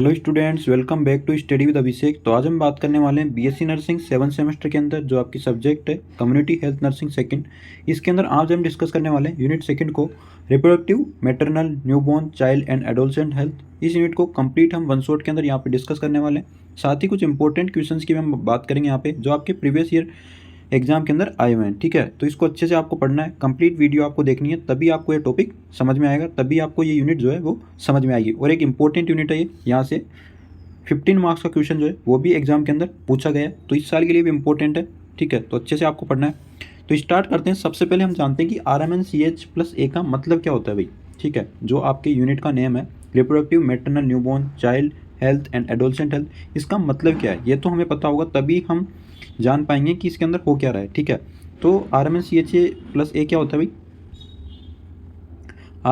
Hello students, welcome back to study with Abhishek. तो आज हम बात करने वाले हैं बीएससी नर्सिंग 7 सेमेस्टर के अंदर जो आपकी सब्जेक्ट है कम्युनिटी हेल्थ नर्सिंग सेकंड। इसके अंदर आज हम डिस्कस करने वाले हैं यूनिट सेकंड को reproductive maternal newborn child and adolescent health. इस यूनिट को कंप्लीट हम वन शॉट के अंदर यहाँ पे डिस्कस करने वाले हैं। साथ ही कुछ इंपॉर्टेंट क्वेश्चंस की हम बात करेंगे यहाँ पे जो आपके प्रीवियस ईयर एग्जाम के अंदर आए हुए हैं। ठीक है, तो इसको अच्छे से आपको पढ़ना है, कंप्लीट वीडियो आपको देखनी है, तभी आपको ये टॉपिक समझ में आएगा, तभी आपको ये यूनिट जो है वो समझ में आएगी। और एक इंपॉर्टेंट यूनिट है ये, यहाँ से 15 मार्क्स का क्वेश्चन जो है वो भी एग्जाम के अंदर पूछा गया है, तो इस साल के लिए भी इंपॉर्टेंट है। ठीक है, तो अच्छे से आपको पढ़ना है। तो स्टार्ट करते हैं। सबसे पहले हम जानते हैं कि RMNCH+A का मतलब क्या होता है भाई। ठीक है, जो आपके यूनिट का नेम है reproductive maternal newborn child health and adolescent health, इसका मतलब क्या है ये तो हमें पता होगा, तभी हम जान पाएंगे कि इसके अंदर हो क्या रहा है। ठीक है, तो RMNCH+A क्या होता है भाई।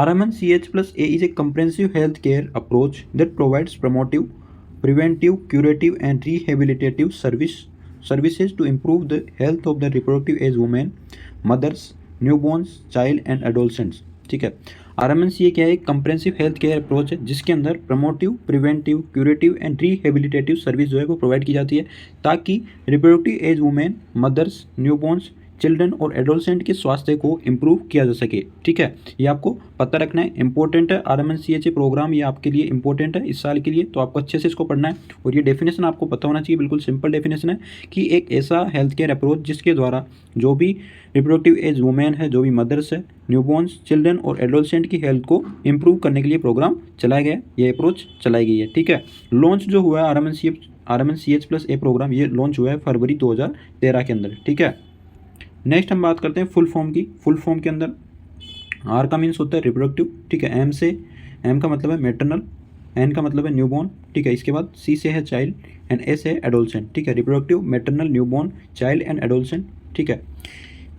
RMNCH+A is a comprehensive health care approach that provides promotive, preventive, curative, and rehabilitative services to improve the health of the reproductive age women, mothers, newborns, child, and adolescents। ठीक है, RMNCA क्या है? एक comprehensive health care approach है जिसके अंदर promotive, preventive, curative and rehabilitative service जो है वो प्रोवाइड की जाती है ताकि reproductive age women, mothers, newborns, children और एडोलसेंट के स्वास्थ्य को इम्प्रूव किया जा सके। ठीक है, ये आपको पता रखना है, इंपॉर्टेंट है। RMNCH प्रोग्राम ये आपके लिए इंपॉर्टेंट है इस साल के लिए, तो आपको अच्छे से इसको पढ़ना है। और ये डेफिनेशन आपको पता होना चाहिए, बिल्कुल सिंपल डेफिनेशन है कि एक ऐसा हेल्थ केयर अप्रोच जिसके द्वारा जो भी रिप्रोडक्टिव एज वुमेन है, जो भी मदर्स है, न्यूबॉर्न्स, चिल्ड्रन और एडोलसेंट की हेल्थ को इम्प्रूव करने के लिए प्रोग्राम चलाया गया है, ये अप्रोच चलाई गई है। ठीक है, लॉन्च जो हुआ है RMNCH+A प्रोग्राम, ये लॉन्च हुआ है फरवरी 2013 के अंदर। ठीक है, नेक्स्ट हम बात करते हैं फुल फॉर्म की। फुल फॉर्म के अंदर आर का मीन्स होता है रिप्रोडक्टिव। ठीक है, एम का मतलब है मैटरनल, एन का मतलब है न्यूबॉर्न। ठीक है, इसके बाद सी से है चाइल्ड एंड ए से है एडोलसेंट। ठीक है, reproductive maternal newborn child and adolescent. ठीक है,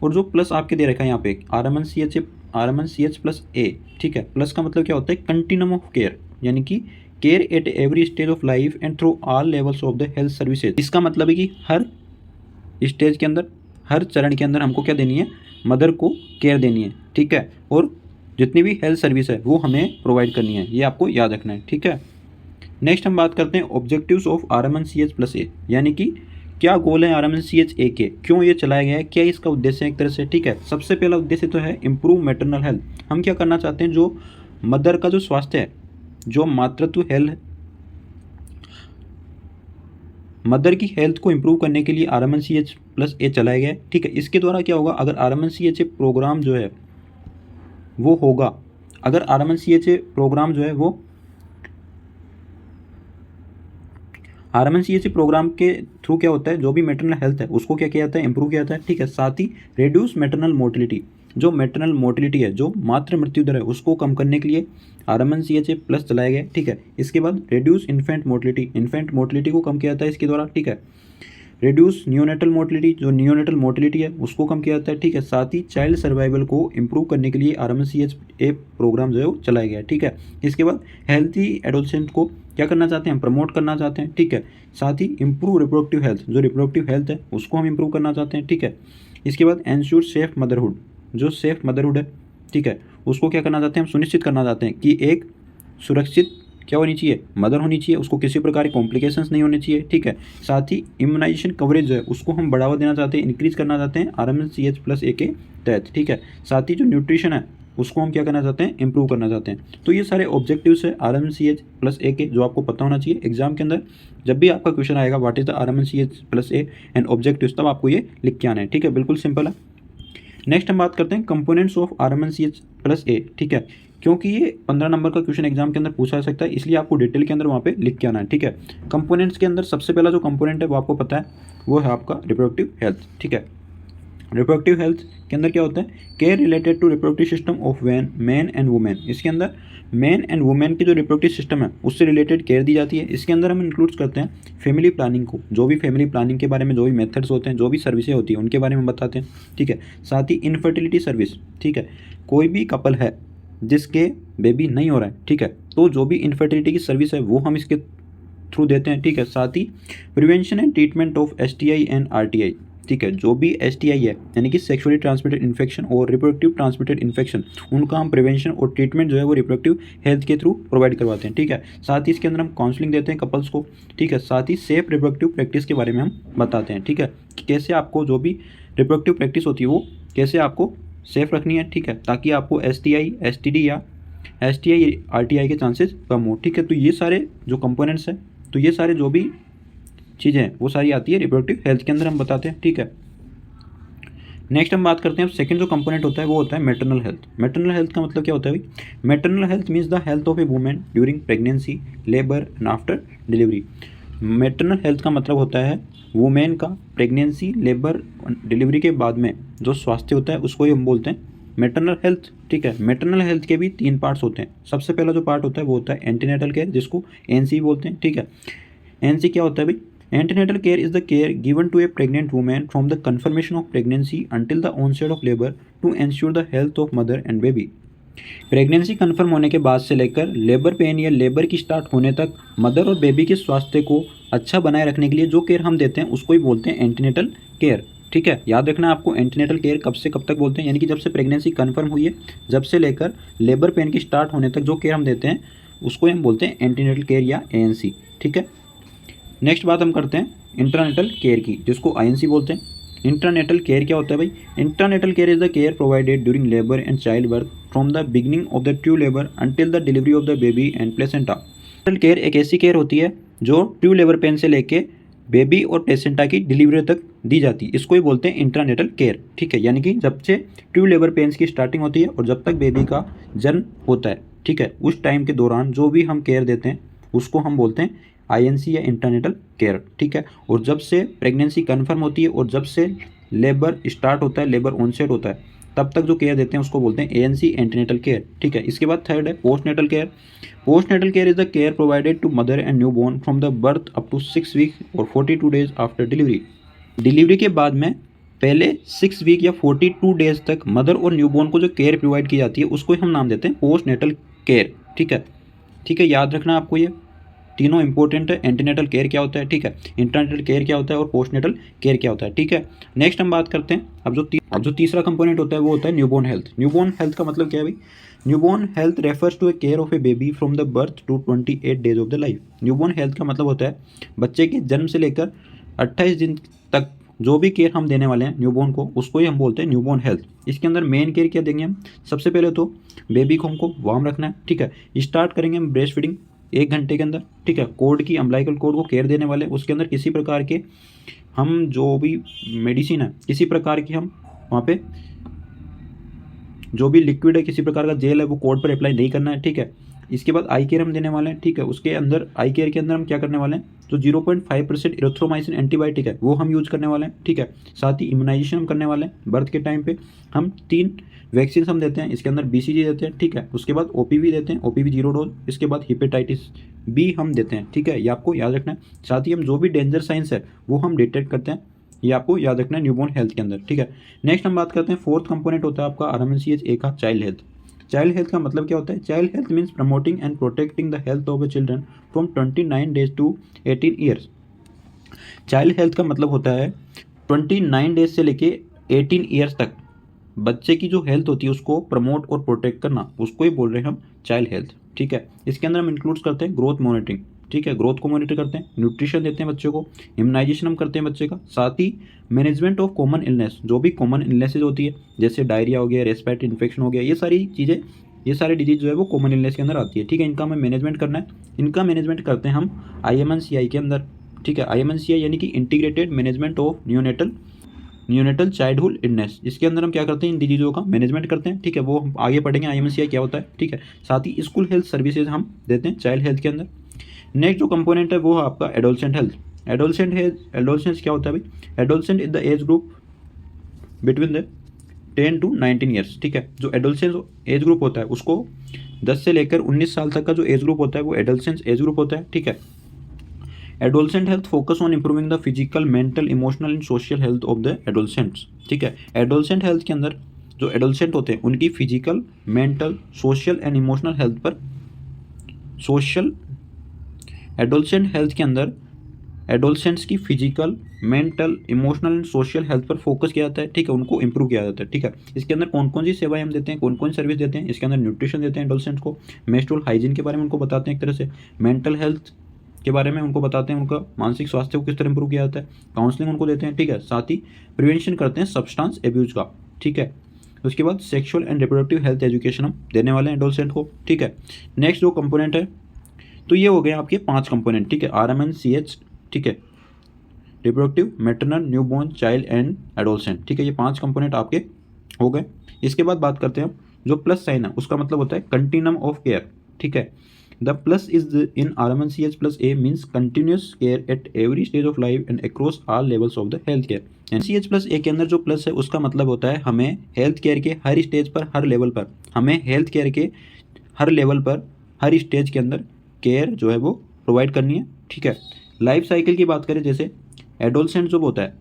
और जो प्लस आपके दे रखा है यहाँ पे RMNCH+A। ठीक है, प्लस का मतलब क्या होता है? कंटिन्यूम ऑफ केयर, यानी कि care at every stage of life and through all levels of the health services. इसका मतलब है कि हर स्टेज के अंदर, हर चरण के अंदर हमको क्या देनी है? मदर को केयर देनी है। ठीक है, और जितनी भी हेल्थ सर्विस है वो हमें प्रोवाइड करनी है, ये आपको याद रखना है। ठीक है, नेक्स्ट हम बात करते हैं ऑब्जेक्टिव्स ऑफ RMNCH+A, यानी कि क्या गोल है RMNCH+A के, क्यों ये चलाया गया है, क्या इसका उद्देश्य है एक तरह से। ठीक है, सबसे पहला उद्देश्य तो है इम्प्रूव मैटरनल हेल्थ। हम क्या करना चाहते हैं? जो मदर का जो स्वास्थ्य है, जो मातृत्व हेल्थ, मदर की हेल्थ को इम्प्रूव करने के लिए RMNCH+A चलाया गया है। ठीक है, इसके द्वारा क्या होगा? अगर RMNCH प्रोग्राम जो है वो होगा, अगर RMNCH प्रोग्राम जो है वो RMNCH प्रोग्राम के थ्रू क्या होता है? जो भी मैटरनल हेल्थ है उसको क्या किया जाता है? इंप्रूव किया जाता है। ठीक है, साथ ही रेड्यूस मैटरनल मोर्टिलिटी, जो मैटरनल मोर्टिलिटी है, जो मातृ मृत्यु दर है, उसको कम करने के लिए RMNCH+ चलाया गया है। ठीक है, इसके बाद reduce infant mortality, infant mortality को कम किया जाता है इसके द्वारा। ठीक है, रेड्यूस नियोनेटल मोर्टिलिटी, जो नियोनेटल मोर्टिलिटी है उसको कम किया जाता है। ठीक है, साथ ही चाइल्ड सर्वाइवल को इम्प्रूव करने के लिए RMNCH+A प्रोग्राम जो है वो चलाया गया है। ठीक है, इसके बाद हेल्थी एडोलसेंट को क्या करना चाहते हैं? प्रमोट करना चाहते हैं। ठीक है, साथ ही इम्प्रूव रिप्रोडक्टिव हेल्थ, जो रिप्रोडक्टिव हेल्थ है उसको हम इम्प्रूव करना चाहते हैं। ठीक है, इसके बाद एंश्योर सेफ मदरहुड, जो सेफ मदरहुड है, ठीक है, उसको क्या करना चाहते हैं? हम सुनिश्चित करना चाहते हैं कि एक सुरक्षित क्या होनी चाहिए? मदर होनी चाहिए, उसको किसी प्रकार के कॉम्प्लिकेशंस नहीं होने चाहिए। ठीक है, साथ ही इम्यूनाइजेशन कवरेज जो है उसको हम बढ़ावा देना चाहते हैं, इंक्रीज करना चाहते हैं RMNCH+A के तहत। ठीक है, साथ ही जो न्यूट्रिशन है उसको हम क्या करना चाहते हैं? इंप्रूव करना चाहते हैं। तो ये सारे ऑब्जेक्टिव्स है RMNCH+A के, जो आपको पता होना चाहिए एग्जाम के अंदर। जब भी आपका क्वेश्चन आएगा what is the RMNCH+A and objectives, तब आपको ये लिख के आना है। ठीक है, बिल्कुल सिंपल है। नेक्स्ट हम बात करते हैं कंपोनेंट्स ऑफ RMNCH+A। ठीक है, क्योंकि ये 15 नंबर का क्वेश्चन एग्जाम के अंदर पूछा जा सकता है, इसलिए आपको डिटेल के अंदर वहाँ पे लिख के आना है। ठीक है, कंपोनेंट्स के अंदर सबसे पहला जो कंपोनेंट है वो आपको पता है, वो है आपका रिप्रोडक्टिव हेल्थ। ठीक है, रिप्रोडक्टिव हेल्थ के अंदर क्या होता है? Care related to reproductive system of man and women. इसके अंदर मैन एंड वुमेन की जो रिप्रोडक्टिव सिस्टम है उससे रिलेटेड केयर दी जाती है। इसके अंदर हम इंक्लूड करते हैं फैमिली प्लानिंग को, जो भी फैमिली प्लानिंग के बारे में जो भी मेथड्स होते हैं, जो भी सर्विसेज होती है उनके बारे में बताते हैं। ठीक है, साथ ही इनफर्टिलिटी सर्विस। ठीक है, कोई भी कपल है जिसके बेबी नहीं हो रहा है, ठीक है, तो जो भी इनफर्टिलिटी की सर्विस है वो हम इसके थ्रू देते हैं। ठीक है, साथ ही prevention and treatment of STI and RTI। ठीक है। जो भी STI है यानी कि सेक्सुअली ट्रांसमिटेड इन्फेक्शन और रिप्रोडक्टिव ट्रांसमिटेड इन्फेक्शन, उनका हम प्रिवेंशन और ट्रीटमेंट जो है वो रिप्रोडक्टिव हेल्थ के थ्रू प्रोवाइड करवाते हैं, ठीक है। साथ ही इसके अंदर हम काउंसलिंग देते हैं कपल्स को, ठीक है। साथ ही सेफ रिप्रोडक्टिव प्रैक्टिस के बारे में हम बताते हैं, ठीक है, कि कैसे आपको जो भी रिप्रोडक्टिव प्रैक्टिस होती है वो कैसे आपको सेफ रखनी है, ठीक है, ताकि आपको STI STD या STI RTI के चांसेस कम हो, ठीक है। तो ये सारे जो कंपोनेंट्स हैं, तो ये सारे जो भी चीज़ें हैं वो सारी आती है रिप्रोडक्टिव हेल्थ के अंदर, हम बताते हैं, ठीक है। नेक्स्ट हम बात करते हैं, सेकंड जो कंपोनेंट होता है वो होता है मैटरनल हेल्थ। मैटरनल हेल्थ का मतलब क्या होता है भाई? Maternal health means the health of A women during pregnancy, labour and after delivery. Maternal health का मतलब होता है वुमेन का प्रेगनेंसी, लेबर, डिलीवरी के बाद में जो स्वास्थ्य होता है उसको ही हम बोलते हैं मैटरनल हेल्थ, ठीक है। मैटरनल हेल्थ के भी 3 पार्ट्स होते हैं। सबसे पहला जो पार्ट होता है वो होता है एंटीनेटल केयर, जिसको ANC बोलते हैं, ठीक है। ANC क्या होता है भाई? Antenatal care is the care given to a pregnant woman from the confirmation of pregnancy until the onset of labor to ensure the health of mother and baby. Pregnancy confirm होने के बाद से लेकर labour pain या labour की start होने तक mother और बेबी के स्वास्थ्य को अच्छा बनाए रखने के लिए जो केयर हम देते हैं उसको ही बोलते हैं एंटीनेटल केयर, ठीक है। याद रखना आपको, एंटीनेटल केयर कब से कब तक बोलते हैं, यानी कि जब से प्रेगनेंसी कन्फर्म हुई है, जब से लेकर लेबर पेन की स्टार्ट होने तक जो केयर हम देते हैं उसको हम बोलते हैं एंटीनेटल केयर या ANC, ठीक है। नेक्स्ट बात हम करते हैं इंट्रानेटल केयर की, जिसको INC बोलते हैं। इंट्रानेटल केयर क्या होता है भाई? Intranatal care is the care provided during labour and child birth from the beginning of the true labour until the delivery of the baby and placenta. Intranatal care एक ऐसी care होती है जो true labour pain से लेके baby और placenta की delivery तक दी जाती है, इसको ही बोलते हैं इंट्रानेटल केयर, ठीक है। यानी कि जब से ट्रू लेबर पेन्स की स्टार्टिंग होती है और जब तक बेबी का जन्म होता है, ठीक है, उस टाइम के दौरान जो भी हम केयर देते हैं उसको हम बोलते हैं INC या इंटरनेटल केयर, ठीक है। और जब से प्रेगनेंसी कन्फर्म होती है और जब से लेबर स्टार्ट होता है, लेबर ऑनसेट होता है, तब तक जो केयर देते हैं उसको बोलते हैं ANC एंटीनेटल केयर, ठीक है। इसके बाद थर्ड है postnatal care. Postnatal care is the care provided to mother and new born from the birth up to 6 week और 42 डेज आफ्टर डिलीवरी। डिलीवरी के बाद में पहले 6 वीक या 42 डेज तक मदर और न्यू बॉर्न को जो केयर प्रोवाइड की जाती है उसको हम नाम देते हैं पोस्टनेटल केयर, ठीक है, ठीक है। याद रखना आपको, ये तीनों इंपॉर्टेंट है। एंटीनेटल केयर क्या होता है, ठीक है, इंटरनेटल केयर क्या होता है और पोस्टनेटल केयर क्या होता है, ठीक है। नेक्स्ट हम बात करते हैं अब जो तीसरा कंपोनेंट होता है वो होता है न्यूबॉर्न हेल्थ। न्यूबॉर्न हेल्थ का मतलब क्या है भाई? Newborn health refers to a care of a baby from the birth to 28 days of the life. Newborn health का मतलब होता है बच्चे के जन्म से लेकर 28 दिन तक जो भी केयर हम देने वाले हैं न्यूबॉर्न को उसको ही हम बोलते हैं न्यूबॉर्न हेल्थ। इसके अंदर मेन केयर क्या देंगे हम? सबसे पहले तो बेबी को हमको वार्म रखना है, ठीक है। स्टार्ट करेंगे हम ब्रेस्ट फीडिंग 1 घंटे के अंदर, ठीक है। कोड की अम्बिलिकल कोड को केयर देने वाले, उसके अंदर किसी प्रकार के हम जो भी मेडिसिन है, किसी प्रकार की हम वहाँ पे जो भी लिक्विड है, किसी प्रकार का जेल है, वो कोड पर अप्लाई नहीं करना है, ठीक है। इसके बाद आई केयर हम देने वाले हैं, ठीक है। उसके अंदर आई केयर के अंदर हम क्या करने वाले हैं? जो 0.5% इरेथ्रोमाइसिन एंटीबायोटिक है वो हम यूज़ करने वाले हैं, ठीक है। साथ ही इम्यूनाइजेशन हम करने वाले हैं। बर्थ के टाइम पे हम 3 वैक्सीन हम देते हैं, इसके अंदर BCG देते हैं, ठीक है। उसके बाद OPV देते हैं, OPV 0 डोज। इसके बाद हेपेटाइटिस B हम देते हैं, ठीक है, ये आपको याद रखना है। साथ ही हम जो भी डेंजर साइंस है वो हम डिटेक्ट करते हैं, ये आपको याद रखना है न्यूबॉर्न हेल्थ के अंदर, ठीक है। नेक्स्ट हम बात करते हैं फोर्थ कंपोनेंट होता है आपका RMNCH-A का चाइल्ड हेल्थ। चाइल्ड हेल्थ का मतलब क्या होता है? Child health means promoting and protecting the health of a children from 29 days to 18 years. Child health का मतलब होता है 29 डेज से लेके 18 ईयर्स तक बच्चे की जो हेल्थ होती है उसको प्रमोट और प्रोटेक्ट करना, उसको ही बोल रहे हैं हम चाइल्ड हेल्थ, ठीक है। इसके अंदर हम इंक्लूड करते हैं ग्रोथ मॉनिटरिंग, ठीक है, ग्रोथ को मॉनिटर करते हैं, न्यूट्रिशन देते हैं बच्चे को, इम्यूनाइजेशन हम करते हैं बच्चे का, साथ ही मैनेजमेंट ऑफ कॉमन इलनेस, जो भी कॉमन इलनेसेज होती है जैसे डायरिया हो गया, रेस्पिरेटरी इन्फेक्शन हो गया, ये सारी चीज़ें, ये सारे डिजीज जो है वो कॉमन इलनेस के अंदर आती है, ठीक है। इनका हमें मैनेजमेंट करना है। इनका मैनेजमेंट करते हैं हम IMNCI के अंदर, ठीक है। IMNCI यानी कि integrated management of neonatal childhood illness. इसके अंदर हम क्या करते हैं? इन डिजीज़ों का मैनेजमेंट करते हैं, ठीक है। वो हम आगे पढ़ेंगे IMNCI क्या होता है, ठीक है। साथ ही स्कूल हेल्थ सर्विसेज हम देते हैं चाइल्ड हेल्थ के अंदर। नेक्स्ट जो कंपोनेंट है वो है आपका एडोलसेंट हेल्थ। एडोलसेंस क्या होता है भाई? Adolescent is the age group between the 10 to 19 years, ठीक है। जो एडोलसेंस एज ग्रुप होता है उसको 10 से लेकर 19 साल तक का जो एज ग्रुप होता है वो एडोलसेंस एज ग्रुप होता है, ठीक है। Adolescent health focus on improving the physical, mental, emotional and social health of the adolescents, ठीक है। एडोलसेंट हेल्थ के अंदर जो एडोलसेंट होते हैं उनकी physical, mental, social and emotional health पर एडोलसेंट हेल्थ के अंदर एडोलसेंट्स की physical, mental, emotional and social health पर फोकस किया जाता है, ठीक है, उनको इंप्रूव किया जाता है, ठीक है। इसके अंदर कौन कौन सी सेवाएं हम देते हैं, कौन कौन सी सर्विस देते हैं, इसके अंदर न्यूट्रिशन देते हैं एडोलसेंट्स को, मेंस्ट्रुअल हाइजीन के बारे में उनको बताते हैं एक तरह से, मेंटल हेल्थ के बारे में उनको बताते हैं, उनका मानसिक स्वास्थ्य को किस तरह इंप्रूव किया जाता है, काउंसलिंग उनको देते हैं, ठीक है। साथ ही प्रिवेंशन करते हैं सब्सटेंस एब्यूज का, ठीक है। उसके बाद sexual and reproductive health education हम देने वाले हैं एडोलसेंट को, ठीक है। नेक्स्ट जो कंपोनेंट है, तो ये हो गए आपके 5 कंपोनेंट, ठीक है, RMN-CH, ठीक है, reproductive, maternal, newborn, child and adolescent, ठीक है, ये 5 कंपोनेंट आपके हो गए। इसके बाद बात करते हैं हम, जो प्लस साइन है उसका मतलब होता है कंटिन्यूम ऑफ केयर, ठीक है। The plus is in RMN-CH plus A means continuous care at every stage of life and across all levels of the health care. And CH plus A के अंदर जो प्लस है उसका मतलब होता है हमें हेल्थ केयर के हर स्टेज पर, हर लेवल पर, हमें हेल्थ केयर के हर लेवल पर, हर स्टेज के अंदर केयर जो है वो प्रोवाइड करनी है, ठीक है। लाइफ साइकिल की बात करें, जैसे एडोलसेंट जो होता है,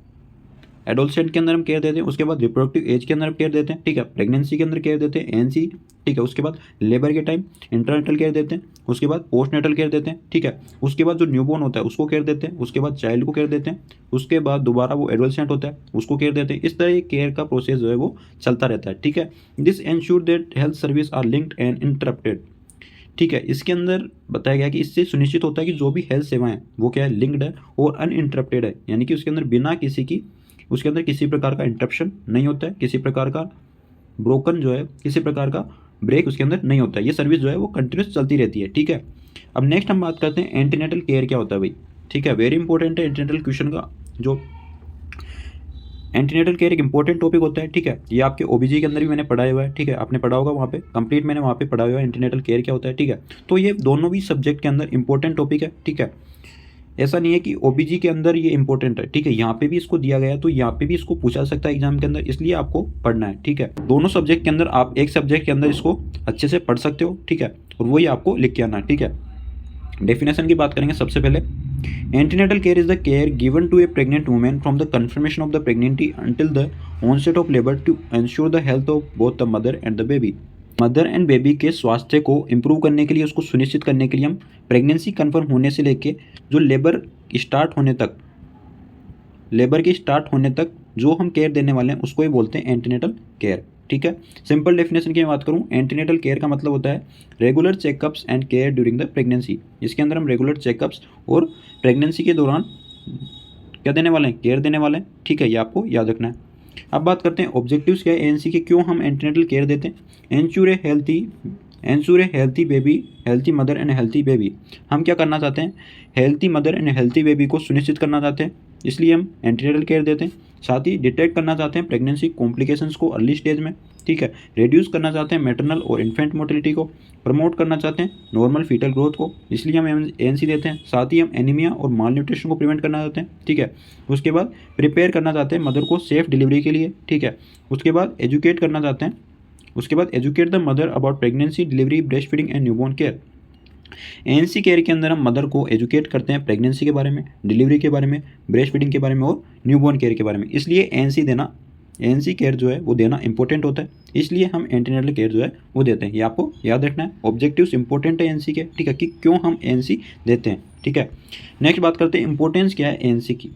एडोलसेंट के अंदर हम केयर देते हैं, उसके बाद रिप्रोडक्टिव एज के अंदर हम केयर देते हैं, ठीक है, प्रेगनेंसी के अंदर केयर देते हैं, ANC, ठीक है, उसके बाद लेबर के टाइम इंटरनेटल केयर देते हैं, उसके बाद पोस्टनेटल केयर देते हैं, ठीक है, उसके बाद जो न्यूबॉर्न होता है उसको केयर देते हैं, उसके बाद चाइल्ड को केयर देते हैं, उसके बाद दोबारा वो एडोलसेंट होता है उसको केयर देते हैं। इस तरह ये केयर का प्रोसेस जो है वो चलता रहता है, ठीक है। This ensure that health service are linked and interrupted, ठीक है। इसके अंदर बताया गया कि इससे सुनिश्चित होता है कि जो भी हेल्थ सेवाएं हैं वो क्या है, लिंक्ड है और अनइंटरप्टेड है, यानी कि उसके अंदर बिना किसी की, उसके अंदर किसी प्रकार का इंटरप्शन नहीं होता है, किसी प्रकार का ब्रोकन जो है, किसी प्रकार का ब्रेक उसके अंदर नहीं होता है, ये सर्विस जो है वो कंटिन्यूस चलती रहती है, ठीक है। अब नेक्स्ट हम बात करते हैं एंटीनेटल केयर क्या होता है भाई, ठीक है, वेरी इंपॉर्टेंट है एंटीनेटल क्वेश्चन का। जो एंटीनेटल केयर एक इंपॉर्टेंट टॉपिक होता है, ठीक है, ये आपके OBG के अंदर भी मैंने पढ़ाया हुआ है, ठीक है, आपने पढ़ा होगा वहाँ पे कंप्लीट, मैंने वहाँ पे पढ़ाया हुआ है एंटीनेटल केयर क्या होता है, ठीक है। तो ये दोनों भी सब्जेक्ट के अंदर इंपॉर्टेंट टॉपिक है, ठीक है। ऐसा नहीं है कि OBG के अंदर ये इंपॉर्टेंट है, ठीक है, यहाँ पे भी इसको दिया गया है तो यहाँ पे भी इसको पूछा सकता है एग्जाम के अंदर, इसलिए आपको पढ़ना है, ठीक है। दोनों सब्जेक्ट के अंदर आप एक सब्जेक्ट के अंदर इसको अच्छे से पढ़ सकते हो, ठीक है, और वही आपको लिख के आना है, ठीक है। डेफिनेशन की बात करेंगे सबसे पहले, antenatal care is the care given to a pregnant women from the confirmation of the pregnancy until the onset of labour to ensure the health of both the mother and the baby. Mother and baby के स्वास्थ्य को improve करने के लिए, उसको सुनिश्चित करने के लिए हम प्रेगनेंसी कन्फर्म होने से लेके जो लेबर स्टार्ट होने तक, लेबर के स्टार्ट होने तक जो हम केयर देने वाले हैं उसको ही बोलते हैं एंटीनेटल केयर, ठीक है। सिंपल डेफिनेशन की मैं बात करूं, एंटीनेटल केयर का मतलब होता है regular checkups and care during the pregnancy. इसके अंदर हम रेगुलर चेकअप्स और प्रेगनेंसी के दौरान क्या देने वाले हैं, केयर देने वाले हैं, ठीक है, ये आपको याद रखना है। अब बात करते हैं ऑब्जेक्टिव्स क्या है ANC के, क्यों हम एंटीनेटल केयर देते हैं। Ensure A healthy baby, healthy mother and healthy baby. हम क्या करना चाहते हैं, healthy mother and healthy baby को सुनिश्चित करना चाहते हैं, इसलिए हम एंटीनेटल केयर देते हैं। साथ ही डिटेक्ट करना चाहते हैं प्रेगनेंसी कॉम्प्लिकेशंस को अर्ली स्टेज में, ठीक है, रिड्यूस करना चाहते हैं मैटरनल और इन्फेंट मोर्टेलिटी को, प्रमोट करना चाहते हैं नॉर्मल फीटल ग्रोथ को, इसलिए हम ANC देते हैं। साथ ही हम एनीमिया और माल न्यूट्रिशन को प्रिवेंट करना चाहते हैं, ठीक है। उसके बाद प्रिपेयर करना चाहते हैं मदर को सेफ डिलीवरी के लिए, ठीक है। उसके बाद एजुकेट करना चाहते हैं, उसके बाद educate the mother about pregnancy, delivery, breast feeding and newborn care. ANC care के अंदर हम मदर को एजुकेट करते हैं प्रेगनेंसी के बारे में, डिलीवरी के बारे में, ब्रेस्ट फीडिंग के बारे में और न्यूबॉर्न केयर के बारे में, इसलिए ANC केयर जो है वो देना इंपॉर्टेंट होता है, इसलिए हम एंटीनेटल केयर जो है वो देते हैं, ये आपको याद रखना है। ऑब्जेक्टिव्स इंपॉर्टेंट है ANC के, ठीक है, कि क्यों हम ANC देते हैं, ठीक है। नेक्स्ट बात करते हैं इंपॉर्टेंस क्या है ANC की,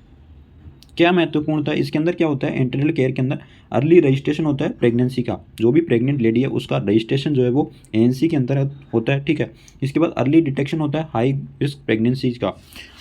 क्या महत्वपूर्ण था। इसके अंदर क्या होता है, एंटीनेटल केयर के अंदर अर्ली रजिस्ट्रेशन होता है प्रेगनेंसी का, जो भी प्रेग्नेंट लेडी है उसका रजिस्ट्रेशन जो है वो ANC के अंदर होता है, ठीक है। इसके बाद अर्ली डिटेक्शन होता है हाई रिस्क प्रेगनेंसीज का।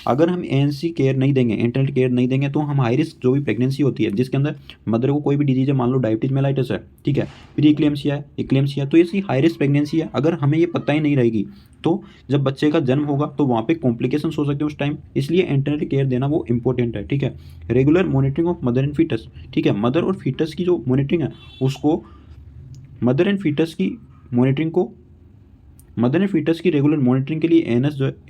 अगर हम ANC केयर नहीं देंगे, एंटीनेटल केयर नहीं देंगे, तो हम हाई रिस्क जो भी प्रेगनेंसी होती है जिसके अंदर मदर को कोई भी डिजीज है, मान लो डायबिटीज मेलाइटिस है, ठीक है, प्री इक्लेम्सिया है, इक्लेम्सिया, तो ऐसी हाई रिस्क प्रेगनेंसी है, अगर हमें ये पता ही नहीं रहेगी तो जब बच्चे का जन्म होगा तो वहाँ पे कॉम्प्लिकेशंस हो सकते हैं उस टाइम, इसलिए एंटीनेटल केयर देना वो इंपॉर्टेंट है, ठीक है। Regular monitoring of mother and foetus, ठीक है, मदर और फीटस की जो मॉनिटरिंग है उसको, मदर एंड फीटस की मॉनिटरिंग को, मदर एंड फीटस की रेगुलर मॉनिटरिंग के लिए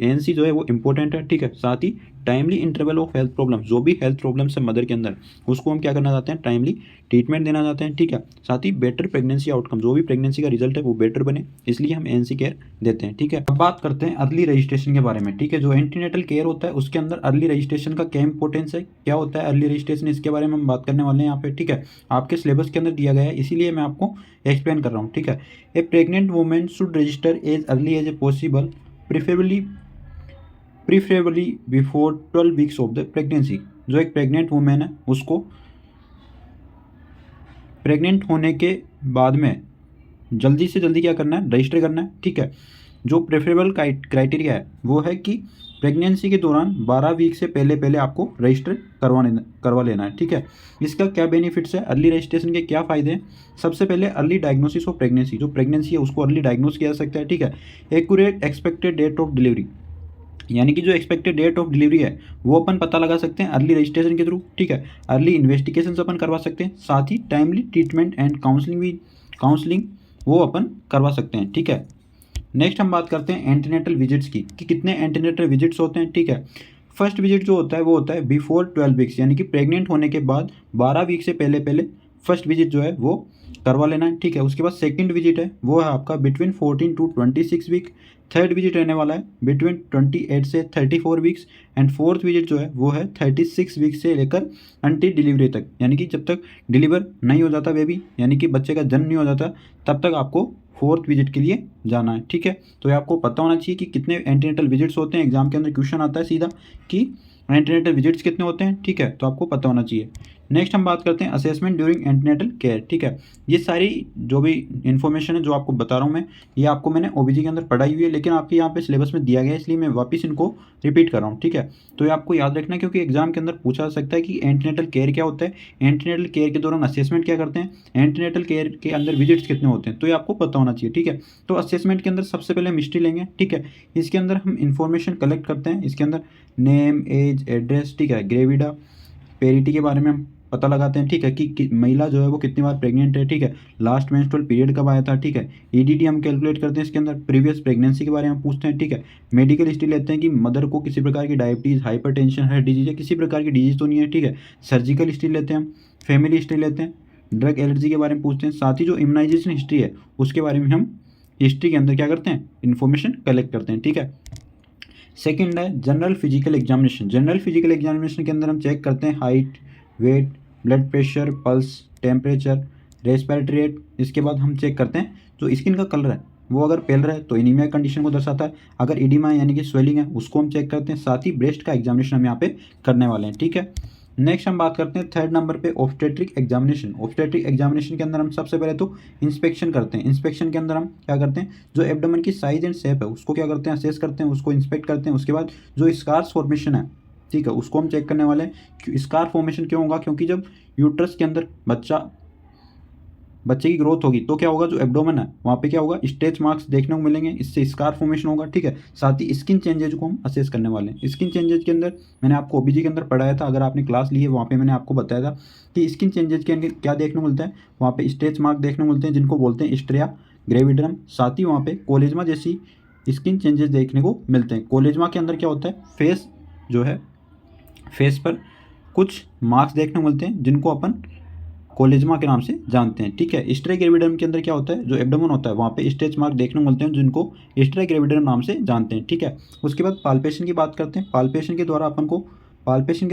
ANC जो है वो इंपॉर्टेंट है, ठीक है। साथ ही timely interval of health problems, जो भी हेल्थ प्रॉब्लम्स है मदर के अंदर उसको हम क्या करना चाहते हैं, टाइमली ट्रीटमेंट देना चाहते हैं, ठीक है। साथ ही बेटर प्रेगनेंसी आउटकम, जो भी प्रेगनेंसी का रिजल्ट है वो बेटर बने, इसलिए हम ANC केयर देते हैं, ठीक है। अब बात करते हैं अर्ली रजिस्ट्रेशन के बारे में, ठीक है। जो एंटीनेटल केयर होता है उसके अंदर अर्ली रजिस्ट्रेशन का क्या इंपॉर्टेंस है, क्या होता है अर्ली रजिस्ट्रेशन, इसके बारे में हम बात करने वाले हैं यहाँ पे, ठीक है। आपके सिलेबस के अंदर दिया गया है, इसीलिए मैं आपको एक्सप्लेन कर रहा हूँ, ठीक है। A pregnant women should register as early as a possible, preferably before 12 weeks of the pregnancy. जो एक प्रेग्नेंट वुमेन है उसको प्रेग्नेंट होने के बाद में जल्दी से जल्दी क्या करना है, रजिस्टर करना है। ठीक है, जो प्रेफरेबल क्राइटेरिया है वो है कि प्रेगनेंसी के दौरान 12 वीक से पहले पहले आपको रजिस्टर करवा लेना है। ठीक है, इसका क्या बेनिफिट्स है, अर्ली रजिस्ट्रेशन के क्या फ़ायदे हैं। सबसे पहले अर्ली डायग्नोसिस ऑफ प्रेगनेंसी, जो प्रेगनेंसी है उसको अर्ली डायग्नोस किया जा सकता है। ठीक है, accurate expected date of delivery, यानी कि जो एक्सपेक्टेड डेट ऑफ डिलीवरी है वो अपन पता लगा सकते हैं अर्ली रजिस्ट्रेशन के थ्रू। ठीक है, अर्ली इन्वेस्टिगेशन अपन करवा सकते हैं, साथ ही टाइमली ट्रीटमेंट एंड काउंसलिंग वो अपन करवा सकते हैं। ठीक है, नेक्स्ट हम बात करते हैं एंटीनेटल विजिट्स की, कि कितने एंटीनेटल विजिट्स होते हैं। ठीक है, फर्स्ट विजिट जो होता है वो होता है बिफोर 12 वीक्स, यानी कि प्रेग्नेंट होने के बाद 12 वीक से पहले पहले फर्स्ट विजिट जो है वो करवा लेना है। ठीक है, उसके बाद सेकंड विजिट है वो है आपका between 14 to 26 week. Third visit रहने वाला है बिटवीन 28 से 34 वीक्स। एंड फोर्थ विजिट जो है वो है 36 वीक से लेकर अंटिल डिलीवरी तक, यानी कि जब तक डिलीवर नहीं हो जाता बेबी, यानी कि बच्चे का जन्म नहीं हो जाता, तब तक आपको फोर्थ विजिट के लिए जाना है। ठीक है, तो ये आपको पता होना चाहिए कि कितने एंटीनेटल विजिट्स होते हैं। एग्जाम के अंदर क्वेश्चन आता है सीधा कि एंटीनेटल विजिट्स कितने होते हैं। ठीक है, तो आपको पता होना चाहिए। नेक्स्ट हम बात करते हैं असेसमेंट ड्यूरिंग एंटीनेटल केयर। ठीक है, ये सारी जो भी इन्फॉर्मेशन है जो आपको बता रहा हूँ मैं, ये आपको मैंने ओबीजी के अंदर पढ़ाई हुई है, लेकिन आपके यहाँ पे सिलेबस में दिया गया है, इसलिए मैं वापस इनको रिपीट कर रहा हूँ। ठीक है, तो ये आपको याद रखना है, क्योंकि एग्जाम के अंदर पूछा जा सकता है कि एंटीनेटल केयर क्या होता है, एंटीनेटल केयर के दौरान असेसमेंट क्या करते हैं, एंटीनेटल केयर के अंदर विजिट्स कितने होते हैं, तो ये आपको पता होना चाहिए। ठीक है, तो असेसमेंट के अंदर सबसे पहले हम हिस्ट्री लेंगे। ठीक है, इसके अंदर हम इन्फॉर्मेशन कलेक्ट करते हैं, इसके अंदर नेम, एज, एड्रेस, ठीक है, ग्रेविडा, पेरिटी के बारे में हम पता लगाते हैं। ठीक है, कि महिला जो है वो कितनी बार प्रेग्नेंट है। ठीक है, लास्ट मेंस्ट्रुअल पीरियड कब आया था। ठीक है, ईडीटी हम कैलकुलेट करते हैं, इसके अंदर प्रीवियस प्रेगनेंसी के बारे में पूछते हैं। ठीक है, मेडिकल हिस्ट्री लेते हैं कि मदर को किसी प्रकार की डायबिटीज़, हाइपरटेंशन, हार्ट डिजीज या किसी प्रकार की डिजीज तो नहीं है। ठीक है, सर्जिकल हिस्ट्री लेते हैं हम, फैमिली हिस्ट्री लेते हैं, ड्रग एलर्जी के बारे में पूछते हैं, साथ ही जो इम्यूनाइजेशन हिस्ट्री है उसके बारे में हम हिस्ट्री के अंदर क्या करते हैं, इन्फॉर्मेशन कलेक्ट करते हैं। ठीक है, सेकंड है general physical examination. General physical examination के अंदर हम चेक करते हैं height, weight, blood pressure, pulse, temperature, respiratory rate. इसके बाद हम चेक करते हैं जो स्किन का कलर है वो अगर पेल है तो एनीमिया कंडीशन को दर्शाता है, अगर इडिमा यानी कि स्वेलिंग है उसको हम चेक करते हैं, साथ ही ब्रेस्ट का एग्जामिनेशन हम यहाँ पे करने वाले हैं। ठीक है, नेक्स्ट हम बात करते हैं थर्ड नंबर पे ऑब्स्टेट्रिक एग्जामिनेशन। ऑब्स्टेट्रिक एग्जामिनेशन के अंदर हम सबसे पहले तो इंस्पेक्शन करते हैं। इंस्पेक्शन के अंदर हम क्या करते हैं, जो एब्डोमेन की साइज एंड शेप है उसको क्या करते हैं, असेस करते हैं, उसको इंस्पेक्ट करते हैं। उसके बाद जो स्कार्स फॉर्मेशन है, ठीक है, उसको हम चेक करने वाले हैं। स्कार फॉर्मेशन क्यों होगा, क्योंकि जब यूट्रस के अंदर बच्चे की ग्रोथ होगी तो क्या होगा, जो एब्डोमेन है वहाँ पे क्या होगा, स्ट्रेच मार्क्स देखने को मिलेंगे, इससे स्कार फॉर्मेशन होगा। ठीक है, साथ ही स्किन चेंजेज को हम असेस करने वाले हैं। स्किन चेंजेज के अंदर मैंने आपको ओबीजी के अंदर पढ़ाया था, अगर आपने क्लास ली है वहाँ पे मैंने आपको बताया था कि स्किन चेंजेज के अंदर क्या देखने को मिलता है, वहाँ पे स्ट्रेच मार्क देखने को मिलते हैं जिनको बोलते हैं स्ट्रिया ग्रेविडरम। साथ ही वहाँ पे कोलेजमा जैसी स्किन चेंजेस देखने को मिलते हैं। कोलेजमा के अंदर क्या होता है, फेस जो है, फेस पर कुछ मार्क्स देखने को मिलते हैं जिनको अपन कोलेजमा के नाम से जानते हैं। ठीक है, स्ट्रे ग्रेविडरम के अंदर क्या होता है, जो एब्डोमेन होता है वहाँ पे स्ट्रेच मार्क देखने को मिलते हैं जिनको स्ट्रे ग्रेविडरम नाम से जानते हैं। ठीक है, उसके बाद पाल्पेशन की बात करते हैं। पाल्पेशन के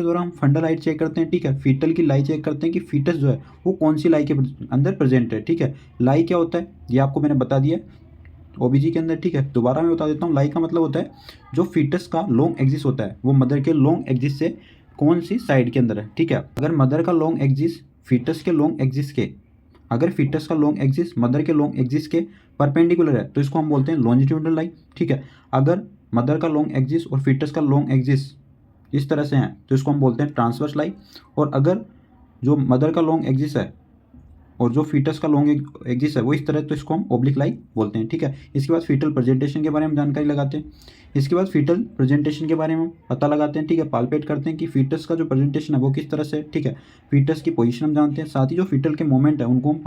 द्वारा हम फंडल हाइट चेक करते हैं। ठीक है, फीटल की लाई चेक करते हैं कि फीटस जो है वो कौन सी लाई के अंदर प्रेजेंट है। ठीक है, लाई क्या होता है ये आपको मैंने बता दिया ओबीजी के अंदर। ठीक है, दोबारा मैं बता देता हूँ, लाई का मतलब होता है जो फीटस का लॉन्ग एक्सिस होता है वो मदर के लॉन्ग एक्सिस से कौन सी साइड के अंदर है। ठीक है, अगर मदर का लॉन्ग एक्सिस फीटस के लॉन्ग एक्सिस के, अगर फीटस का लॉन्ग एक्सिस मदर के लॉन्ग एक्सिस के परपेंडिकुलर है तो इसको हम बोलते हैं लॉन्जिट्यूडनल लाई। ठीक है, अगर मदर का लॉन्ग एक्सिस और फीटस का लॉन्ग एक्सिस इस तरह से हैं तो इसको हम बोलते हैं ट्रांसवर्स लाई। और अगर जो मदर का लॉन्ग एक्सिस है और जो फीटस का लॉन्ग एक्सिस है वो इस तरह, तो इसको हम ओब्लिक लाई बोलते हैं। ठीक है, इसके बाद फीटल प्रेजेंटेशन के बारे में जानकारी लगाते हैं। इसके बाद फीटल प्रेजेंटेशन के बारे में पता लगाते हैं। ठीक है, पाल्पेट करते हैं कि फीटस का जो प्रेजेंटेशन है वो किस तरह से। ठीक है, फीटस की पोजीशन हम जानते हैं, साथ ही जो फीटल के मोमेंट है उनको हम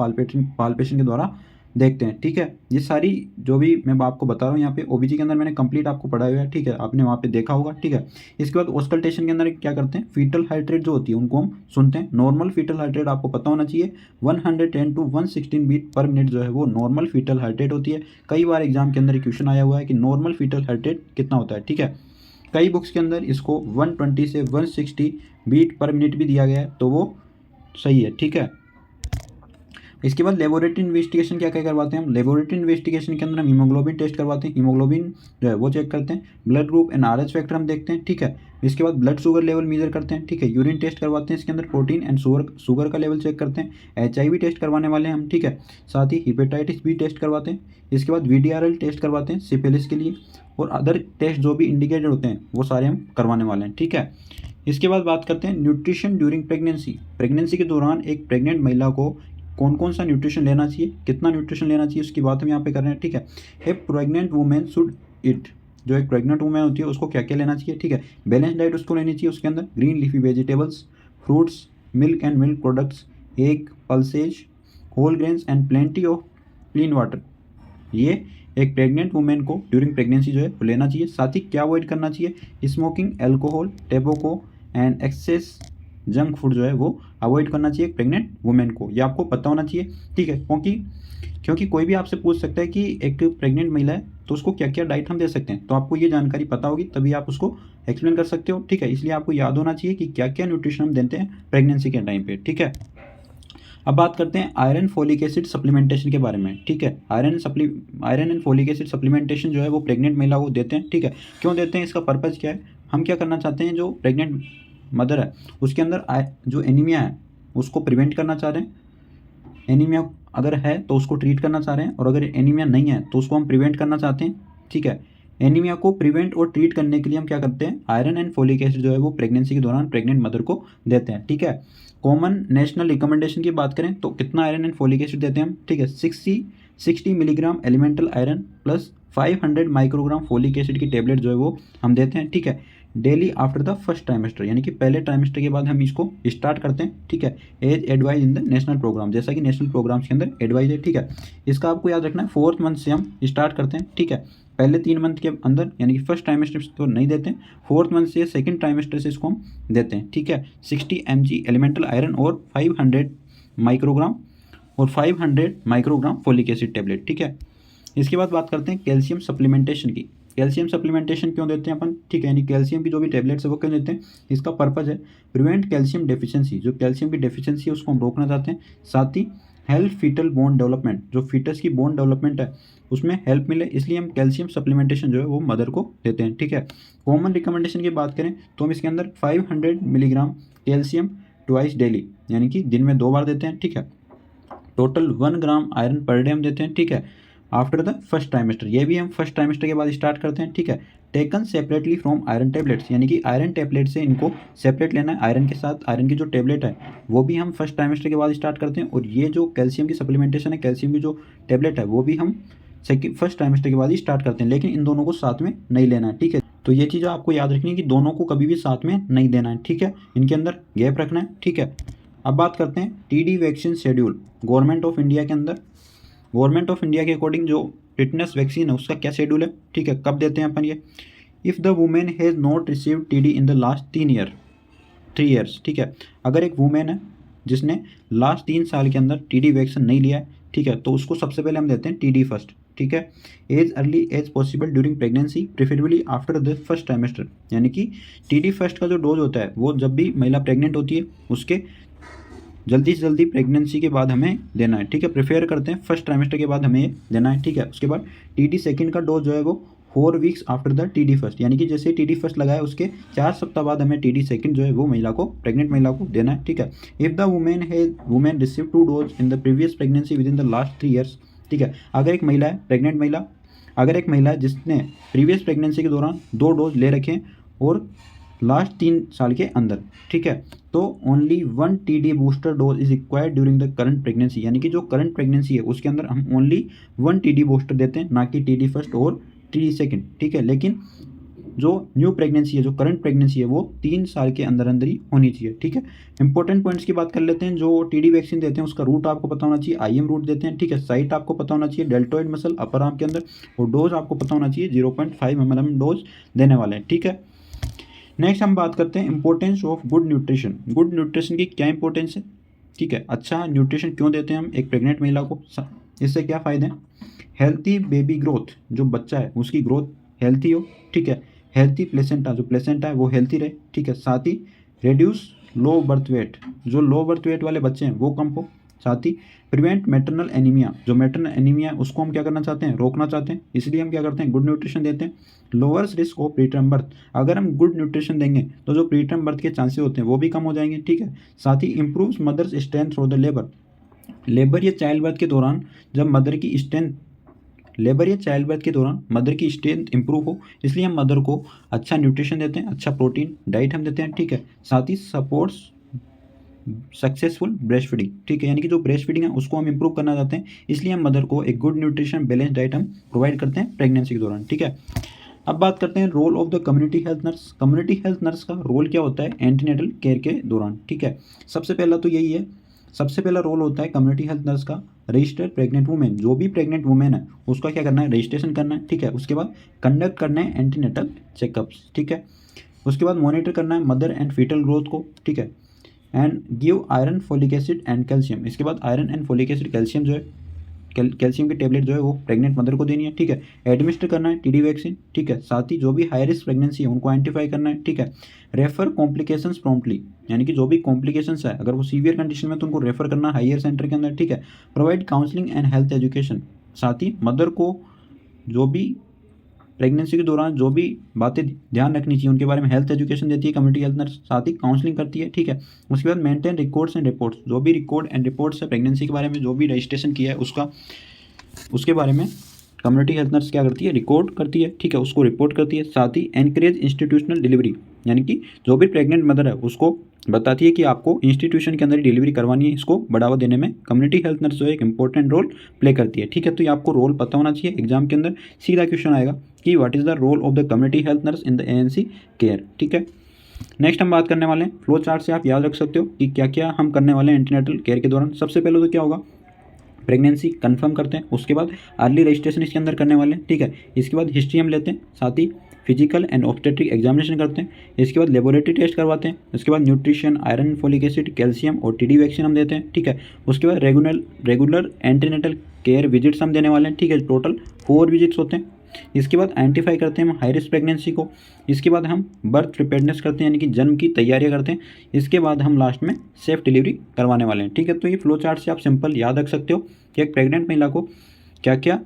पाल्पेशन के द्वारा देखते हैं। ठीक है, ये सारी जो भी मैं आपको बता रहा हूँ यहाँ पे ओबीजी के अंदर मैंने कंप्लीट आपको पढ़ाया हुआ है। ठीक है, आपने वहाँ पे देखा होगा। ठीक है, इसके बाद ऑस्कल्टेशन के अंदर क्या करते हैं, फीटल हार्ट रेट जो होती है उनको हम सुनते हैं। नॉर्मल फीटल हार्ट रेट आपको पता होना चाहिए 110 टू 116 बीट पर मिनट जो है वो नॉर्मल फीटल हार्ट रेट होती है। कई बार एग्जाम के अंदर क्वेश्चन आया हुआ है कि नॉर्मल फीटल हार्ट रेट कितना होता है। ठीक है, कई बुक्स के अंदर इसको 120 से 160 बीट पर मिनट भी दिया गया है, तो वो सही है। ठीक है, इसके बाद लेबोरेटरी इन्वेस्टिगेशन क्या क्या करवाते हैं हम। लेबोरेटरी इन्वेस्टिगेशन के अंदर हम हीमोग्लोबिन टेस्ट करवाते हैं, हीमोग्लोबिन जो है वो चेक करते हैं, blood group and RH factor हम देखते हैं, ठीक है। इसके बाद ब्लड शुगर लेवल मेजर करते हैं, ठीक है। यूरिन टेस्ट करवाते हैं, इसके अंदर प्रोटीन एंड शुगर का लेवल चेक करते हैं। HIV टेस्ट करवाने वाले हैं हम, ठीक है। साथ ही हेपेटाइटिस B टेस्ट करवाते हैं। इसके बाद VDRL टेस्ट करवाते हैं सिफिलिस के लिए, और अदर टेस्ट जो भी इंडिकेटेड होते हैं वो सारे हम करवाने वाले हैं, ठीक है। इसके बाद बात करते हैं न्यूट्रिशन ड्यूरिंग प्रेगनेंसी। प्रेगनेंसी के दौरान एक प्रेग्नेंट महिला को कौन कौन सा न्यूट्रिशन लेना चाहिए, कितना न्यूट्रिशन लेना चाहिए, उसकी बात हम यहाँ पे कर रहे हैं, ठीक है। A pregnant women should it, जो एक प्रेग्नेंट वुमेन होती है उसको क्या क्या लेना चाहिए, ठीक है। बैलेंस डाइट उसको लेनी चाहिए, उसके अंदर green leafy vegetables, fruits, milk and milk products, egg, pulses, whole grains and plenty of clean water. ये एक प्रेग्नेंट वुमेन को ड्यूरिंग प्रेगनेंसी जो है वो लेना चाहिए। साथ ही क्या अवॉइड करना चाहिए, smoking, alcohol, tobacco and excess junk food जो है वो अवॉइड करना चाहिए प्रेग्नेंट वुमेन को। ये आपको पता होना चाहिए, ठीक है। क्योंकि कोई भी आपसे पूछ सकता है कि एक प्रेग्नेंट महिला है तो उसको क्या क्या डाइट हम दे सकते हैं, तो आपको ये जानकारी पता होगी तभी आप उसको एक्सप्लेन कर सकते हो, ठीक है। इसलिए आपको याद होना चाहिए कि क्या क्या न्यूट्रिशन हम देते हैं प्रेगनेंसी के टाइम पे, ठीक है। अब बात करते हैं आयरन फोलिक एसिड सप्लीमेंटेशन के बारे में, ठीक है। Iron and folic acid supplementation जो है वो प्रेग्नेंट महिला को देते हैं, ठीक है। क्यों देते हैं, इसका पर्पज़ क्या है, हम क्या करना चाहते हैं, जो प्रेग्नेंट मदर है उसके अंदर जो एनीमिया है उसको प्रिवेंट करना चाह रहे हैं। एनीमिया अगर है तो उसको ट्रीट करना चाह रहे हैं, और अगर एनीमिया नहीं है तो उसको हम प्रिवेंट करना चाहते हैं, ठीक है। एनीमिया को प्रिवेंट और ट्रीट करने के लिए हम क्या करते हैं, आयरन एंड फोलिक एसिड जो है वो प्रेगनेंसी के दौरान प्रेग्नेंट मदर को देते हैं, ठीक है। कॉमन नेशनल रिकमेंडेशन की बात करें तो कितना आयरन एंड फोलिक एसिड देते हैं हम, ठीक है। 60 milligram elemental iron plus 500 microgram folic acid की टेबलेट जो है वो हम देते हैं, ठीक है। Daily after the first trimester, यानी कि पहले ट्राइमेस्टर के बाद हम इसको स्टार्ट करते हैं, ठीक है। As advise in the national programme, जैसा कि नेशनल प्रोग्राम्स के अंदर एडवाइज है, ठीक है। इसका आपको याद रखना है 4th मंथ से हम स्टार्ट करते हैं, ठीक है। पहले 3 मंथ के अंदर यानी कि फर्स्ट ट्राइमेस्टर तो नहीं देते हैं, 4th मंथ से 2nd ट्राइमेस्टर से इसको हम देते हैं, ठीक है। 60 mg एलिमेंटल आयरन और 500 माइक्रोग्राम और 500 माइक्रोग्राम फोलिक एसिड टेबलेट, ठीक है। इसके बाद बात करते हैं कैल्शियम सप्लीमेंटेशन की। कैल्शियम सप्लीमेंटेशन क्यों देते हैं अपन, ठीक है, यानी कैल्शियम की जो भी टेबलेट्स है वो क्यों देते हैं, इसका पर्पज़ है प्रिवेंट कैल्शियम डेफिशिएंसी, जो कैल्शियम की डेफिशिएंसी है उसको हम रोकना चाहते हैं। साथ ही हेल्प फीटल बोन डेवलपमेंट, जो फीटस की बोन डेवलपमेंट है उसमें हेल्प मिले, इसलिए हम कैल्शियम सप्लीमेंटेशन जो है वो मदर को देते हैं, ठीक है। कॉमन रिकमेंडेशन की बात करें तो हम इसके अंदर 500 मिलीग्राम कैल्शियम ट्वाइस डेली, यानी कि दिन में 2 बार देते हैं, ठीक है। टोटल 1 ग्राम आयरन पर डे हम देते हैं, ठीक है। आफ्टर द फर्स्ट ट्राइमेस्टर, ये भी हम फर्स्ट ट्राइमेस्टर के बाद स्टार्ट करते हैं, ठीक है। Taken separately from iron tablets, यानी कि आयरन टेबलेट से इनको सेपरेट लेना है, आयरन के साथ आयरन की जो टेबलेट है वो भी हम फर्स्ट ट्राइमेस्टर के बाद स्टार्ट करते हैं, और ये जो कैल्शियम की सप्लीमेंटेशन है, कैल्शियम की जो टेबलेट है वो भी हम फर्स्ट ट्राइमेस्टर के बाद ही स्टार्ट करते हैं, लेकिन इन दोनों को साथ में नहीं लेना है, ठीक है। तो ये चीज़ आपको याद रखनी है कि दोनों को कभी भी साथ में नहीं देना है, ठीक है, इनके अंदर गैप रखना है, ठीक है। अब बात करते हैं TD vaccine schedule. Government of India के अंदर, गवर्नमेंट ऑफ इंडिया के अकॉर्डिंग जो टिटनेस वैक्सीन है उसका क्या शेड्यूल है, ठीक है, कब देते हैं अपन ये। If the women has not received TD in the last 3 years, ठीक है। अगर एक वुमेन है जिसने लास्ट 3 साल के अंदर TD वैक्सीन नहीं लिया है, ठीक है, तो उसको सबसे पहले हम देते हैं TD फर्स्ट, ठीक है। As early as possible during pregnancy, preferably after the first trimester, यानी कि TD फर्स्ट का जो डोज होता है वो जब भी महिला प्रेग्नेंट होती है उसके जल्दी से जल्दी प्रेगनेंसी के बाद हमें देना है, ठीक है। प्रेफर करते हैं फर्स्ट ट्राइमेस्टर के बाद हमें देना है, ठीक है। उसके बाद TD सेकंड का डोज जो है वो 4 weeks after the TD first, यानी कि जैसे TD फर्स्ट लगाया उसके 4 सप्ताह बाद हमें TD सेकंड जो है वो महिला को, प्रेग्नेंट महिला को देना है, ठीक है। If the women receive 2 dose in the previous pregnancy with in the last 3 years, ठीक है। अगर एक महिला है प्रेग्नेंट महिला, अगर एक महिला है जिसने प्रीवियस प्रेगनेंसी के दौरान 2 डोज ले रखे हैं और लास्ट 3 साल के अंदर, ठीक है, तो only 1 TD booster dose is required during the current pregnancy, यानी कि जो करंट प्रेगनेंसी है उसके अंदर हम ओनली 1 TD बूस्टर देते हैं, ना कि TD फर्स्ट और TD सेकंड, ठीक है। लेकिन जो न्यू प्रेगनेंसी है, जो करंट प्रेगनेंसी है वो 3 साल के अंदर अंदर ही होनी चाहिए, ठीक है। इंपॉर्टेंट पॉइंट्स की बात कर लेते हैं। जो TD वैक्सीन देते हैं उसका रूट आपको पता होना चाहिए, IM रूट देते हैं, ठीक है। साइट आपको पता होना चाहिए, डेल्टोइड मसल अपर आर्म के अंदर, और डोज आपको पता होना चाहिए 0.5 ml डोज देने वाले हैं, ठीक है। नेक्स्ट हम बात करते हैं importance of good nutrition. Good nutrition की क्या इंपॉर्टेंस है, ठीक है। अच्छा न्यूट्रिशन क्यों देते हैं हम एक प्रेग्नेंट महिला को, इससे क्या फ़ायदे हैं। हेल्थी बेबी ग्रोथ, जो बच्चा है उसकी ग्रोथ हेल्थी हो, ठीक है। हेल्थी प्लेसेंटा, जो प्लेसेंटा है वो हेल्थी रहे, ठीक है। साथ ही रिड्यूस लो बर्थ वेट, जो लो बर्थ वेट वाले बच्चे हैं वो कम हो, साथ ही प्रिवेंट मैटरनल एनीमिया, जो मैटरनल एनीमिया है उसको हम क्या करना चाहते हैं, रोकना चाहते हैं, इसलिए हम क्या करते हैं, गुड न्यूट्रिशन देते हैं। Lowers risk of preterm birth, अगर हम गुड न्यूट्रिशन देंगे तो जो प्रीटर्म बर्थ के चांसेस होते हैं वो भी कम हो जाएंगे, ठीक है। साथ ही improves mother's strength through the labour या चाइल्ड बर्थ के दौरान जब मदर की स्ट्रेंथ लेबर या चाइल्ड बर्थ के दौरान मदर की स्ट्रेंथ इंप्रूव हो, इसलिए हम मदर को अच्छा न्यूट्रिशन देते हैं, अच्छा प्रोटीन डाइट हम देते हैं, ठीक है। साथ ही सपोर्ट्स सक्सेसफुल ब्रेस्ट फीडिंग, ठीक है, यानी कि जो ब्रेस्ट फीडिंग है उसको हम इंप्रूव करना चाहते हैं, इसलिए हम मदर को एक गुड न्यूट्रिशन बैलेंस डाइट हम प्रोवाइड करते हैं प्रेगनेंसी के दौरान, ठीक है। अब बात करते हैं role of the community health nurse. Community health nurse का रोल क्या होता है एंटीनेटल केयर के दौरान, ठीक है। सबसे पहला तो यही है, सबसे पहला रोल होता है कम्युनिटी हेल्थ नर्स का, रजिस्टर्ड प्रेग्नेंट वुमेन, जो भी प्रेग्नेंट वुमेन है उसका क्या करना है, रजिस्ट्रेशन करना है, ठीक है। उसके बाद कंडक्ट करना है एंटीनेटल चेकअप्स, ठीक है। उसके बाद मॉनिटर करना है मदर एंड फीटल ग्रोथ को, ठीक है। And give iron, folic acid and calcium, इसके बाद iron and folic acid calcium जो है कैल्शियम की टेबलेट जो है वो प्रेग्नेंट मदर को देनी है, ठीक है। एडमिनिस्टर करना है टीडी वैक्सीन, ठीक है। साथ ही जो भी हाई रिस्क प्रेगनेंसी है उनको आइडेंटिफाई करना है, ठीक है। रेफर कॉम्प्लिकेशंस प्रॉम्प्टली, यानी कि जो भी कॉम्प्लिकेशंस है अगर वो सीवियर कंडीशन में तो उनको रेफर करना है हायर सेंटर के अंदर, ठीक है। Provide counselling and health education, साथ ही मदर को जो भी प्रेगनेंसी के दौरान जो भी बातें ध्यान रखनी चाहिए उनके बारे में हेल्थ एजुकेशन देती है कम्युनिटी हेल्थ नर्स, साथ ही काउंसलिंग करती है, ठीक है। उसके बाद मेंटेन रिकॉर्ड्स एंड रिपोर्ट्स, जो भी रिकॉर्ड एंड रिपोर्ट्स है प्रेगनेंसी के बारे में, जो भी रजिस्ट्रेशन किया है उसका, उसके बारे में कम्युनिटी हेल्थ नर्स क्या करती है, रिकॉर्ड करती है, ठीक है, उसको रिपोर्ट करती है। साथ ही एनकरेज इंस्टीट्यूशनल डिलीवरी, यानी कि जो भी प्रेग्नेंट मदर है उसको बताती है कि आपको इंस्टीट्यूशन के अंदर ही डिलीवरी करवानी है, इसको बढ़ावा देने में कम्युनिटी हेल्थ नर्स जो है एक इंपॉर्टेंट रोल प्ले करती है, ठीक है। तो ये आपको रोल पता होना चाहिए, एग्जाम के अंदर सीधा क्वेश्चन आएगा कि what is the role of the community health nurse in the ANC care, ठीक है। नेक्स्ट हम बात करने वाले हैं फ्लो चार्ट से आप याद रख सकते हो कि क्या क्या हम करने वाले हैं एंटीनेटल केयर के दौरान। सबसे पहले तो क्या होगा, प्रेगनेंसी कंफर्म करते हैं, उसके बाद अर्ली रजिस्ट्रेशन इसके अंदर करने वाले हैं, ठीक है। इसके बाद हिस्ट्री हम लेते हैं, साथ ही फिजिकल एंड ऑब्स्टेट्रिक एग्जामिनेशन करते हैं, इसके बाद लेबोरेटरी टेस्ट करवाते हैं, उसके बाद nutrition, iron, folic acid, calcium और टीडी वैक्सीन हम देते हैं, ठीक है। उसके बाद रेगुलर एंटीनेटल केयर विजिट्स हम देने वाले हैं, ठीक है। टोटल 4 विजिट्स होते हैं। इसके बाद आइडेंटिफाई करते हैं हम हाई रिस्क प्रेगनेंसी को, इसके बाद हम बर्थ प्रिपेयर्डनेस करते हैं यानी कि जन्म की तैयारियां करते हैं, इसके बाद हम लास्ट में सेफ डिलीवरी करवाने वाले हैं, ठीक है। तो ये फ्लो चार्ट से आप सिंपल याद रख सकते हो कि एक प्रेग्नेंट महिला को क्या क्या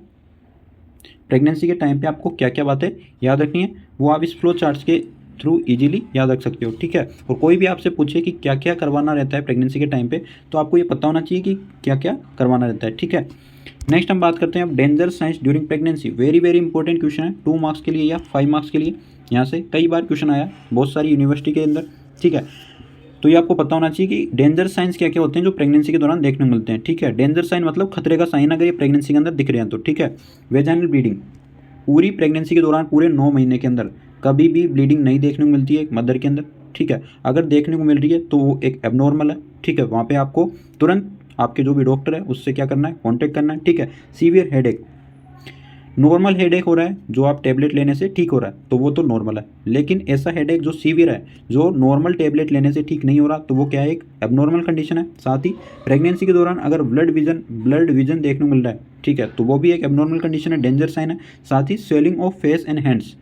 प्रेगनेंसी के टाइम पे आपको क्या क्या बातें याद रखनी है, वो आप इस फ्लो चार्ट्स के थ्रू इजीली याद रख सकते हो, ठीक है। और कोई भी आपसे पूछे कि क्या क्या करवाना रहता है प्रेगनेंसी के टाइम पे, तो आपको ये पता होना चाहिए कि क्या क्या करवाना रहता है, ठीक है। नेक्स्ट हम बात करते हैं अब danger science during pregnancy. Very very important question है, 2 मार्क्स के लिए या 5 मार्क्स के लिए, यहाँ से कई बार क्वेश्चन आया बहुत सारी यूनिवर्सिटी के अंदर, ठीक है। तो ये आपको पता होना चाहिए कि डेंजर साइंस क्या क्या होते हैं जो प्रेगनेंसी के दौरान देखने को मिलते हैं, ठीक है। डेंजर साइन मतलब खतरे का साइन अगर ये प्रेगनेंसी के अंदर दिख रहे हैं तो, ठीक है। वेजाइनल ब्लीडिंग, पूरी प्रेगनेंसी के दौरान पूरे 9 महीने के अंदर कभी भी ब्लीडिंग नहीं देखने को मिलती है एक मदर के अंदर, ठीक है। अगर देखने को मिल रही है तो वो एक एबनॉर्मल है, ठीक है। वहाँ पे आपको तुरंत आपके जो भी डॉक्टर है उससे क्या करना है, कांटेक्ट करना है, ठीक है। सीवियर हेडेक, नॉर्मल हेडेक हो रहा है जो आप टेबलेट लेने से ठीक हो रहा है तो वो तो नॉर्मल है, लेकिन ऐसा हेडेक जो सीवियर है जो नॉर्मल टेबलेट लेने से ठीक नहीं हो रहा तो वो क्या है, एक एबनॉर्मल कंडीशन है। साथ ही प्रेगनेंसी के दौरान अगर ब्लड विजन देखने को मिल रहा है, ठीक है, तो वो भी एक एबनॉर्मल कंडीशन है, डेंजर साइन है। साथ ही swelling of face and hands,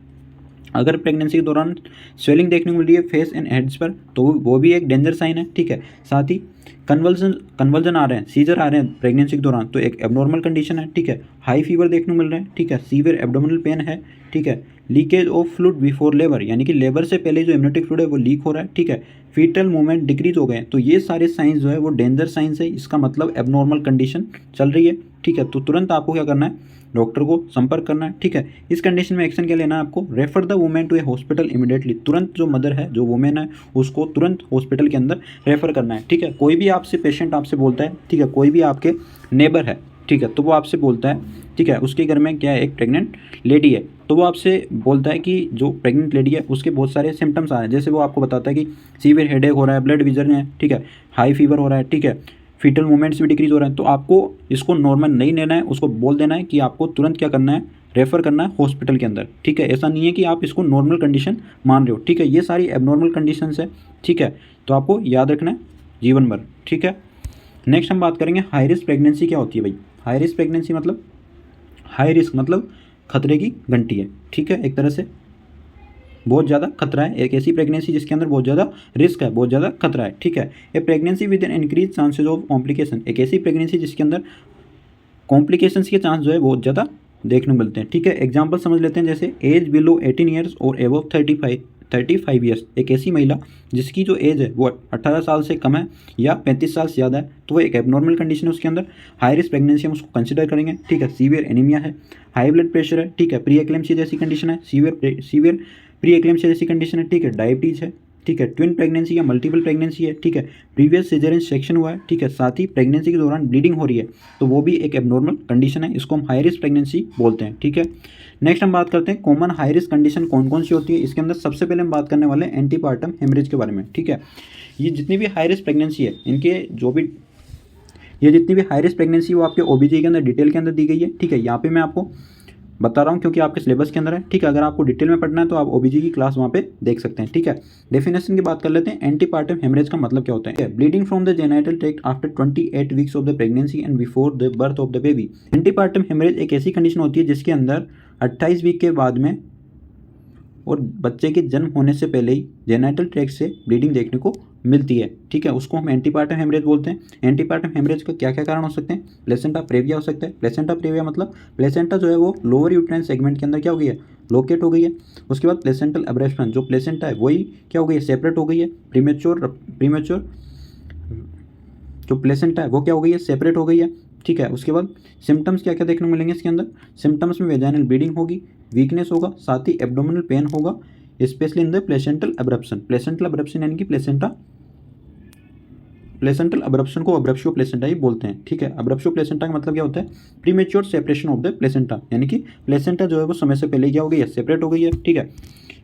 अगर प्रेगनेंसी के दौरान स्वेलिंग देखने को मिल रही है फेस एंड हेड्स पर तो वो भी एक डेंजर साइन है, ठीक है। साथ ही कन्वल्जन आ रहे हैं, सीजर आ रहे हैं प्रेगनेंसी के दौरान तो एक एबनॉर्मल कंडीशन है, ठीक है। हाई फीवर देखने को मिल रहा है, ठीक है। सीवियर एब्डोमिनल पेन है, ठीक है। Leakage of fluid before labour, यानी कि लेबर से पहले जो इम्यूनिटिक फ्लूइड है वो लीक हो रहा है, ठीक है। फीटल मूवमेंट डिक्रीज हो गए, तो ये सारे साइंस जो है वो डेंजर साइंस है, इसका मतलब एबनॉर्मल कंडीशन चल रही है, ठीक है। तो तुरंत आपको क्या करना है, डॉक्टर को संपर्क करना है, ठीक है। इस कंडीशन में एक्शन क्या लेना है आपको, refer the women to a hospital immediately, तुरंत जो मदर है जो वुमेन है उसको तुरंत हॉस्पिटल के अंदर रेफर करना है, ठीक है। कोई भी आपसे पेशेंट आपसे बोलता है, ठीक है, कोई भी आपके नेबर है, ठीक है, तो वो आपसे बोलता है, ठीक है, उसके घर में क्या है, एक प्रेग्नेंट लेडी है, तो वो आपसे बोलता है कि जो प्रेग्नेंट लेडी है उसके बहुत सारे सिम्टम्स आ रहे हैं, जैसे वो आपको बताता है कि सीवियर हेडेक हो रहा है, ब्लड विजन है, ठीक है, हाई फीवर हो रहा है, ठीक है, फीटल मूवमेंट्स भी डिक्रीज हो रहे हैं, तो आपको इसको नॉर्मल नहीं लेना है, उसको बोल देना है कि आपको तुरंत क्या करना है, रेफ़र करना है हॉस्पिटल के अंदर, ठीक है। ऐसा नहीं है कि आप इसको नॉर्मल कंडीशन मान रहे हो, ठीक है। ये सारी एबनॉर्मल कंडीशंस है, ठीक है, तो आपको याद रखना है जीवन भर, ठीक है। नेक्स्ट हम बात करेंगे हाई रिस्क प्रेगनेंसी क्या होती है भाई। हाई रिस्क प्रेगनेंसी मतलब, हाई रिस्क मतलब खतरे की घंटी है, ठीक है, एक तरह से। बहुत ज़्यादा खतरा है, एक ऐसी प्रेगनेंसी जिसके अंदर बहुत ज़्यादा रिस्क है, बहुत ज़्यादा खतरा है, ठीक है। A pregnancy with an increase chances of complication, एक ऐसी प्रेगनेंसी जिसके अंदर कॉम्प्लिकेशंस के चांस जो है बहुत ज़्यादा देखने को मिलते हैं, ठीक है। एग्जांपल समझ लेते हैं, जैसे एज बिलो 18 ईयर्स और एबव 35 ईयर्स, एक ऐसी महिला जिसकी जो एज है वो 18 साल से कम है या 35 साल से ज़्यादा है, तो वो एक एबनॉर्मल कंडीशन है उसके अंदर, हाई रिस्क प्रेगनेंसी हम उसको कंसिडर करेंगे, ठीक है। सीवियर एनीमिया है, हाई ब्लड प्रेशर है, ठीक है, प्री एक्लेम्पसिया जैसी कंडीशन है, सीवियर प्री एक्लेम्पसिया जैसी कंडीशन है, ठीक है, डायबिटीज़ है, ठीक है, ट्विन प्रेगनेंसी या मल्टीपल प्रेगनेंसी है, ठीक है, प्रीवियस सिजेरियन सेक्शन हुआ है, ठीक है, साथ ही प्रेगनेंसी के दौरान ब्लीडिंग हो रही है, तो वो भी एक एबनॉर्मल कंडीशन है, इसको हम हाई रिस्क प्रेगनेंसी बोलते हैं, ठीक है। नेक्स्ट हम बात करते हैं कॉमन हाई रिस्क कंडीशन कौन कौन सी होती है। इसके अंदर सबसे पहले हम बात करने वाले हैं एंटीपार्टम हेमरेज के बारे में, ठीक है। ये जितनी भी हाई रिस्क प्रेगनेंसी है, ये जितनी भी हाई रिस्क प्रेगनेंसी वो आपके ओबीजी के अंदर डिटेल के अंदर दी गई है, ठीक है। यहाँ पे मैं आपको बता रहा हूँ क्योंकि आपके सिलेबस के अंदर है, ठीक है। अगर आपको डिटेल में पढ़ना है तो आप ओबीजी की क्लास वहाँ पे देख सकते हैं, ठीक है। डेफिनेशन की बात कर लेते हैं, एंटीपार्टम हेमरेज का मतलब क्या होता है। Bleeding from the genital tract after 28 weeks of the pregnancy and before the birth of the baby. Antepartum haemorrhage एक ऐसी कंडीशन होती है जिसके अंदर 28 वीक के बाद में और बच्चे के जन्म होने से पहले ही जेनाइटल ट्रैक्ट से ब्लीडिंग देखने को मिलती है, ठीक है, उसको हम एंटीपार्टम हेमरेज बोलते हैं। एंटीपार्टम हेमरेज का क्या क्या कारण हो सकते हैं। प्लेसेंटा प्रेविया हो सकता है। प्लेसेंटा प्रेविया मतलब प्लेसेंटा जो है वो लोअर यूट्राइन सेगमेंट के अंदर क्या हो गई है, लोकेट हो गई है। उसके बाद प्लेसेंटल अब्रेप्शन, जो प्लेसेंटा है वही क्या हो गई है, सेपरेट हो गई है। प्रीमेच्योर जो प्लेसेंटा है वो क्या हो गई है, सेपरेट हो गई है, ठीक है। उसके बाद सिम्टम्स क्या क्या देखने को मिलेंगे इसके अंदर। सिम्टम्स में वेजाइनल ब्लीडिंग होगी, वीकनेस होगा, साथ ही एब्डोमिनल पेन होगा, specially in the placental abruption. Placental abruption यानी कि प्लेसेंटल अब्रप्शन को अब्रप्शियो प्लेसेंटा ही बोलते हैं, ठीक है। अब्रप्शियो प्लेसेंटा का मतलब क्या होता है, premature separation of the placenta, यानी कि प्लेसेंटा जो है वो समय से पहले क्या हो गई है, सेपरेट हो गई है, ठीक है।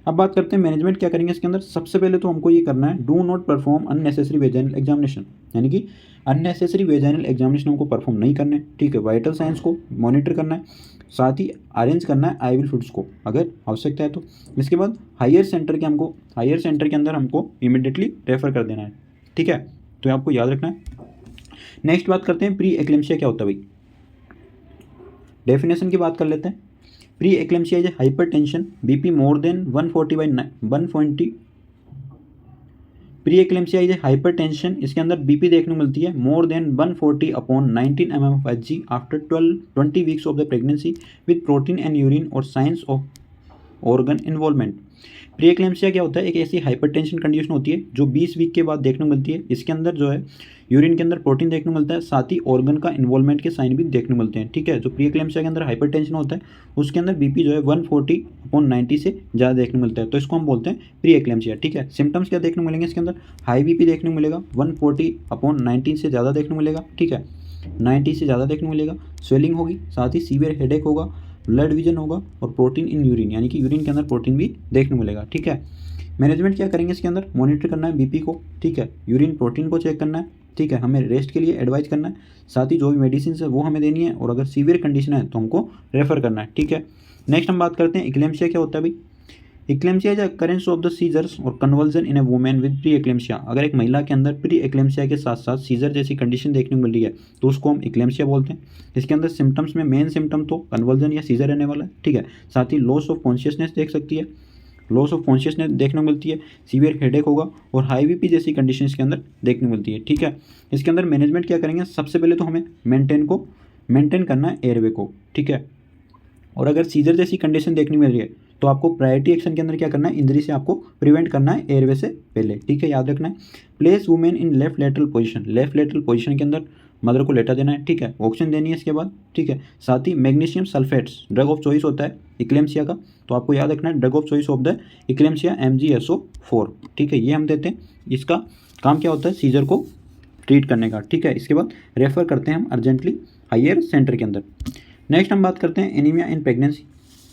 अब बात करते हैं मैनेजमेंट क्या करेंगे इसके अंदर। सबसे पहले तो हमको ये करना है, do not perform unnecessary vaginal examination, यानी कि अननेसेसरी वेजाइनल एग्जामिनेशन हमको परफॉर्म नहीं करना है, ठीक है। वाइटल साइंस को मॉनिटर करना है, साथ ही अरेंज करना है आईविल फूड्स को अगर आवश्यकता है तो। इसके बाद हायर सेंटर के अंदर हमको इमीडिएटली रेफर कर देना है, ठीक है, तो आपको याद रखना है। नेक्स्ट बात करते हैं प्री एक्लेम्पसिया क्या होता है भाई। डेफिनेशन की बात कर लेते हैं। Pre eclampsia is hypertension BP more than 140/120। Pre eclampsia is hypertension, इसके अंदर बीपी देखने को मिलती है more than 140/19 mmHg after 20 weeks of the pregnancy with protein and urine और signs of organ involvement. Pre eclampsia क्या होता है, एक ऐसी हाइपरटेंशन कंडीशन होती है जो 20 वीक के बाद देखने को मिलती है। इसके अंदर जो है यूरिन के अंदर प्रोटीन देखने को मिलता है, साथ ही ऑर्गन का इन्वॉल्वमेंट के साइन भी देखने को मिलते हैं, ठीक है। जो प्री एक्लेम्पसिया के अंदर हाइपरटेंशन होता है उसके अंदर बीपी जो है 140/90 से ज़्यादा देखने को मिलता है, तो इसको हम बोलते हैं प्री एक्लेम्पसिया, ठीक है। सिम्टम्स क्या देखने को मिलेंगे इसके अंदर, हाई बीपी देखने को मिलेगा, 140/90 से ज़्यादा देखने को मिलेगा, ठीक है, 90 से ज़्यादा देखने को मिलेगा, स्वेलिंग होगी, साथ ही सीवियर हेडेक होगा, ब्लड विजन होगा और प्रोटीन इन यूरिन, यानी कि यूरिन के अंदर प्रोटीन भी देखने को मिलेगा, ठीक है। मैनेजमेंट क्या करेंगे इसके अंदर, मॉनिटर करना है बीपी को, ठीक है, यूरिन प्रोटीन को चेक करना है, ठीक है, हमें रेस्ट के लिए एडवाइज करना है, साथ ही जो भी मेडिसिन है वो हमें देनी है, और अगर सीवियर कंडीशन है तो हमको रेफर करना है, ठीक है। नेक्स्ट हम बात करते हैं इक्लेम्पसिया क्या होता है भाई। Eclampsia is occurrence of the seizures और convulsion in a women with pre eclampsia. अगर एक महिला के अंदर प्री एक्लेम्पसिया के साथ साथ सीजर जैसी कंडीशन देखने को मिल रही है तो उसको हम इक्लेम्पसिया बोलते हैं। इसके अंदर सिम्टम्स में मेन सिम्टम तो कन्वर्जन या सीजर रहने वाला है, ठीक है, साथ ही लॉस ऑफ कॉन्शियसनेस देख सकती है, लॉस ऑफ कॉन्शियसनेस देखने को मिलती है, सीवियर हेडेक होगा और हाई बीपी जैसी कंडीशन इसके अंदर देखने को मिलती है, ठीक है। इसके अंदर मैनेजमेंट क्या करेंगे, सबसे पहले तो हमें मेंटेन करना है एयरवे को, ठीक है, और अगर सीजर जैसी कंडीशन देखने मिल रही है तो आपको प्रायोरिटी एक्शन के अंदर क्या करना है, इंजरी से आपको प्रिवेंट करना है एयरवे से पहले, ठीक है, याद रखना है। Place women in left lateral position के अंदर मदर को लेटा देना है, ठीक है, ऑक्सीजन देनी है इसके बाद, ठीक है, साथ ही magnesium sulphates drug of choice होता है इक्लेम्पसिया का, तो आपको याद रखना है drug of choice of the eclampsia MgSO4, ठीक है, ये हम देते हैं। इसका काम क्या होता है, सीजर को ट्रीट करने का, ठीक है। इसके बाद रेफर करते हैं हम अर्जेंटली हायर सेंटर के अंदर। नेक्स्ट हम बात करते हैं एनीमिया इन प्रेगनेंसी।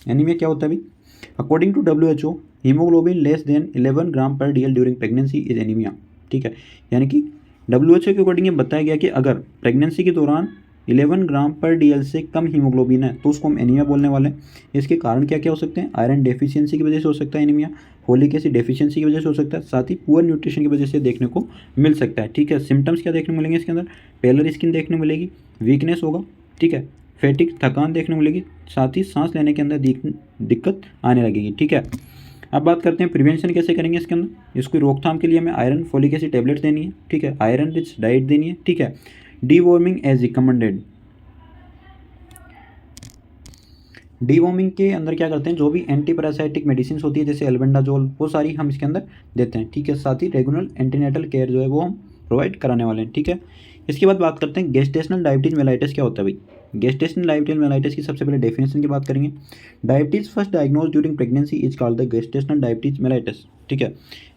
एनीमिया क्या होता है भाई, according to WHO haemoglobin less than 11 gram per DL during pregnancy is anaemia, ठीक है, यानी कि WHO के अकॉर्डिंग ये बताया गया कि अगर प्रेगनेंसी के दौरान 11 ग्राम पर DL से कम हीमोग्लोबिन है तो उसको हम एनीमिया बोलने वाले हैं। इसके कारण क्या क्या हो सकते हैं, आयरन डेफिशिएंसी की वजह से हो सकता है एनीमिया, फोलिक एसिड डेफिशिएंसी की वजह से हो सकता है, साथ ही पुअर न्यूट्रिशन की वजह से देखने को मिल सकता है, ठीक है। सिम्टम्स क्या देखने को मिलेंगे इसके अंदर, पेलर स्किन देखने को मिलेगी, वीकनेस होगा, ठीक है, फैटिक थकान देखने को मिलेगी, साथ ही सांस लेने के अंदर दिक्कत आने लगेगी, ठीक है। अब बात करते हैं प्रिवेंशन कैसे करेंगे इसके अंदर। इसकी रोकथाम के लिए हमें आयरन फोलिक एसिड टेबलेट देनी है, ठीक है, आयरन रिच डाइट देनी है, ठीक है, डीवॉर्मिंग एज रिकमेंडेड। डीवॉर्मिंग के अंदर क्या करते हैं, जो भी एंटी पैरासाइटिक मेडिसिन होती है जैसे एल्बेंडाजोल, वो सारी हम इसके अंदर देते हैं, ठीक है। साथ ही रेगुलर एंटीनेटल केयर जो है वो हम प्रोवाइड कराने वाले हैं, ठीक है। इसके बाद बात करते हैं गेस्टेशनल डायबिटीज मेलाइटिस क्या होता है भाई। गेस्टेशनल डायबिटीज मेलाइटिस की सबसे पहले डेफिनेशन की बात करेंगे। Diabetes first diagnose during pregnancy is called the gestational diabetes mellitus, ठीक है।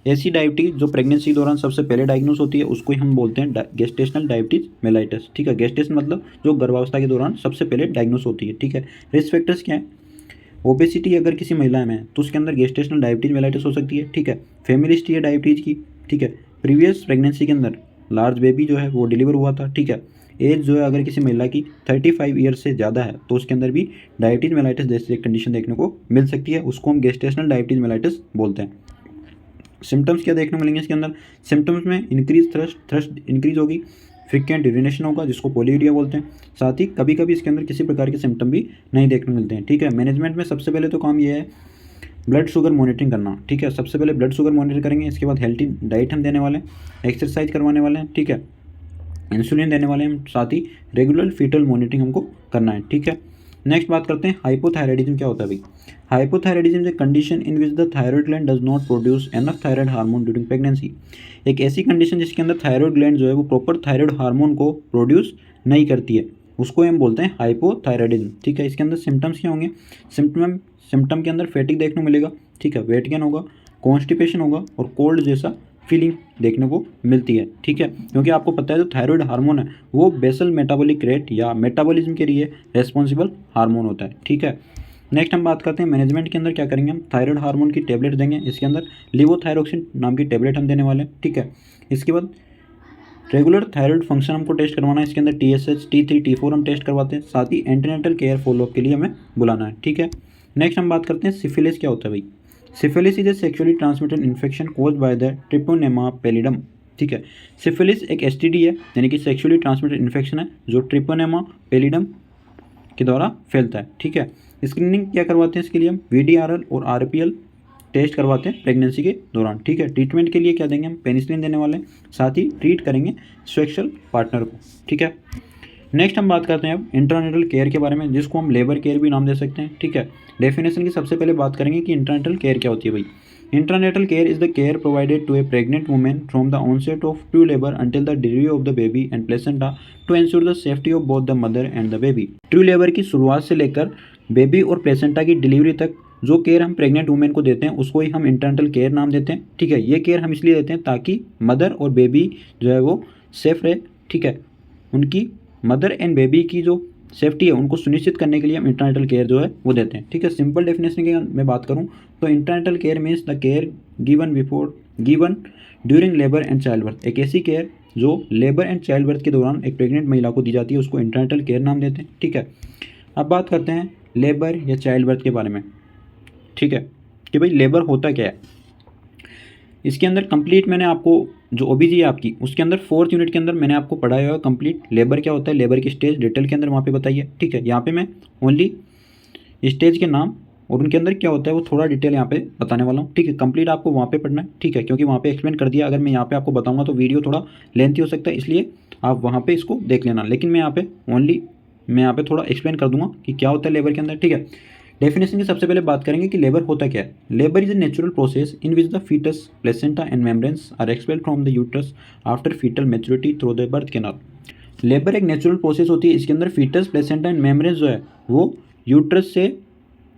ऐसी डायबिटीज जो प्रेगनेंसी के दौरान सबसे पहले डायग्नोज होती है उसको ही हम बोलते हैं गेस्टेशनल डायबिटीज मेलाइटिस, ठीक है। गेस्टेशन मतलब जो गर्भावस्था के दौरान सबसे पहले डायग्नोज होती है, ठीक है। रिस्क फैक्टर्स क्या है, ओबेसिटी अगर किसी महिला में है तो उसके अंदर गेस्टेशनल डायबिटीज मेलाइटिस हो सकती है, ठीक है। फैमिली हिस्ट्री है डायबिटीज की, ठीक है। प्रीवियस प्रेगनेंसी के अंदर लार्ज बेबी जो है वो डिलीवर हुआ था, ठीक है। एज जो है अगर किसी महिला की 35 ईयर से ज़्यादा है तो उसके अंदर भी डायबिटीज मेलाइटिस जैसी एक कंडीशन देखने को मिल सकती है, उसको हम गेस्टेशनल डायबिटीज मेलाइटिस बोलते हैं। सिम्टम्स क्या देखने को मिलेंगे इसके अंदर, सिम्टम्स में इंक्रीज थ्रस्ट इंक्रीज होगी, फ्रिक्वेंट यूरिनेशन होगा जिसको पोलियूरिया बोलते हैं। साथ ही कभी कभी इसके अंदर किसी प्रकार के सिम्टम भी नहीं देखने को मिलते हैं, ठीक है। मैनेजमेंट में सबसे पहले तो काम ये है ब्लड शुगर मॉनिटरिंग करना, ठीक है। सबसे पहले ब्लड शुगर मॉनिटर करेंगे, इसके बाद हेल्थी डाइट हम देने वाले हैं, एक्सरसाइज करवाने वाले हैं, ठीक है, इंसुलिन देने वाले हैं, साथ ही रेगुलर फीटल मॉनिटरिंग हमको करना है, ठीक है। नेक्स्ट बात करते हैं हाइपोथायराइडिज्म क्या होता है भाई। Hypothyroidism is condition in which the thyroid gland does not produce enough thyroid hormone during pregnancy. एक ऐसी कंडीशन जिसके अंदर थायराइड ग्लैंड जो है वो प्रॉपर थायराइड हार्मोन को प्रोड्यूस नहीं करती है, उसको हम बोलते हैं हाइपोथायराइडिज्म, ठीक है। इसके अंदर सिम्टम्स क्या होंगे, सिम्टम के अंदर फैटिक देखने को मिलेगा, ठीक है, वेट गेन होगा, कॉन्स्टिपेशन होगा और कोल्ड जैसा फीलिंग देखने को मिलती है, ठीक है। क्योंकि आपको पता है जो थायराइड हार्मोन है वो बेसल मेटाबॉलिक रेट या मेटाबॉलिज्म के लिए रेस्पॉन्सिबल हार्मोन होता है, ठीक है। नेक्स्ट हम बात करते हैं मैनेजमेंट के अंदर क्या करेंगे, हम थायराइड हार्मोन की टेबलेट देंगे, इसके अंदर लिवोथायरोक्सिन नाम की टेबलेट हम देने वाले हैं, ठीक है। इसके बाद रेगुलर थायराइड फंक्शन हमको टेस्ट करवाना है, इसके अंदर TSH T3 T4 हम टेस्ट करवाते हैं, साथ ही एंटीनेटल केयर फॉलोअप के लिए हमें बुलाना है, ठीक है। नेक्स्ट हम बात करते हैं सिफिलिस क्या होता है भाई। Syphilis is a sexually transmitted infection caused by the Treponema pallidum, ठीक है। सिफिलिस एक STD है यानी कि सेक्सुअली ट्रांसमिटेड इन्फेक्शन है जो ट्रिपोनेमा पैलिडम के द्वारा फैलता है, ठीक है। स्क्रीनिंग क्या करवाते हैं इसके लिए हम VDRL और RPL टेस्ट करवाते हैं प्रेगनेंसी के दौरान, ठीक है। ट्रीटमेंट के लिए क्या देंगे हम, पेनिसिलिन देने वाले हैं, साथ ही ट्रीट करेंगे सेक्सुअल पार्टनर को, ठीक है। नेक्स्ट हम बात करते हैं अब इंट्रानेटल केयर के बारे में जिसको हम लेबर केयर भी नाम दे सकते हैं, ठीक है। डेफिनेशन की सबसे पहले बात करेंगे कि इंट्रानेटल केयर क्या होती है भाई। Intranatal care is the care provided to a pregnant women from the onset of true labour until the delivery of the baby and placenta to ensure the safety of both the mother and the baby. True labour की शुरुआत से लेकर baby और placenta की delivery तक जो care हम pregnant women को देते हैं उसको ही हम इंटरनेटल केयर नाम देते हैं, ठीक है। ये केयर हम इसलिए देते हैं ताकि मदर और बेबी जो है वो सेफ रहे, ठीक है। उनकी मदर एंड बेबी की जो सेफ्टी है उनको सुनिश्चित करने के लिए हम इंटरनेटल केयर जो है वो देते हैं, ठीक है। सिंपल डेफिनेशन की मैं बात करूँ तो intranatal care means the care given during labour and child birth. एक ऐसी केयर जो लेबर एंड चाइल्ड बर्थ के दौरान एक प्रेग्नेंट महिला को दी जाती है उसको इंटरनेटल केयर नाम देते हैं, ठीक है। अब बात करते हैं लेबर या चाइल्ड बर्थ के बारे में, ठीक है, कि भाई लेबर होता क्या है। इसके अंदर कंप्लीट मैंने आपको जो OBG है आपकी उसके अंदर 4th यूनिट के अंदर मैंने आपको पढ़ाया हुआ कंप्लीट लेबर क्या होता है, लेबर की स्टेज डिटेल के अंदर वहाँ पे बताइए, ठीक है। यहाँ पे मैं ओनली स्टेज के नाम और उनके अंदर क्या होता है वो थोड़ा डिटेल यहाँ पे बताने वाला हूँ, ठीक है। कंप्लीट आपको वहाँ पे पढ़ना है, ठीक है, क्योंकि वहाँ पे एक्सप्लेन कर दिया। अगर मैं यहाँ पे आपको बताऊँगा तो वीडियो थोड़ा लेंथी हो सकता है, इसलिए आप वहाँ पे इसको देख लेना। लेकिन मैं यहाँ पे थोड़ा एक्सप्लेन कर दूँगा कि क्या होता है लेबर के अंदर, ठीक है। डेफिनेशन की सबसे पहले बात करेंगे कि लेबर होता क्या है। Labour is a natural process in which the foetus placenta and membranes are expelled from the uterus after foetal maturity through the birth canal. Labour एक नेचुरल प्रोसेस होती है, इसके अंदर फीटस प्लेसेंटा एंड मेम्ब्रेन्स जो है वो uterus से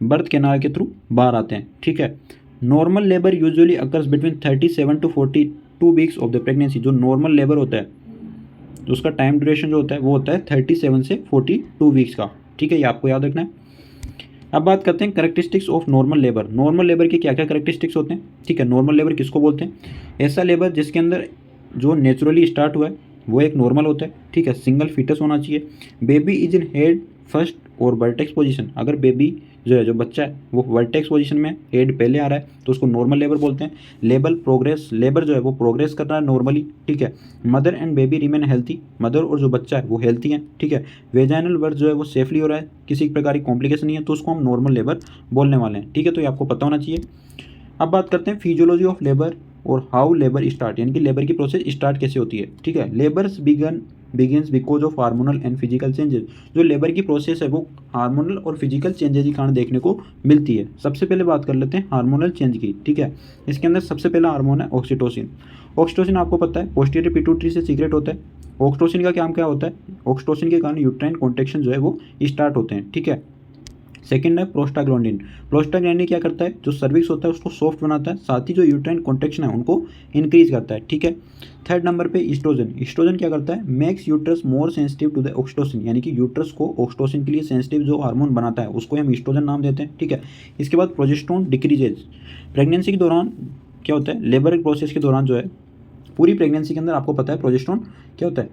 birth canal के थ्रू बाहर आते हैं, ठीक है। Normal labour usually occurs between 37 to 42 weeks of the pregnancy. जो नॉर्मल लेबर होता है तो उसका टाइम ड्यूरेशन जो होता है वो होता है 37 से 42 वीक्स का, ठीक है, ये आपको याद रखना है। अब बात करते हैं characteristics of normal labour. Normal labour के क्या क्या कैरेक्टरिस्टिक्स होते हैं, ठीक है। नॉर्मल लेबर किसको बोलते हैं, ऐसा लेबर जिसके अंदर जो नेचुरली स्टार्ट हुआ है वो एक नॉर्मल होता है, ठीक है। सिंगल फीटस होना चाहिए। Baby is in head first और वर्टेक्स पोजीशन। अगर बेबी जो है जो बच्चा है वो वर्टेक्स पोजीशन में हेड पहले आ रहा है तो उसको नॉर्मल लेबर बोलते हैं। लेबर जो है वो प्रोग्रेस कर रहा है नॉर्मली, ठीक है। Mother and baby remain healthy. Mother और जो बच्चा है वो हेल्थी है, ठीक है। वेजाइनल बर्थ जो है वो सेफली हो रहा है, किसी प्रकार की कॉम्प्लिकेशन नहीं है, तो उसको हम नॉर्मल लेबर बोलने वाले हैं, ठीक है। तो ये आपको पता होना चाहिए। अब बात करते हैं फिजियोलॉजी ऑफ लेबर और हाउ लेबर स्टार्ट, यानी कि लेबर की प्रोसेस स्टार्ट कैसे होती है। ठीक है, labours begins because of hormonal and physical changes. जो लेबर की प्रोसेस है वो हार्मोनल और फिजिकल चेंजेस के कारण देखने को मिलती है। सबसे पहले बात कर लेते हैं हार्मोनल चेंज की। ठीक है, इसके अंदर सबसे पहला हार्मोन है ऑक्सीटोसिन। ऑक्सीटोसिन आपको पता है पोस्टीरियर पिट्यूटरी से सीक्रेट होता है। ऑक्सीटोसिन का काम क्या होता है, ऑक्सीटोसिन के कारण यूट्राइन कॉन्ट्रैक्शन जो है वो स्टार्ट होते हैं। ठीक है, सेकेंड है प्रोस्टाग्लैंडिन। प्रोस्टाग्लैंडिन क्या करता है, जो सर्विक्स होता है उसको सॉफ्ट बनाता है, साथ ही जो यूट्राइन कॉन्ट्रैक्शन है उनको इंक्रीज करता है। ठीक है, थर्ड नंबर पे ईस्ट्रोजन। ईस्ट्रोजन क्या करता है, makes uterus more sensitive to the oxytocin, यानी कि यूट्रस को ऑक्सीटोसिन के लिए सेंसिटिव जो हार्मोन बनाता है उसको हम ईस्ट्रोजन नाम देते हैं। ठीक है, इसके बाद प्रोजेस्टेरोन डिक्रीजेज। प्रेगनेंसी के दौरान क्या होता है, लेबर प्रोसेस के दौरान जो है, पूरी प्रेगनेंसी के अंदर आपको पता है प्रोजेस्टेरोन क्या होता है,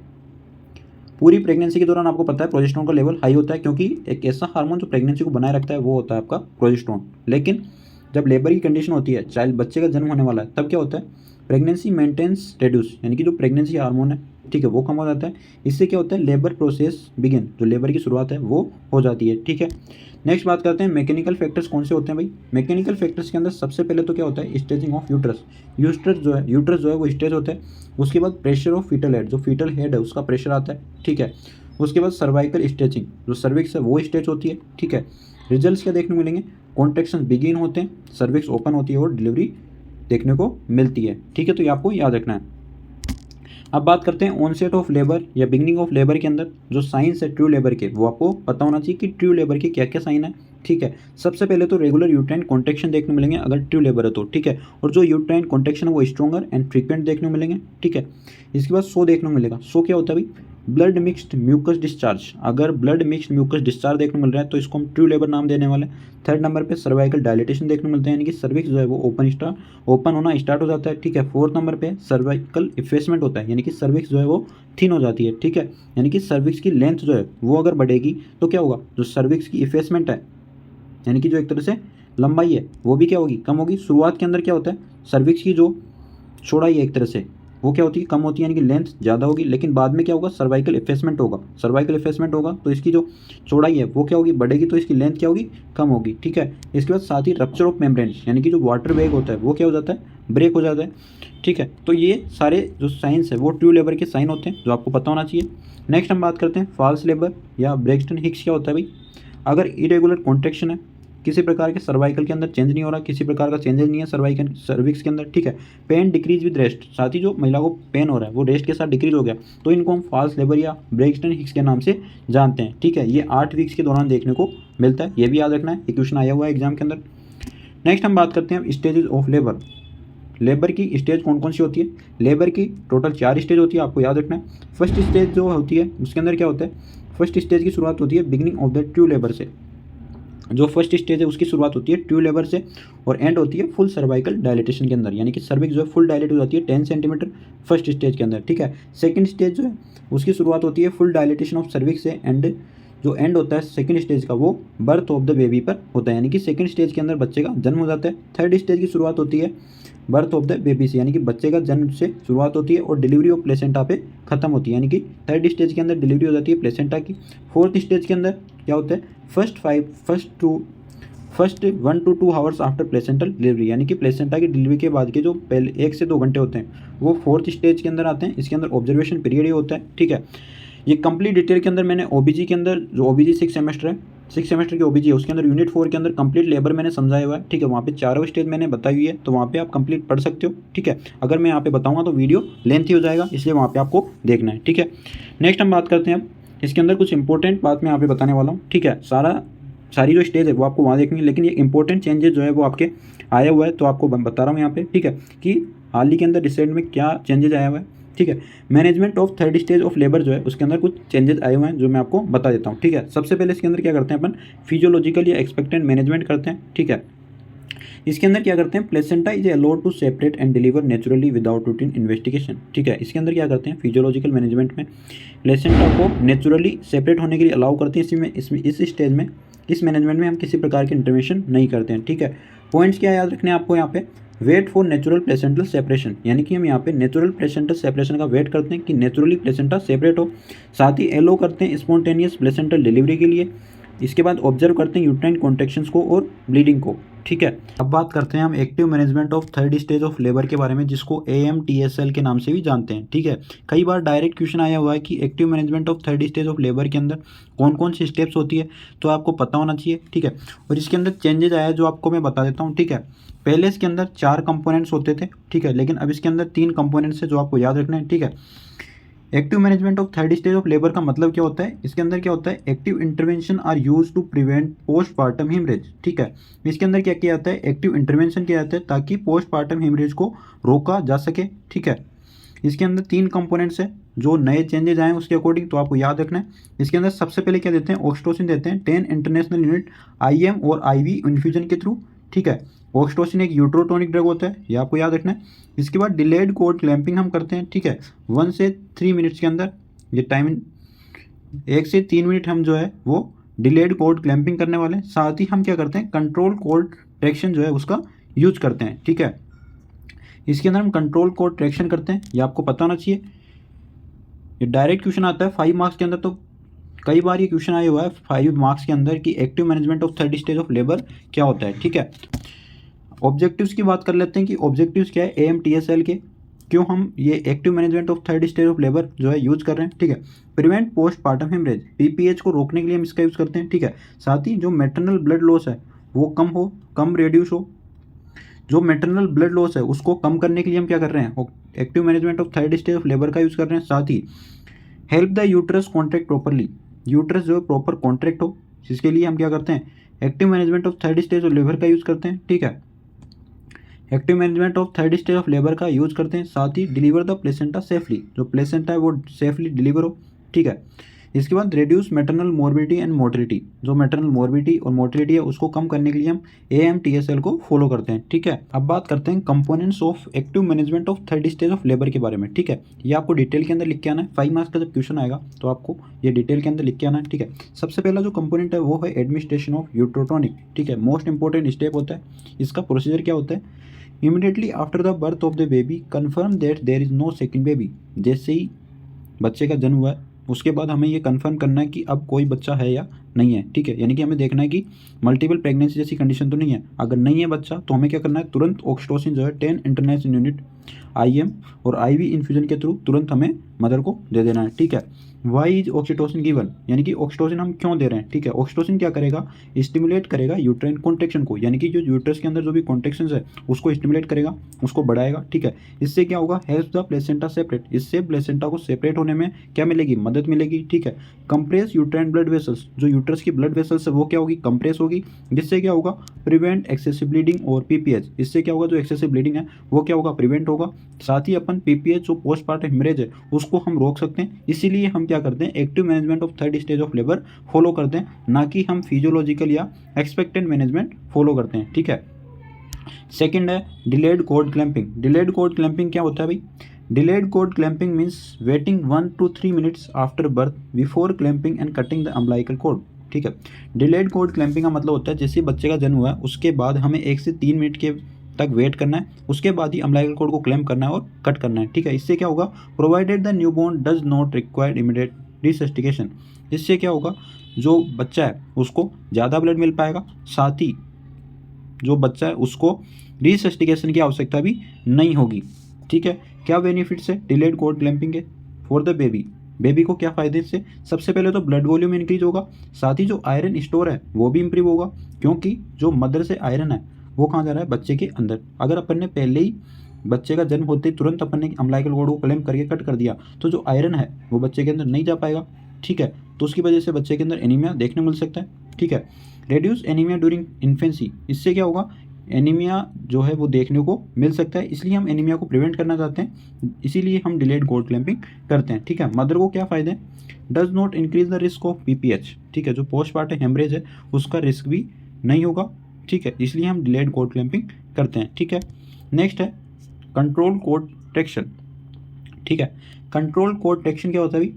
पूरी प्रेगनेंसी के दौरान आपको पता है प्रोजेस्टेरोन का लेवल हाई होता है, क्योंकि एक ऐसा हार्मोन जो प्रेगनेंसी को बनाए रखता है वो होता है आपका प्रोजेस्टेरोन। लेकिन जब लेबर की कंडीशन होती है, चाइल्ड बच्चे का जन्म होने वाला है, तब क्या होता है, प्रेगनेंसी मेंटेन्स रेड्यूस, यानी कि जो प्रेगनेंसी हार्मोन है, ठीक है, वो कम हो जाता है। इससे क्या होता है, लेबर प्रोसेस बिगिन, जो लेबर की शुरुआत है वो हो जाती है। ठीक है, नेक्स्ट बात करते हैं मैकेनिकल फैक्टर्स कौन से होते हैं भाई। मैकेनिकल फैक्टर्स के अंदर सबसे पहले तो क्या होता है, स्टेजिंग ऑफ यूट्रस। यूट्रस जो है वो स्टेज होता है। उसके बाद प्रेशर ऑफ फीटल हेड, जो फीटल हेड है उसका प्रेशर आता है। ठीक है, उसके बाद सर्वाइकल स्ट्रेचिंग, जो सर्विक्स है वो स्ट्रेच होती है। ठीक है, रिजल्ट्स क्या देखने को मिलेंगे, कॉन्ट्रैक्शन बिगिन होते हैं, सर्विक्स ओपन होती है और डिलीवरी देखने को मिलती है। ठीक है, तो ये आपको याद रखना है। अब बात करते हैं ऑनसेट ऑफ लेबर या बिगनिंग ऑफ लेबर के अंदर जो साइंस है ट्रू लेबर के, वो आपको पता होना चाहिए कि ट्रू लेबर के क्या क्या साइन है। ठीक है, सबसे पहले तो रेगुलर यूट्राइन कॉन्ट्रैक्शन देखने मिलेंगे अगर ट्रू लेबर है तो। ठीक है, और जो यूट्राइन कॉन्ट्रैक्शन है वो स्ट्रॉन्गर एंड फ्रीक्वेंट देखने को मिलेंगे। ठीक है, इसके बाद सो देखने को मिलेगा। सो क्या होता है भाई, ब्लड मिक्स्ड म्यूकस डिस्चार्ज। अगर ब्लड मिक्स्ड म्यूकस डिस्चार्ज देखने को मिल रहा है तो इसको हम ट्रू लेबर नाम देने वाले हैं। थर्ड नंबर पे सर्वाइकल डायलिटेशन देखने को मिलते हैं, यानी कि सर्विक्स जो है वो ओपन होना स्टार्ट हो जाता है। ठीक है, फोर्थ नंबर पे सर्वाइकल इफेसमेंट होता है, यानी कि सर्विक्स जो है वो थिन हो जाती है। ठीक है, यानी कि सर्विक्स की लेंथ जो है वो अगर बढ़ेगी तो क्या होगा, जो सर्विक्स की इफेसमेंट है, यानी कि जो एक तरह से लंबाई है वो भी क्या होगी, कम होगी। शुरुआत के अंदर क्या होता है, सर्विक्स की जो चौड़ाई है एक तरह से वो क्या होती है, कम होती है, यानी कि लेंथ ज़्यादा होगी। लेकिन बाद में क्या होगा, सर्वाइकल इफेसमेंट होगा तो इसकी जो चौड़ाई है वो क्या होगी, बढ़ेगी, तो इसकी लेंथ क्या होगी, कम होगी। ठीक है, इसके बाद साथ ही रप्चर ऑफ मेम्ब्रेन्स, यानी कि जो वाटर बैग होता है वो क्या हो जाता है, ब्रेक हो जाता है। ठीक है, तो ये सारे जो साइंस है वो ट्रू लेबर के साइन होते हैं जो आपको पता होना चाहिए। नेक्स्ट हम बात करते हैं फॉल्स लेबर या ब्रेक्सटन हिक्स। क्या होता है भाई, अगर इरेगुलर कॉन्ट्रैक्शन है, किसी प्रकार के सर्वाइकल के अंदर चेंज नहीं हो रहा, किसी प्रकार का चेंजेस नहीं है सर्विक्स के अंदर। ठीक है, पेन डिक्रीज विद रेस्ट, साथ ही जो महिला को पेन हो रहा है वो रेस्ट के साथ डिक्रीज हो गया, तो इनको हम फॉल्स लेबर या ब्रेक्सटन हिक्स के नाम से जानते हैं। ठीक है, ये 8 वीक्स के दौरान देखने को मिलता है, ये भी याद रखना है, ये क्वेश्चन आया हुआ है एग्जाम के अंदर। नेक्स्ट हम बात करते हैं स्टेजेस ऑफ लेबर। लेबर की स्टेज कौन कौन सी होती है, लेबर की टोटल 4 स्टेज होती है, आपको याद रखना है। फर्स्ट स्टेज जो होती है उसके अंदर क्या होता है, फर्स्ट स्टेज की शुरुआत होती है beginning of the true labour से। जो फर्स्ट स्टेज है उसकी शुरुआत होती है ट्रू लेबर से और एंड होती है फुल सर्वाइकल डायलिटेशन के अंदर, यानी कि सर्विक्स जो है फुल डायलेट हो जाती है 10 सेंटीमीटर फर्स्ट स्टेज के अंदर। ठीक है, सेकंड स्टेज जो है उसकी शुरुआत होती है फुल डायलिटेशन ऑफ सर्विक्स से, एंड जो एंड होता है सेकंड स्टेज का वो बर्थ ऑफ द बेबी पर होता है, यानी कि सेकंड स्टेज के अंदर बच्चे का जन्म हो जाता है। थर्ड स्टेज की शुरुआत होती है बर्थ ऑफ द बेबी से, यानी कि बच्चे का जन्म से शुरुआत होती है और डिलीवरी ऑफ प्लेसेंटा पे खत्म होती है, यानी कि थर्ड स्टेज के अंदर डिलीवरी हो जाती है प्लेसेंटा की। फोर्थ स्टेज के अंदर क्या होता है, first 1 to 2 hours after placental delivery, यानी कि प्लेसेंटा की डिलीवरी के बाद के जो पहले 1 से 2 घंटे होते हैं वो फोर्थ स्टेज के अंदर आते हैं। इसके अंदर ऑब्जर्वेशन पीरियड ही होता है। ठीक है, ये कंप्लीट डिटेल के अंदर मैंने ओबीजी के अंदर, जो ओबीजी 6 सेमेस्टर है, 6 सेमेस्टर की ओबीजी है, उसके अंदर यूनिट 4 के अंदर कंप्लीट लेबर मैंने समझाया हुआ है। ठीक है, वहाँ पे 4 स्टेज मैंने बताई हुई है, तो वहाँ पे आप कंप्लीट पढ़ सकते हो। ठीक है, अगर मैं यहाँ पे बताऊँगा तो वीडियो लेंथी हो जाएगा, इसलिए वहाँ पे आपको देखना है। ठीक है, नेक्स्ट हम बात करते हैं अब इसके अंदर कुछ इंपॉर्टेंट बात मैं यहाँ पे बताने वाला हूँ। ठीक है, सारी जो स्टेज है वो आपको वहाँ देखनी है, लेकिन ये इंपॉर्टेंट चेंजेस जो है वो आपके आया हुआ है, तो आपको बता रहा हूँ यहाँ पे। ठीक है, कि हाल ही के अंदर रिसेंट में क्या चेंजेस आया हुआ है। ठीक है, management of third stage of labour जो है उसके अंदर कुछ चेंजेस आए हुए हैं जो मैं आपको बता देता हूँ। ठीक है, सबसे पहले इसके अंदर क्या करते हैं अपन, फिजियोलॉजिकल या एक्सपेक्टेंट मैनेजमेंट करते हैं। ठीक है, इसके अंदर क्या करते हैं, placenta is allowed to separate and deliver naturally without routine investigation. ठीक है, इसके अंदर क्या करते हैं, फिजियोलॉजिकल मैनेजमेंट में प्लेसेंटा को नेचुरली सेपरेट होने के लिए अलाउ करते हैं। इस स्टेज में, इस मैनेजमेंट में हम किसी प्रकार की इंटरवेंशन नहीं करते हैं। ठीक है, पॉइंट्स क्या याद रखने हैं आपको यहाँ पे, wait for natural placental separation, यानी कि हम यहाँ पे नेचुरल प्लेसेंटल सेपरेशन का वेट करते हैं कि नेचुरली प्लेसेंटा सेपरेट हो। साथ ही एलो करते हैं स्पॉन्टेनियस प्लेसेंटल डिलीवरी के लिए। इसके बाद ऑब्जर्व करते हैं यूट्राइन कॉन्ट्रैक्शंस को और ब्लीडिंग को। ठीक है। अब बात करते हैं हम active management of third stage of labour के बारे में, जिसको AMTSL के नाम से भी जानते हैं। ठीक है, कई बार डायरेक्ट क्वेश्चन आया हुआ है कि active management of third stage of labour के अंदर कौन कौन सी स्टेप्स होती है, तो आपको पता होना चाहिए। ठीक है, और इसके अंदर चेंजेज आया जो आपको मैं बता देता हूँ। ठीक है, पहले इसके अंदर 4 कंपोनेंट्स होते थे। ठीक है, लेकिन अब इसके अंदर 3 कंपोनेंट्स है जो आपको याद रखना है। ठीक है, active management of third stage of labour का मतलब क्या होता है, इसके अंदर क्या होता है, active intervention are use to prevent postmortem haemorrhage. ठीक है, इसके अंदर क्या किया जाता है, एक्टिव इंटरवेंशन किया जाता है ताकि पोस्टमार्टम हेमरेज को रोका जा सके। ठीक है, इसके अंदर 3 कंपोनेंट्स है जो नए चेंजेज आए हैं उसके अकॉर्डिंग, तो आपको याद रखना है। इसके अंदर सबसे पहले क्या देते हैं, ऑक्सीटोसिन देते हैं 10 इंटरनेशनल यूनिट IM और IV इन्फ्यूजन के थ्रू। ठीक है, ऑक्सीटोसिन एक यूट्रोटोनिक ड्रग होता है, ये आपको याद रखना है। इसके बाद डिलेड कोड क्लैंपिंग हम करते हैं। ठीक है, 1 से 3 मिनट्स के अंदर, ये टाइम 1 से 3 मिनट हम जो है वो डिलेड कोड क्लैंपिंग करने वाले हैं। साथ ही हम क्या करते हैं, कंट्रोल कोड ट्रैक्शन जो है उसका यूज करते हैं। ठीक है, इसके अंदर हम कंट्रोल कोड ट्रैक्शन करते हैं, ये आपको पता होना चाहिए। ये डायरेक्ट क्वेश्चन आता है 5 मार्क्स के अंदर, तो कई बार ये क्वेश्चन आया हुआ है 5 मार्क्स के अंदर कि active management of third stage of labour क्या होता है। ठीक है, ऑब्जेक्टिव्स की बात कर लेते हैं कि ऑब्जेक्टिव्स क्या है AMTSL के, क्यों हम ये active management of third stage of labour जो है यूज कर रहे हैं। ठीक है, प्रिवेंट पोस्टमार्टम हेमरेज, PPH को रोकने के लिए हम इसका यूज़ करते हैं। ठीक है, साथ ही जो मैटरनल ब्लड लॉस है वो कम रेड्यूस हो। जो मैटरनल ब्लड लॉस है उसको कम करने के लिए हम क्या कर रहे हैं, active management of third stage of labour का यूज़ कर रहे हैं। साथ ही help the uterus contract properly, uterus जो है प्रॉपर कॉन्ट्रैक्ट हो, जिसके लिए हम क्या करते हैं, active management of third stage of labour का यूज़ करते हैं। ठीक है, active management of third stage of labour का यूज़ करते हैं। साथ ही डिलीवर द प्लेसेंटा सेफली, जो प्लेसेंटा है वो सेफली डिलीवर हो। ठीक है, इसके बाद reduce maternal morbidity and mortality, जो मैटरनल मोर्बिडिटी और मोर्टिलिटी है उसको कम करने के लिए हम AMTSL को फॉलो करते हैं। ठीक है, अब बात करते हैं components of active management of third stage of labour के बारे में। ठीक है, ये आपको डिटेल के अंदर लिख के आना है। 5 मार्क्स का जब क्वेश्चन आएगा तो आपको ये डिटेल के अंदर लिख के आना है। ठीक है, सबसे पहला जो कंपोनेंट है वो है एडमिनिस्ट्रेशन ऑफ यूट्रोटोनिक। ठीक है, मोस्ट इंपॉर्टेंट स्टेप होता है। इसका प्रोसीजर क्या होता है, immediately after the birth of the baby confirm that there is no second baby, जैसे ही बच्चे का जन्म हुआ है उसके बाद हमें ये कंफर्म करना है कि अब कोई बच्चा है या नहीं है। ठीक है, यानी कि हमें देखना है कि मल्टीपल प्रेगनेंसी जैसी कंडीशन तो नहीं है। अगर नहीं है बच्चा तो हमें क्या करना है, तुरंत ऑक्सीटोसिन जो है 10 इंटरनेशनल यूनिट IM और IV इन्फ्यूजन के थ्रू तुरंत हमें मदर को दे देना है। ठीक है, वाई इज ऑक्सीटोसिन गिवन, यानी कि ऑक्सीटोसिन हम क्यों दे रहे हैं। ठीक है, ऑक्सीटोसिन क्या करेगा, स्टिमुलेट करेगा यूट्राइन कॉन्ट्रैक्शन को, यानी कि जो यूट्रस के अंदर जो भी कॉन्ट्रैक्शंस है उसको स्टिमुलेट करेगा, उसको बढ़ाएगा। ठीक है, इससे क्या होगा, हेल्प द प्लेसेंटा सेपरेट, इससे प्लेसेंटा को सेपरेट होने में क्या मिलेगी, मदद मिलेगी। ठीक है, कंप्रेस यूट्राइन ब्लड वेसल्स, जो यूट्रस की ब्लड वेसल्स है वो क्या होगी, कंप्रेस होगी, जिससे क्या होगा, प्रिवेंट एक्सेसिव ब्लीडिंग और PPH, इससे क्या होगा, जो एक्सेसिव ब्लीडिंग है वो क्या होगा, प्रिवेंट होगा। साथ ही अपन PPH जो पोस्टमार्टम हेमरेज है उसको हम रोक सकते हैं। इसीलिए हम क्या करते हैं, active management of third stage of labour follow करते हैं, ना कि हम फिजियोलॉजिकल या एक्सपेक्टेंट मैनेजमेंट फॉलो करते हैं। ठीक है, सेकंड है delayed code clamping. Delayed code clamping क्या होता है भाई, delayed code clamping means waiting 1 to 3 minutes after birth before clamping and cutting the umbilical cord. ठीक है, डिलेड कोड क्लैंपिंग का मतलब होता है जैसे बच्चे का जन्म हुआ है उसके बाद हमें 1 से 3 मिनट के तक वेट करना है, उसके बाद ही अम्बिलिकल कोड को क्लैम्प करना है और कट करना है। ठीक है, इससे क्या होगा, provided the newborn does not required immediate resuscitation, इससे क्या होगा, जो बच्चा है उसको ज़्यादा ब्लड मिल पाएगा, साथ ही जो बच्चा है उसको रिसस्टिकेशन की आवश्यकता भी नहीं होगी। ठीक है, क्या बेनिफिट्स है डिलेड कोड क्लैंपिंग के फॉर द बेबी, बेबी को क्या फ़ायदे इससे, सबसे पहले तो ब्लड वॉल्यूम इंक्रीज होगा, साथ ही जो आयरन स्टोर है वो भी इंप्रूव होगा, क्योंकि जो मदर से आयरन है वो कहाँ जा रहा है, बच्चे के अंदर। अगर अपन ने पहले ही बच्चे का जन्म होते ही तुरंत अपन ने अम्बिलिकल कोड को क्लैम्प करके कट कर दिया तो जो आयरन है वो बच्चे के अंदर नहीं जा पाएगा। ठीक है, तो उसकी वजह से बच्चे के अंदर एनीमिया देखने मिल सकता है। ठीक है, रेड्यूस एनीमिया ड्यूरिंग इन्फेंसी, इससे क्या होगा, एनीमिया जो है वो देखने को मिल सकता है, इसलिए हम एनीमिया को प्रिवेंट करना चाहते हैं, इसीलिए हम डिलेड कोड क्लैंपिंग करते हैं। ठीक है, मदर को क्या फ़ायदे, does not increase the risk of PPH। ठीक है, जो पोस्टमार्टम हेमरेज है उसका रिस्क भी नहीं होगा। ठीक है, इसलिए हम डिलेड कोड क्लैंपिंग करते हैं। ठीक है, नेक्स्ट है कंट्रोल कोड ट्रैक्शन। ठीक है, कंट्रोल कोड ट्रैक्शन क्या होता है भाई,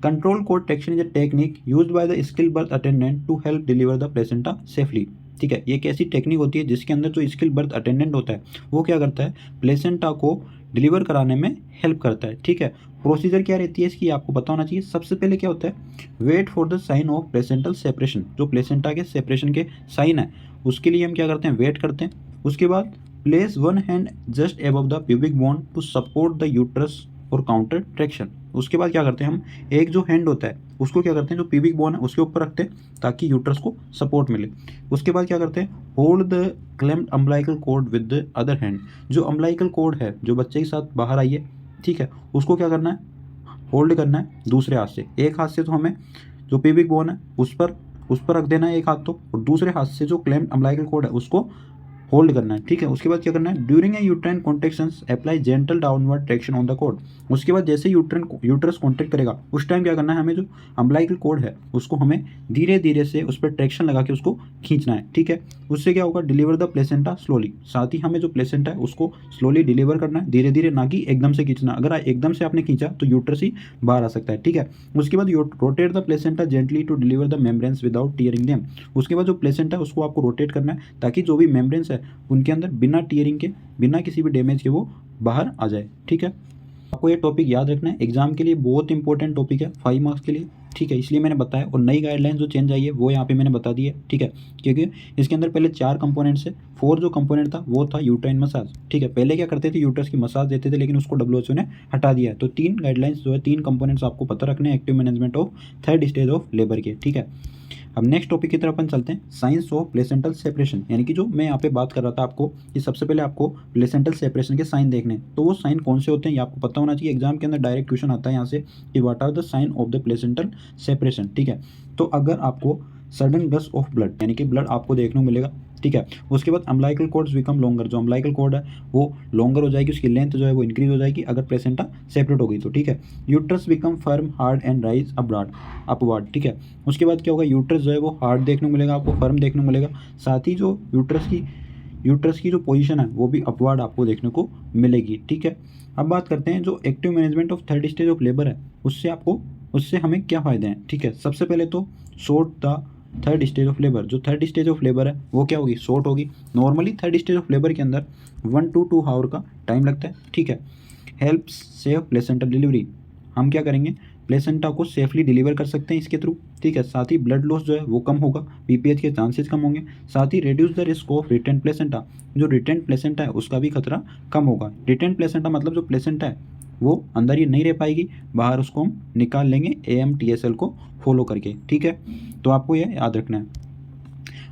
control cord traction is a technique used by the skill birth attendant to help deliver the placenta safely. ठीक है, ये एक ऐसी टेक्निक होती है जिसके अंदर जो स्किल बर्थ अटेंडेंट होता है वो क्या करता है, प्लेसेंटा को डिलीवर कराने में हेल्प करता है। ठीक है, प्रोसीजर क्या रहती है इसकी आपको पता होना चाहिए। सबसे पहले क्या होता है, wait for the sign of placental separation, जो प्लेसेंटा के सेपरेशन के साइन है उसके लिए हम क्या करते हैं, वेट करते हैं। उसके बाद place one hand just above the pubic bone to support the uterus और काउंटर ट्रैक्शन। उसके बाद क्या करते हैं, हम एक जो हैंड होता है उसको क्या करते हैं, जो प्यूबिक बोन है उसके ऊपर रखते हैं ताकि यूट्रस को सपोर्ट मिले। उसके बाद क्या करते हैं, hold the claimed umbilical cord with the other hand. जो अम्बलाइकल कॉर्ड है जो बच्चे के साथ बाहर आई है, ठीक है, उसको क्या करना है, होल्ड करना है दूसरे हाथ से। एक हाथ से तो हमें जो प्यूबिक बोन है उस पर रख देना है एक हाथ तो, और दूसरे हाथ से जो क्लेम्ड अम्बलाइकल कॉर्ड है उसको होल्ड करना है, ठीक है। उसके बाद क्या करना है, during a uterine contractions apply gentle downward traction on the cord. उसके बाद जैसे यूट्रस कॉन्ट्रैक्ट करेगा उस टाइम क्या करना है, हमें जो अम्बलाइकल कॉर्ड है उसको हमें धीरे धीरे से उस पर ट्रैक्शन लगा के उसको खींचना है, ठीक है। उससे क्या होगा, डिलीवर द प्लेसेंटा स्लोली। साथ ही हमें जो प्लेसेंटा है उसको स्लोली डिलीवर करना है, धीरे धीरे, ना कि एकदम से खींचना। अगर एकदम से आपने खींचा तो यूट्रस ही बाहर आ सकता है, ठीक है। उसके बाद rotate the placenta gently to deliver the membranes without tearing them. उसके बाद जो प्लेसेंटा है उसको आपको रोटेट करना है ताकि जो भी मेम्ब्रेन्स है उनके अंदर बिना टीयरिंग के, बिना किसी भी डैमेज के वो बाहर आ जाए, ठीक है। आपको ये टॉपिक याद रखना है, एग्जाम के लिए बहुत इंपॉर्टेंट टॉपिक है 5 मार्क्स के लिए, ठीक है, इसलिए मैंने बताया। और नई गाइडलाइन जो चेंज आई है वो यहाँ पे मैंने बता दी है, ठीक है, क्योंकि इसके अंदर पहले 4 कंपोनेंट्स है, 4 जो कंपोनेंट था वो था यूट्राइन मसाज, ठीक है। पहले क्या करते थे, यूट्रस की मसाज देते थे, लेकिन उसको WHO ने हटा दिया है। तो 3 गाइडलाइंस जो है, 3 कंपोनेंट्स आपको पता रखने हैं active management of 3rd stage of labour के, ठीक है। अब नेक्स्ट टॉपिक की तरफ अपन चलते हैं, साइंस ऑफ प्लेसेंटल सेपरेशन। यानी कि जो मैं यहाँ पे बात कर रहा था आपको कि सबसे पहले आपको प्लेसेंटल सेपरेशन के साइन देखने हैं, तो वो साइन कौन से होते हैं ये आपको पता होना चाहिए। एग्जाम के अंदर डायरेक्ट क्वेश्चन आता है यहाँ से कि what are the sign of the placental separation, ठीक है। तो अगर आपको सडन गस ऑफ ब्लड, यानी कि ब्लड आपको देखने को मिलेगा, ठीक है। उसके बाद अम्बलाइकल कॉर्ड्स बिकम लॉन्गर, जो अम्बलाइकल कॉर्ड है वो लॉन्गर हो जाएगी, उसकी लेंथ जो है वो इंक्रीज हो जाएगी अगर प्लेसेंटा सेपरेट हो गई तो, ठीक है। Uterus become firm hard and rise upward, ठीक है। उसके बाद क्या होगा, यूट्रस जो है वो हार्ड देखने को मिलेगा आपको, फर्म देखने को मिलेगा। साथ ही जो यूट्रस की जो पोजीशन है वो भी अपवर्ड आपको देखने को मिलेगी, ठीक है। अब बात करते हैं जो active management of 3rd stage of labour है उससे हमें क्या फ़ायदे हैं, ठीक है। सबसे पहले तो short the 3rd stage of labour. जो 3rd स्टेज ऑफ लेबर है वो क्या होगी, शॉर्ट होगी। Normally 3rd stage of labour के अंदर 1 to 2 आवर का टाइम लगता है, ठीक है। हेल्प्स सेव प्लेसेंटा डिलीवरी, हम क्या करेंगे, प्लेसेंटा को सेफली डिलीवर कर सकते हैं इसके थ्रू, ठीक है। साथ ही ब्लड लॉस जो है वो कम होगा, PPH के चांसेस कम होंगे। साथ ही reduce the risk of retained placenta, जो रिटेंट प्लेसेंटा है उसका भी खतरा कम होगा। रिटेंट प्लेसेंटा मतलब जो प्लेसेंटा है वो अंदर ही नहीं रह पाएगी, बाहर उसको हम निकाल लेंगे AMTSL को फॉलो करके, ठीक है। तो आपको ये याद रखना है।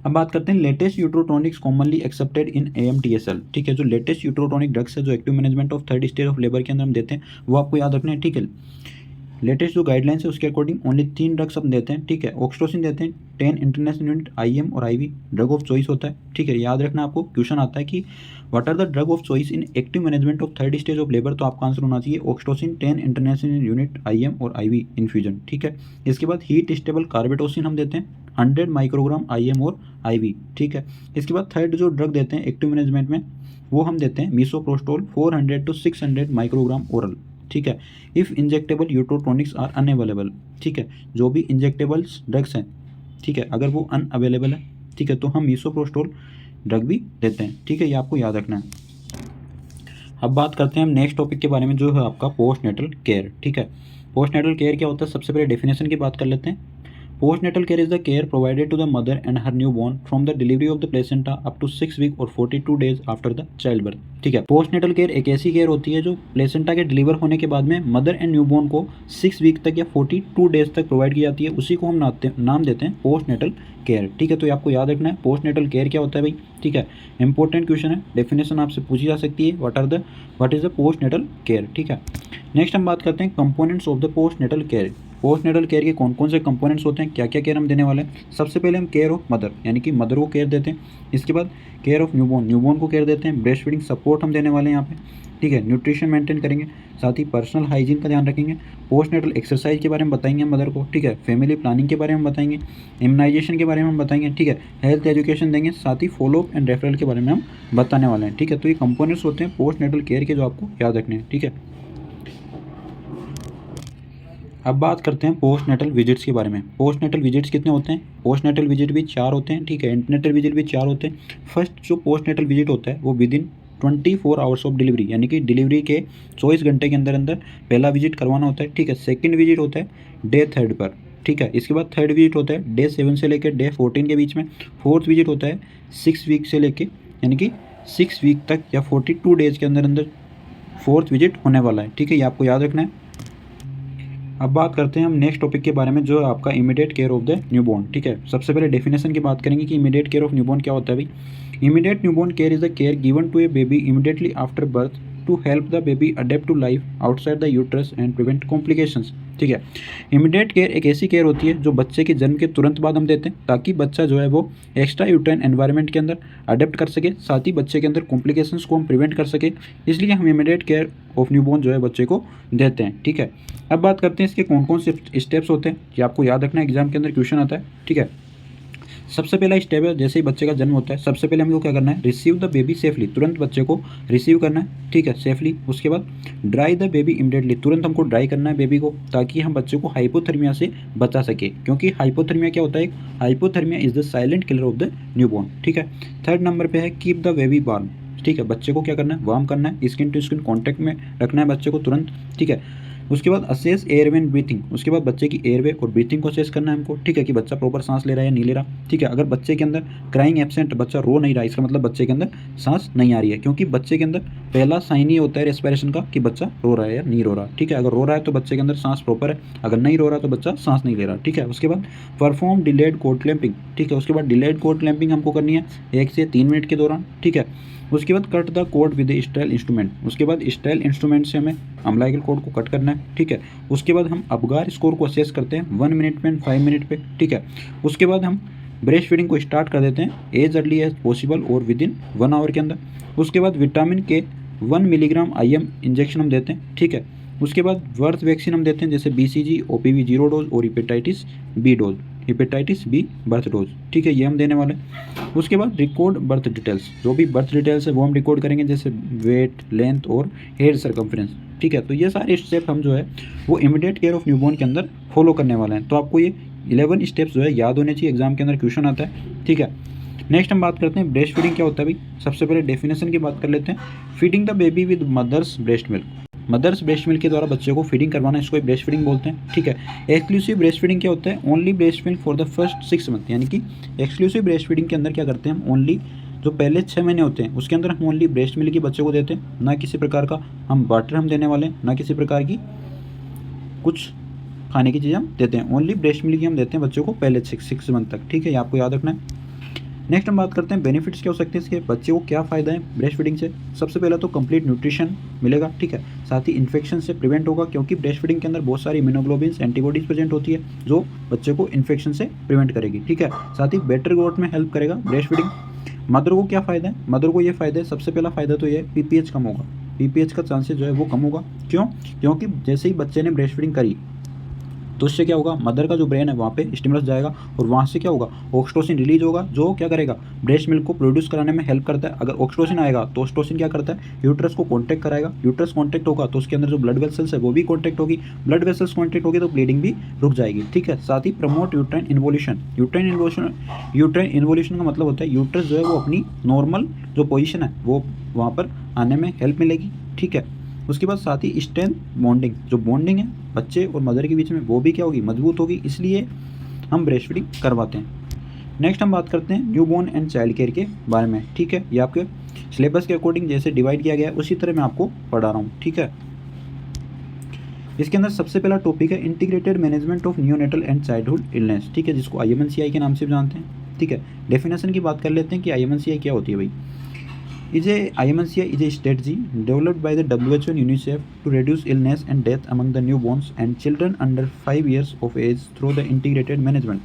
अब बात करते हैं latest uterotonics commonly accepted in AMTSL, ठीक है। जो लेटेस्ट यूट्रोटॉनिक ड्रग्स है जो active management of 3rd stage of labour के अंदर हम देते हैं वो आपको याद रखना है, ठीक है। लेटेस्ट जो गाइडलाइंस है उसके अकॉर्डिंग ओनली 3 ड्रग्स हम देते हैं, ठीक है। ऑक्सीटोसिन देते हैं 10 इंटरनेशनल यूनिट IM और IV, ड्रग ऑफ चॉइस होता है, ठीक है। याद रखना, आपको क्वेश्चन आता है कि what are the drug of choice in active management of 3rd stage of labour, तो आपका आंसर होना चाहिए ऑक्सीटोसिन 10 इंटरनेशनल यूनिट IM और IV इन्फ्यूजन, ठीक है। इसके बाद हीट स्टेबल कार्बेटोसिन हम देते हैं 100 माइक्रोग्राम IM और IV, ठीक है। इसके बाद 3rd जो ड्रग देते हैं एक्टिव मैनेजमेंट में वो हम देते हैं मिसोप्रोस्टोल 400 to 600 माइक्रोग्राम ओरल, ठीक है। इफ़ इंजेक्टेबल यूट्रोटॉनिक्स आर अनअवेलेबल, ठीक है। जो भी इंजेक्टेबल्स ड्रग्स हैं, ठीक है, अगर वो अनअवेलेबल है, ठीक है, तो हम मिसोप्रोस्टोल ड्रग भी देते हैं, ठीक है। ये आपको याद रखना है। अब बात करते हैं हम नेक्स्ट टॉपिक के बारे में जो है आपका पोस्टनेटल केयर, ठीक है। पोस्टनेटल केयर क्या होता है, सबसे पहले डेफिनेशन की बात कर लेते हैं। Postnatal care is the care provided to the mother and her newborn from the delivery of the placenta up to 6 weeks और 42 days after the childbirth, ठीक है। पोस्टनेटल केयर एक ऐसी केयर होती है जो प्लेसेंटा के डिलीवर होने के बाद में मदर एंड न्यूबॉर्न को 6 वीक तक या 42 डेज तक प्रोवाइड की जाती है, उसी को हम नाम देते हैं पोस्टनेटल केयर, ठीक है। तो ये आपको याद रखना है पोस्टनेटल केयर क्या होता है भाई, ठीक है। इंपॉर्टेंट क्वेश्चन है, डेफिनेशन आपसे पूछी जा सकती है, what is the postnatal care, ठीक है। नेक्स्ट हम बात करते हैं components of the postnatal care. Postnatal care के कौन कौन से कंपोनेंट्स होते हैं, क्या क्या केयर हम देने वाले हैं। सबसे पहले हम केयर ऑफ मदर, यानी कि मदर को केयर देते हैं। इसके बाद केयर ऑफ न्यूबॉर्न को केयर देते हैं। ब्रेस्ट फीडिंग सपोर्ट हम देने वाले हैं यहाँ पे, ठीक है। न्यूट्रिशन मेंटेन करेंगे, साथ ही पर्सनल हाइजीन का ध्यान रखेंगे। पोस्टनेटल एक्सरसाइज के बारे में बताएंगे मदर को, ठीक है। फैमिली प्लानिंग के बारे में बताएंगे, इम्यूनाइजेशन के बारे में हम बताएंगे, ठीक है। हेल्थ एजुकेशन देंगे, साथ ही फॉलोअप एंड रेफरल के बारे में हम बताने वाले हैं, ठीक है। तो ये कंपोनेंट्स होते हैं पोस्टनेटल केयर के जो आपको याद रखने हैं, ठीक है। अब बात करते हैं पोस्टनेटल विजिट्स के बारे में। पोस्टनेटल विजिट्स कितने होते हैं, पोस्टनेटल विजिट भी 4 होते हैं, ठीक है। एंटीनेटल विजिट भी 4 होते हैं। फर्स्ट जो पोस्टनेटल विजिट होता है वो with in 24 hours of delivery, यानी कि डिलीवरी के 24 घंटे के अंदर अंदर पहला विजिट करवाना होता है, ठीक है। सेकंड विजिट होता है डे 3 पर, ठीक है। इसके बाद थर्ड विजिट होता है डे 7 से लेकर डे 14 के बीच में। फोर्थ विजिट होता है 6 वीक से लेके यानी कि 6 वीक तक या 42 डेज के अंदर अंदर फोर्थ विजिट होने वाला है, ठीक है। ये आपको याद रखना है। अब बात करते हैं हम नेक्स्ट टॉपिक के बारे में जो है आपका immediate care of the newborn, ठीक है। सबसे पहले डेफिनेशन की बात करेंगे कि इमीडिएट केयर ऑफ न्यूबॉर्न क्या होता है भाई। Immediate newborn care is the care given to a baby immediately after birth to help the baby adapt to life outside the uterus and prevent complications, ठीक है। इमीडिएट केयर एक ऐसी care होती है जो बच्चे के जन्म के तुरंत बाद हम देते हैं ताकि बच्चा जो है वो एक्स्ट्रा यूट्राइन एनवायरनमेंट के अंदर अडेप्ट कर सके, साथ ही बच्चे के अंदर कॉम्प्लिकेशंस को हम प्रिवेंट कर सके, इसलिए हम इमीडिएट केयर ऑफ न्यूबॉर्न जो है बच्चे को देते हैं, ठीक है। अब बात करते हैं इसके कौन कौन से स्टेप्स होते हैं, ये आपको याद रखना है, एग्जाम के अंदर क्वेश्चन आता है, ठीक है। सबसे पहला स्टेप है जैसे ही बच्चे का जन्म होता है सबसे पहले हमको क्या करना है, रिसीव द बेबी सेफली, तुरंत बच्चे को रिसीव करना है, ठीक है, सेफली। उसके बाद ड्राई द बेबी इमीडिएटली, तुरंत हमको ड्राई करना है बेबी को ताकि हम बच्चे को हाइपोथर्मिया से बचा सके, क्योंकि हाइपोथर्मिया क्या होता है, hypothermia is the silent killer of the newborn, ठीक है। थर्ड नंबर पे है कीप द बेबी वार्म, ठीक है, बच्चे को क्या करना है, वार्म करना है, स्किन टू स्किन कॉन्टैक्ट में रखना है बच्चे को तुरंत, ठीक है। उसके बाद असेस एयरवे एंड ब्रीथिंग, उसके बाद बच्चे की एयरवे और ब्रीथिंग को असेस करना है हमको, ठीक है, कि बच्चा प्रॉपर सांस ले रहा है या नहीं ले रहा, ठीक है। अगर बच्चे के अंदर क्राइंग एब्सेंट, बच्चा रो नहीं रहा, इसका मतलब बच्चे के अंदर सांस नहीं आ रही है, क्योंकि बच्चे के अंदर पहला साइन ही होता है रेस्पिरेशन का कि बच्चा रो रहा है या नहीं रो रहा, ठीक है। अगर रो रहा है तो बच्चे के अंदर सांस प्रॉपर है, अगर नहीं रो रहा तो बच्चा सांस नहीं ले रहा, ठीक है। उसके बाद परफॉर्म डिलेड कोड क्लैंपिंग, ठीक है, उसके बाद डिलेड कोड क्लैंपिंग हमको करनी है 1 से 3 मिनट के दौरान, ठीक है। उसके बाद cut the code with style instrument, उसके बाद स्टाइल इंस्ट्रूमेंट से हमें अम्बिलिकल कोड को कट करना है, ठीक है। उसके बाद हम अपगार स्कोर को असेस करते हैं 1 मिनट में 5 मिनट पे, ठीक है। उसके बाद हम ब्रेस्ट फीडिंग को स्टार्ट कर देते हैं एज अर्ली एज पॉसिबल और विद इन 1 आवर के अंदर। उसके बाद विटामिन के 1 मिलीग्राम IM इंजेक्शन हम देते हैं, ठीक है। उसके बाद बर्थ वैक्सीन हम देते हैं जैसे BCG, OPV 0 डोज और hepatitis B dose, hepatitis B birth dose, ठीक है, ये हम देने वाले हैं। उसके बाद रिकॉर्ड बर्थ डिटेल्स, जो भी बर्थ डिटेल्स है वो हम रिकॉर्ड करेंगे जैसे वेट, लेंथ और हेड सर्कम्फ्रेंस, ठीक है। तो ये सारे स्टेप हम जो है वो इमीडिएट केयर ऑफ न्यूबॉर्न के अंदर फॉलो करने वाले हैं। तो आपको ये 11 स्टेप्स जो है याद होने चाहिए, एग्जाम के अंदर क्वेश्चन आता है, ठीक है। नेक्स्ट हम बात करते हैं ब्रेस्ट फीडिंग क्या होता है भाई। सबसे पहले डेफिनेशन की बात कर लेते हैं। Feeding the baby with mother's breast milk, mother's breast milk के द्वारा बच्चे को फीडिंग करवाना, इसको ब्रेस्ट फीडिंग बोलते हैं, ठीक है। एक्सक्लूसिव ब्रेस्ट फीडिंग क्या होता है, only breast milk for the first 6 month, यानी कि एक्सक्लूसिव ब्रेस्ट फीडिंग के अंदर क्या करते हैं हम, ओनली जो पहले 6 महीने होते हैं उसके अंदर हम ओनली ब्रेस्ट मिल्क ही बच्चे को देते हैं, ना किसी प्रकार का हम वाटर हम देने वाले हैं, ना किसी प्रकार की कुछ खाने की चीज़ हम देते हैं, ओनली ब्रेस्ट मिल्क ही हम देते हैं बच्चों को पहले 6 मंथ तक, ठीक है, ये आपको याद रखना है। नेक्स्ट हम बात करते हैं बेनिफिट्स क्या हो सकते हैं इसके, बच्चे को क्या फ़ायदा है ब्रेस्ट फीडिंग से। सबसे पहला तो कंप्लीट न्यूट्रिशन मिलेगा, ठीक है, साथ ही इन्फेक्शन से प्रिवेंट होगा, क्योंकि ब्रेस्ट फीडिंग के अंदर बहुत सारी इम्यूनोग्लोबिन्स एंटीबॉडीज प्रेजेंट होती है जो बच्चे को इन्फेक्शन से प्रिवेंट करेगी, ठीक है। साथ ही बेटर ग्रोथ में हेल्प करेगा ब्रेस्ट फीडिंग। मदर को क्या फ़ायदा है, मदर को ये फ़ायदा है, सबसे पहला फ़ायदा तो ये है PPH कम होगा, PPH का चांसेस जो है वो कम होगा, क्यों, क्योंकि जैसे ही बच्चे ने ब्रेस्ट फीडिंग करी तो उससे क्या होगा, मदर का जो ब्रेन है वहाँ पे स्टिमुलस जाएगा और वहाँ से क्या होगा, ऑक्सीटोसिन रिलीज होगा, जो क्या करेगा, ब्रेस्ट मिल्क को प्रोड्यूस कराने में हेल्प करता है। अगर ऑक्सीटोसिन आएगा तो ऑक्सीटोसिन क्या करता है, यूट्रस को कॉन्टैक्ट कराएगा, यूट्रस कॉन्टैक्ट होगा तो उसके अंदर जो ब्लड वेसल्स है वो भी कॉन्टैक्ट होगी, ब्लड वेसल्स कॉन्टैक्ट होगी तो ब्लीडिंग भी रुक जाएगी, ठीक है। साथ ही promote uterine involution, uterine involution का मतलब होता है यूट्रस जो है वो अपनी नॉर्मल जो पोजिशन है वो वहाँ पर आने में हेल्प मिलेगी, ठीक है। उसके बाद साथ ही स्ट्रेंथ बॉन्डिंग, जो बॉन्डिंग है बच्चे और मदर के बीच में वो भी क्या होगी, मजबूत होगी, इसलिए हम ब्रेस्ट फीडिंग करवाते हैं। नेक्स्ट हम बात करते हैं new born and child care के बारे में, ठीक है। ये आपके सिलेबस के अकॉर्डिंग जैसे डिवाइड किया गया है उसी तरह मैं आपको पढ़ा रहा हूँ, ठीक है। इसके अंदर सबसे पहला टॉपिक है integrated management of neonatal and childhood illness, ठीक है, जिसको IMNCI के नाम से जानते हैं, ठीक है। डेफिनेशन की बात कर लेते हैं कि IMNCI क्या होती है भाई। IMNCI is a strategy developed by the WHO and UNICEF to reduce illness and death among the newborns and children under 5 years of age through the integrated management.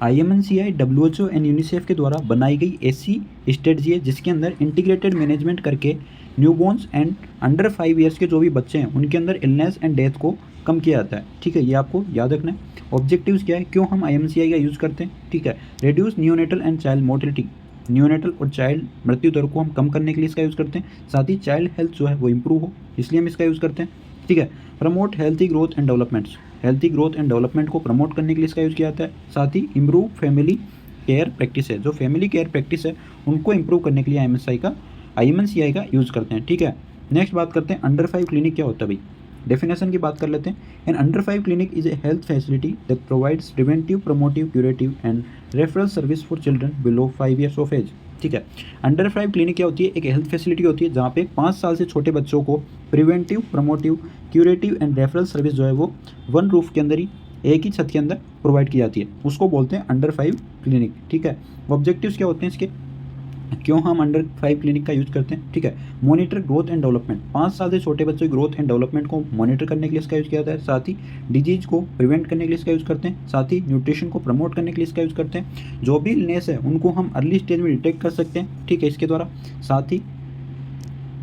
IMNCI WHO and UNICEF के द्वारा बनाई गई ऐसी strategy है जिसके अंदर integrated management करके newborn's and under 5 years के जो भी बच्चे हैं उनके अंदर इलनेस एंड डेथ को कम किया जाता है, ठीक है, ये आपको याद रखना है। ऑब्जेक्टिव्स क्या है, क्यों हम IMNCI का यूज़ करते हैं, ठीक है। Reduce neonatal and child mortality, neonatal और चाइल्ड मृत्यु दर को हम कम करने के लिए इसका यूज़ करते हैं, साथ ही चाइल्ड हेल्थ जो है वो इम्प्रूव हो इसलिए हम इसका यूज़ करते हैं, ठीक है। Promote healthy growth and developments, healthy growth and development को प्रमोट करने के लिए इसका यूज़ किया जाता है। साथ ही इम्प्रूव फैमिली केयर प्रैक्टिस है, जो फैमिली केयर प्रैक्टिस है उनको इम्प्रूव करने के लिए IMNCI का यूज़ करते हैं, ठीक है। नेक्स्ट बात करते हैं अंडर 5 क्लिनिक क्या होता है भाई। डेफिनेशन की बात कर लेते हैं। An under 5 clinic is a health facility that provides preventive, promotive, curative and referral service for children below 5 years of age. ठीक है, अंडर 5 क्लिनिक क्या होती है? एक हेल्थ फैसिलिटी होती है जहाँ पे 5 साल से छोटे बच्चों को preventive, promotive, curative and referral service जो है वो वन रूफ के अंदर ही, एक ही छत के अंदर प्रोवाइड की जाती है, उसको बोलते हैं अंडर 5 क्लिनिक। ठीक है, ऑब्जेक्टिव्स क्या होते हैं इसके, क्यों हम अंडर 5 क्लिनिक का यूज करते हैं? ठीक है, मॉनिटर ग्रोथ एंड डेवलपमेंट, 5 साल से छोटे बच्चों की ग्रोथ एंड डेवलपमेंट को मॉनिटर करने के लिए इसका यूज किया जाता है। साथ ही डिजीज को प्रिवेंट करने के लिए इसका यूज करते हैं। साथ ही न्यूट्रिशन को प्रमोट करने के लिए इसका यूज करते हैं। जो भी इलनेस है उनको हम अर्ली स्टेज में डिटेक्ट कर सकते हैं, ठीक है, इसके द्वारा। साथ ही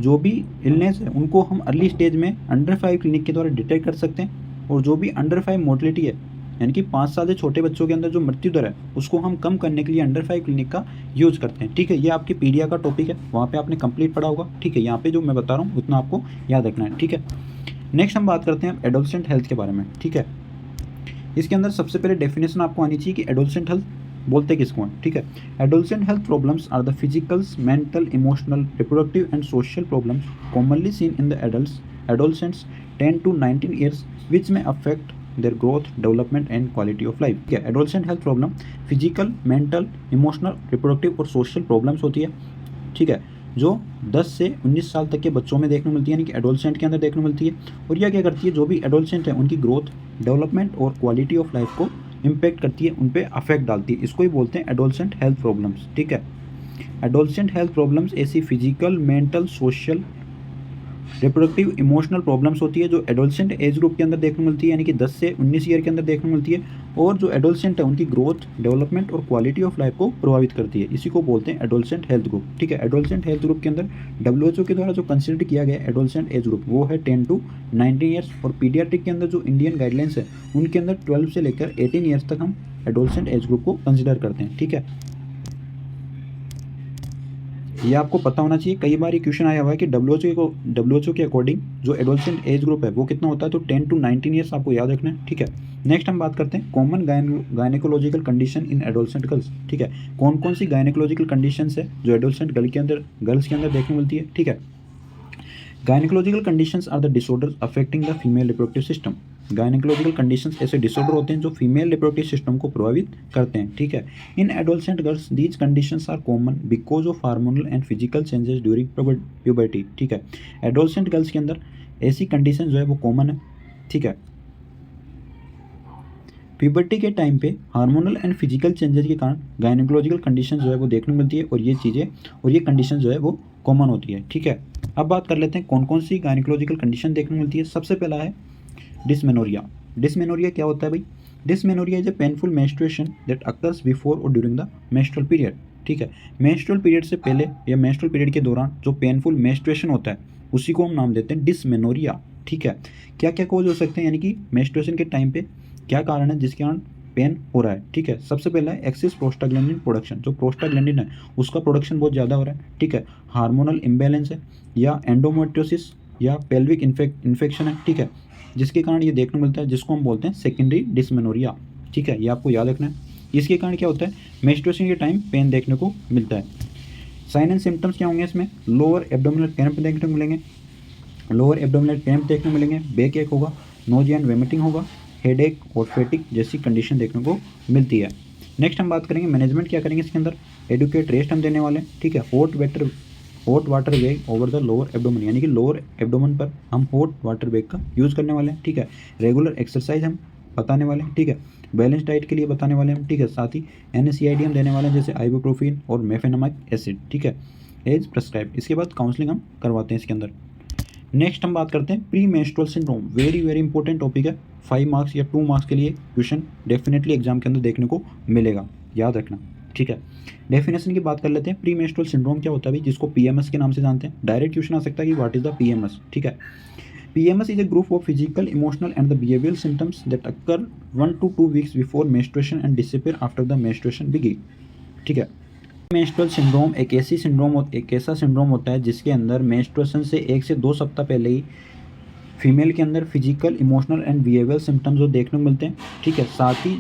जो भी इलनेस है उनको हम अर्ली स्टेज में अंडर 5 क्लिनिक के द्वारा डिटेक्ट कर सकते हैं। और जो भी अंडर 5 मोर्टलिटी है, यानी कि 5 साल से छोटे बच्चों के अंदर जो मृत्यु दर है, उसको हम कम करने के लिए अंडर 5 क्लिनिक का यूज करते हैं। ठीक है, ये आपकी पीडिया का टॉपिक है, वहाँ पे आपने कंप्लीट पढ़ा होगा। ठीक है, यहाँ पे जो मैं बता रहा हूँ उतना आपको याद रखना है। ठीक है, नेक्स्ट हम बात करते हैं एडोलसेंट हेल्थ के बारे में। ठीक है, इसके अंदर सबसे पहले डेफिनेशन आपको आनी चाहिए कि एडोलसेंट हेल्थ बोलते किसको हैं। ठीक है, adolescent health problems are the physicals, mental, emotional, reproductive and social problems commonly seen in the adolescents 10 to 19 years which में affect their growth, development and quality of life. ठीक है, adolescent health problem physical, mental, emotional, reproductive और social problems होती है। ठीक है, जो 10 से 19 साल तक के बच्चों में देखने को मिलती है, यानी कि एडोलसेंट के अंदर देखने को मिलती है। और यह क्या करती है, जो भी एडोलसेंट है उनकी ग्रोथ, डेवलपमेंट और क्वालिटी ऑफ लाइफ को इम्पेक्ट करती है, उन पर अफेक्ट डालती है। इसको ही बोलते हैं एडोलसेंट हेल्थ प्रॉब्लम्स। ठीक है, एडोलसेंट हेल्थ प्रॉब्लम्स ऐसी physical, mental, social, reproductive, emotional problems होती है जो एडोलसेंट एज ग्रुप के अंदर देखने को मिलती है, यानी कि 10 से 19 ईयर के अंदर देखने को मिलती है। और जो एडोलसेंट है उनकी ग्रोथ, डेवलपमेंट और क्वालिटी ऑफ लाइफ को प्रभावित करती है। इसी को बोलते हैं एडोलसेंट हेल्थ ग्रुप। ठीक है, एडोलसेंट हेल्थ ग्रुप के अंदर WHO के द्वारा जो कंसिडर किया गया एडोलसेंट एज ग्रुप वो है 10 to 19 ईयर्स। और पीडियाट्रिक के अंदर जो इंडियन गाइडलाइंस है उनके अंदर 12 से लेकर 18 ईयर्स तक हम एडोलसेंट एज ग्रुप को कंसिडर करते हैं। ठीक है, ये आपको पता होना चाहिए। कई बार ये क्वेश्चन आया हुआ है कि WHO के अकॉर्डिंग जो एडोलसेंट एज ग्रुप है वो कितना होता है, तो 10 to 19 ईयर्स आपको याद रखना है। ठीक है, नेक्स्ट हम बात करते हैं common gynaecological condition in adolescent girls. ठीक है, कौन कौन सी गायनेकोलॉजिकल कंडीशंस है जो एडोलसेंट गर्ल्स के अंदर देखने को मिलती है। ठीक है, gynaecological conditions are the disorders affecting the female reproductive system. Gynaecological conditions ऐसे डिसऑर्डर होते हैं जो फीमेल रिप्रोडक्टिव सिस्टम को प्रभावित करते हैं। ठीक है, in adolescent girls these conditions are common because of hormonal and physical changes during puberty. ठीक है, एडोलसेंट गर्ल्स के अंदर ऐसी कंडीशन जो है वो कॉमन है। ठीक है, प्यूबर्टी के टाइम पे हार्मोनल एंड फिजिकल चेंजेस के कारण गायनेकोलॉजिकल कंडीशन जो है वो देखने को मिलती है, और ये चीज़ें और ये कंडीशन जो है वो कॉमन होती है। ठीक है, अब बात कर लेते हैं कौन कौन सी गायनेकोलॉजिकल कंडीशन देखने को मिलती है। सबसे पहला है डिसमेनोरिया। डिसमेनोरिया क्या होता है भाई? Dysmenorrhoea is a painful menstruation that occurs before और ड्यूरिंग द मेंस्ट्रुअल पीरियड। ठीक है, मेंस्ट्रुअल पीरियड से पहले या मेंस्ट्रुअल पीरियड के दौरान जो पेनफुल मेंस्ट्रुएशन होता है उसी को हम नाम देते हैं डिसमेनोरिया। ठीक है, क्या क्या कॉज हो सकते हैं, यानी कि मेंस्ट्रुएशन के टाइम पे क्या कारण है जिसके कारण पेन हो रहा है। ठीक है, सबसे पहला है एक्सेस प्रोस्टाग्लैंडिन प्रोडक्शन। जो प्रोस्टाग्लैंडिन है उसका प्रोडक्शन बहुत ज़्यादा हो रहा है। ठीक है, हार्मोनल इम्बैलेंस है, या एंडोमेट्रियोसिस या पेल्विक इन्फेक्शन है। ठीक है, जिसके कारण ये देखने को मिलता है, जिसको हम बोलते हैं सेकेंडरी डिसमेनोरिया। ठीक है, ये आपको याद रखना है। इसके कारण क्या होता है, मेंस्ट्रुएशन के टाइम पेन देखने को मिलता है। साइन एंड सिम्टम्स क्या होंगे इसमें? लोअर एब्डोमिनल क्रैम्प देखने को मिलेंगे, लोअर एब्डोमिनल क्रैम्प देखने को मिलेंगे, बैक एक होगा, नोजिया एंड वोमिटिंग होगा, हेडेक और फैटिक जैसी कंडीशन देखने को मिलती है। नेक्स्ट हम बात करेंगे मैनेजमेंट क्या करेंगे इसके अंदर। एडुकेट रेस्ट हम देने वाले हैं। ठीक है, hot water bag over the lower abdomen, यानी कि लोअर एब्डोमेन पर हम हॉट वाटर बैग का यूज़ करने वाले हैं। ठीक है, रेगुलर एक्सरसाइज हम बताने वाले हैं। ठीक है, बैलेंस डाइट के लिए बताने वाले हैं। ठीक है, साथ ही NSAID हम देने वाले हैं, जैसे आइबुप्रोफेन और मेफेनामाइक एसिड। ठीक है, एज प्रेस्क्राइब। इसके बाद काउंसलिंग हम करवाते हैं इसके अंदर। नेक्स्ट हम बात करते हैं pre menstrual syndrome. Very very important topic है, 5 मार्क्स या 2 मार्क्स के लिए क्वेश्चन डेफिनेटली एग्जाम के अंदर देखने को मिलेगा, याद रखना। ठीक है, डेफिनेशन की बात कर लेते हैं। प्री मेंस्ट्रुअल सिंड्रोम क्या होता है भाई, जिसको PMS के नाम से जानते हैं। डायरेक्ट क्वेश्चन आ सकता है कि व्हाट इज द PMS। ठीक है, PMS is a group of physical, emotional and the behavioral symptoms that occur 1 to 2 weeks before menstruation and disappear after the menstruation begin। ठीक है, मेंस्ट्रुअल सिंड्रोम एक ऐसा syndrome होता है जिसके अंदर मेंस्ट्रुएशन से 1 से 2 सप्ताह पहले ही फीमेल के अंदर physical, emotional and behavioural symptoms जो देखने को मिलते हैं। ठीक है, साथ ही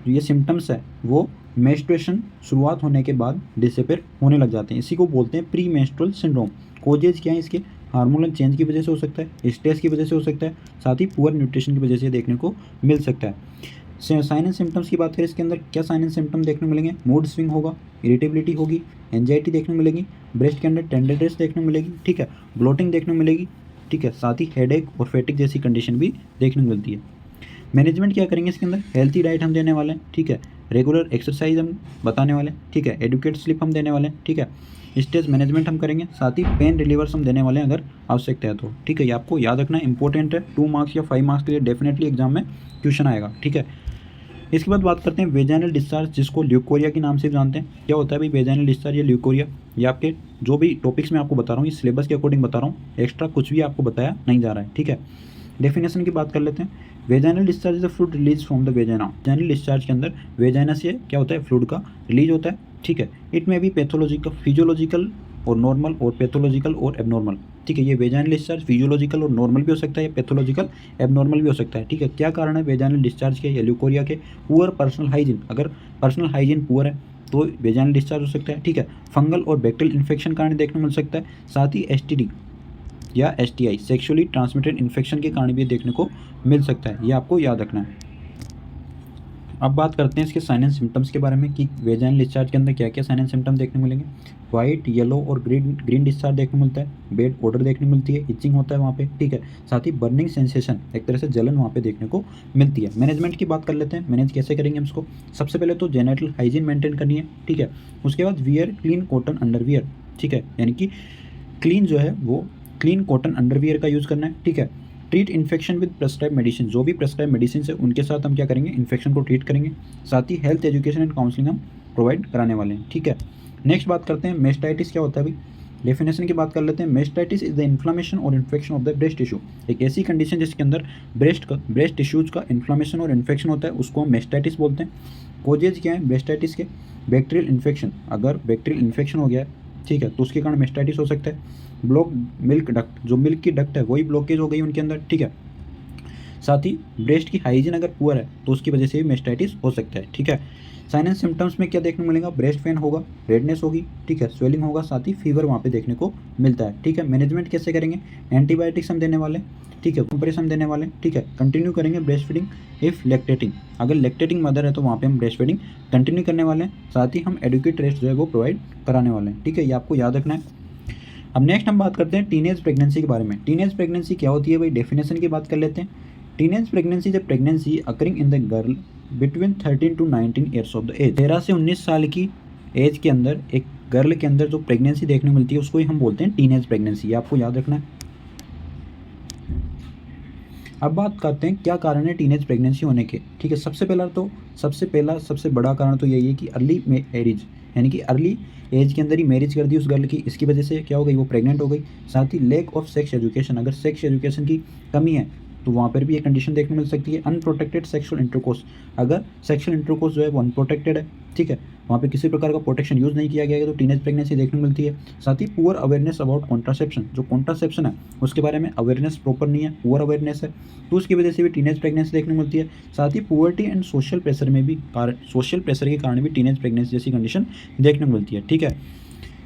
ये सिम्टम्स है वो मेंस्ट्रुएशन शुरुआत होने के बाद डिसअपीयर होने लग जाते हैं। इसी को बोलते हैं प्री मेंस्ट्रुअल सिंड्रोम। कोजेज क्या है इसके? हार्मोनल चेंज की वजह से हो सकता है, स्ट्रेस की वजह से हो सकता है, साथ ही पुअर न्यूट्रिशन की वजह से देखने को मिल सकता है। साइन एंड सिम्टम्स की बात करें इसके अंदर क्या साइन एंड सिम्टम देखने को मिलेंगे, मूड स्विंग होगा, इरिटेबिलिटी होगी, एंजाइटी देखने को मिलेगी, ब्रेस्ट के अंदर टेंडरनेस देखने को मिलेगी, ठीक है, ब्लोटिंग देखने को मिलेगी, ठीक है, साथ ही हेडेक और फैटिक जैसी कंडीशन भी देखने को मिलती है। मैनेजमेंट क्या करेंगे इसके अंदर, हेल्थी डाइट हम देने वाले हैं, ठीक है, रेगुलर एक्सरसाइज हम बताने वाले हैं, ठीक है, एडुकेट स्लीप हम देने वाले हैं, ठीक है, स्ट्रेस मैनेजमेंट हम करेंगे, साथ ही पेन रिलीवर्स हम देने वाले हैं अगर आवश्यकता है तो, ठीक है। ये आपको याद रखना इंपॉर्टेंट है, 2 मार्क्स या 5 मार्क्स के लिए डेफिनेटली एग्जाम में क्वेश्चन आएगा, ठीक है। इसके बाद बात करते हैं वेजाइनल डिस्चार्ज, जिसको ल्यूकोरिया के नाम से जानते हैं। क्या होता है भाई वेजाइनल डिस्चार्ज या ल्यूकोरिया? ये आपके जो भी टॉपिक्स मैं आपको बता रहा हूँ, ये सिलेबस के अकॉर्डिंग बता रहा हूँ, एक्स्ट्रा कुछ भी आपको बताया नहीं जा रहा है, ठीक है। डेफिनेशन की बात कर लेते हैं। Vaginal discharge is the fluid release from the vagina. Vaginal discharge के अंदर वेजाइना से क्या होता है, फ्लूइड का रिलीज होता है, ठीक है। इट में भी पैथोलॉजिकल, फिजियोलॉजिकल और नॉर्मल और पैथोलॉजिकल और एबनॉर्मल, ठीक है। ये वेजाइनल डिस्चार्ज फिजियोलॉजिकल और नॉर्मल भी हो सकता है, या पैथोलॉजिकल एबनॉर्मल भी हो सकता है, ठीक है। क्या कारण है वेजाइनल डिस्चार्ज के या ल्यूकोरिया के? Poor personal hygiene. अगर पर्सनल हाइजीन पुअर है तो वेजाइनल डिस्चार्ज हो सकता है, ठीक है। फंगल और बैक्टीरियल इन्फेक्शन कारण देखने को मिल सकता है, साथ ही एसटीडी या एसटीआई सेक्सुअली ट्रांसमिटेड इन्फेक्शन के कारण भी देखने को मिल सकता है, ये आपको याद रखना है। अब बात करते हैं इसके साइन एंड सिम्टम्स के बारे में कि वेजाइनल डिस्चार्ज के अंदर क्या क्या साइन एंड सिम्टम देखने को मिलेंगे। वाइट, येलो और ग्रीन डिस्चार्ज देखने को मिलता है, बेड ऑर्डर देखने को मिलती है, इचिंग होता है वहाँ पे, ठीक है। साथ ही बर्निंग सेंसेशन, एक तरह से जलन वहाँ पे देखने को मिलती है। मैनेजमेंट की बात कर लेते हैं, मैनेज कैसे करेंगे हम इसको। सबसे पहले तो जेनेटल हाइजीन मेंटेन करनी है, ठीक है। उसके बाद वियर क्लीन कॉटन अंडरवियर, ठीक है, यानी कि क्लीन जो है वो क्लीन कॉटन अंडरवियर का यूज़ करना है, ठीक है। Treat infection with prescribe medicine, जो भी प्रेस्क्राइब मेडिसिन है उनके साथ हम क्या करेंगे, इन्फेक्शन को ट्रीट करेंगे। साथ ही हेल्थ एजुकेशन एंड काउंसलिंग हम प्रोवाइड कराने वाले हैं, ठीक है। नेक्स्ट बात करते हैं मेस्टाइटिस क्या होता है भाई। डेफिनेशन की बात कर लेते हैं। मेस्टाइटिस इज द इन्फ्लामेशन और infection of the breast tissue. एक ऐसी कंडीशन जिसके अंदर ब्रेस्ट टिश्यूज का इन्फ्लामेशन और इन्फेक्शन होता है, उसको हम मेस्टाइटिस बोलते हैं। कोजेज क्या है मेस्टाइटिस के? बैक्टीरियल इन्फेक्शन, अगर बैक्टीरियल इन्फेक्शन हो गया है, ठीक है, तो उसके कारण मेस्टाइटिस हो सकता है। ब्लॉक मिल्क डक्ट, जो मिल्क की डक्ट है वही ब्लॉकेज हो गई उनके अंदर, ठीक है। साथ ही ब्रेस्ट की हाइजीन अगर पुअर है तो उसकी वजह से भी मेस्टाइटिस हो सकता है, ठीक है। साइन एंड सिम्टम्स में क्या देखने को मिलेगा, ब्रेस्ट पेन होगा, रेडनेस होगी, ठीक है, स्वेलिंग होगा, साथ ही फीवर वहाँ पे देखने को मिलता है, ठीक है। मैनेजमेंट कैसे करेंगे, एंटीबायोटिक्स हम देने वाले, ठीक है, कंप्रेस हम देने वाले, ठीक है। कंटिन्यू करेंगे ब्रेस्ट फीडिंग इफ लैक्टेटिंग, अगर लैक्टेटिंग मदर है तो वहाँ पे हम ब्रेस्ट फीडिंग कंटिन्यू करने वाले हैं। साथ ही हम एडुकेट रेस्ट जो है वो प्रोवाइड कराने वाले हैं, ठीक है, ये आपको याद रखना है। अब नेक्स्ट हम बात करते हैं टीनेज प्रेगनेंसी के बारे में। टीनेज प्रेगनेंसी क्या होती है भाई, डेफिनेशन की बात कर लेते हैं। Teenage pregnancy is a pregnancy occurring in the girl between 13 to 19 years of the age. 13 से 19 साल की एज के अंदर एक गर्ल के अंदर जो प्रेगनेंसी देखने को मिलती है उसको ही हम बोलते हैं टीनेज प्रेगनेंसी, ये आपको याद रखना है। अब बात करते हैं क्या कारण है टीनेज प्रेगनेंसी होने के, ठीक है। सबसे बड़ा कारण तो यही है कि अर्ली मैरिज, यानी कि अर्ली एज के अंदर ही मैरिज कर दी उस गर्ल की, इसकी वजह से क्या हो गई, वो प्रेग्नेंट हो गई। साथ ही लैक ऑफ सेक्स एजुकेशन, अगर सेक्स एजुकेशन की कमी है तो वहाँ पर भी ये कंडीशन देखने मिल सकती है। अनप्रोटेक्टेड सेक्सुअल इंटरकोर्स, अगर सेक्सुअल इंटरकोर्स जो है वो अनप्रोटेक्टेड है, ठीक है, वहाँ पे किसी प्रकार का प्रोटेक्शन यूज़ नहीं किया गया है तो टीनेज प्रेगनेंसी देखने को मिलती है। साथ ही पुअर अवेयरनेस अबाउट कॉन्ट्रासेप्शन, जो कॉन्ट्रासेप्शन है उसके बारे में अवेयरनेस प्रॉपर नहीं है, पुअर अवेयरनेस है, तो उसकी वजह से भी टीनेज प्रेगनेंसी देखने को मिलती है। साथ ही पुअर्टी एंड सोशल प्रेशर में भी सोशल प्रेशर के कारण भी टीनेज प्रेगनेंसी जैसी कंडीशन देखने को मिलती है, ठीक है।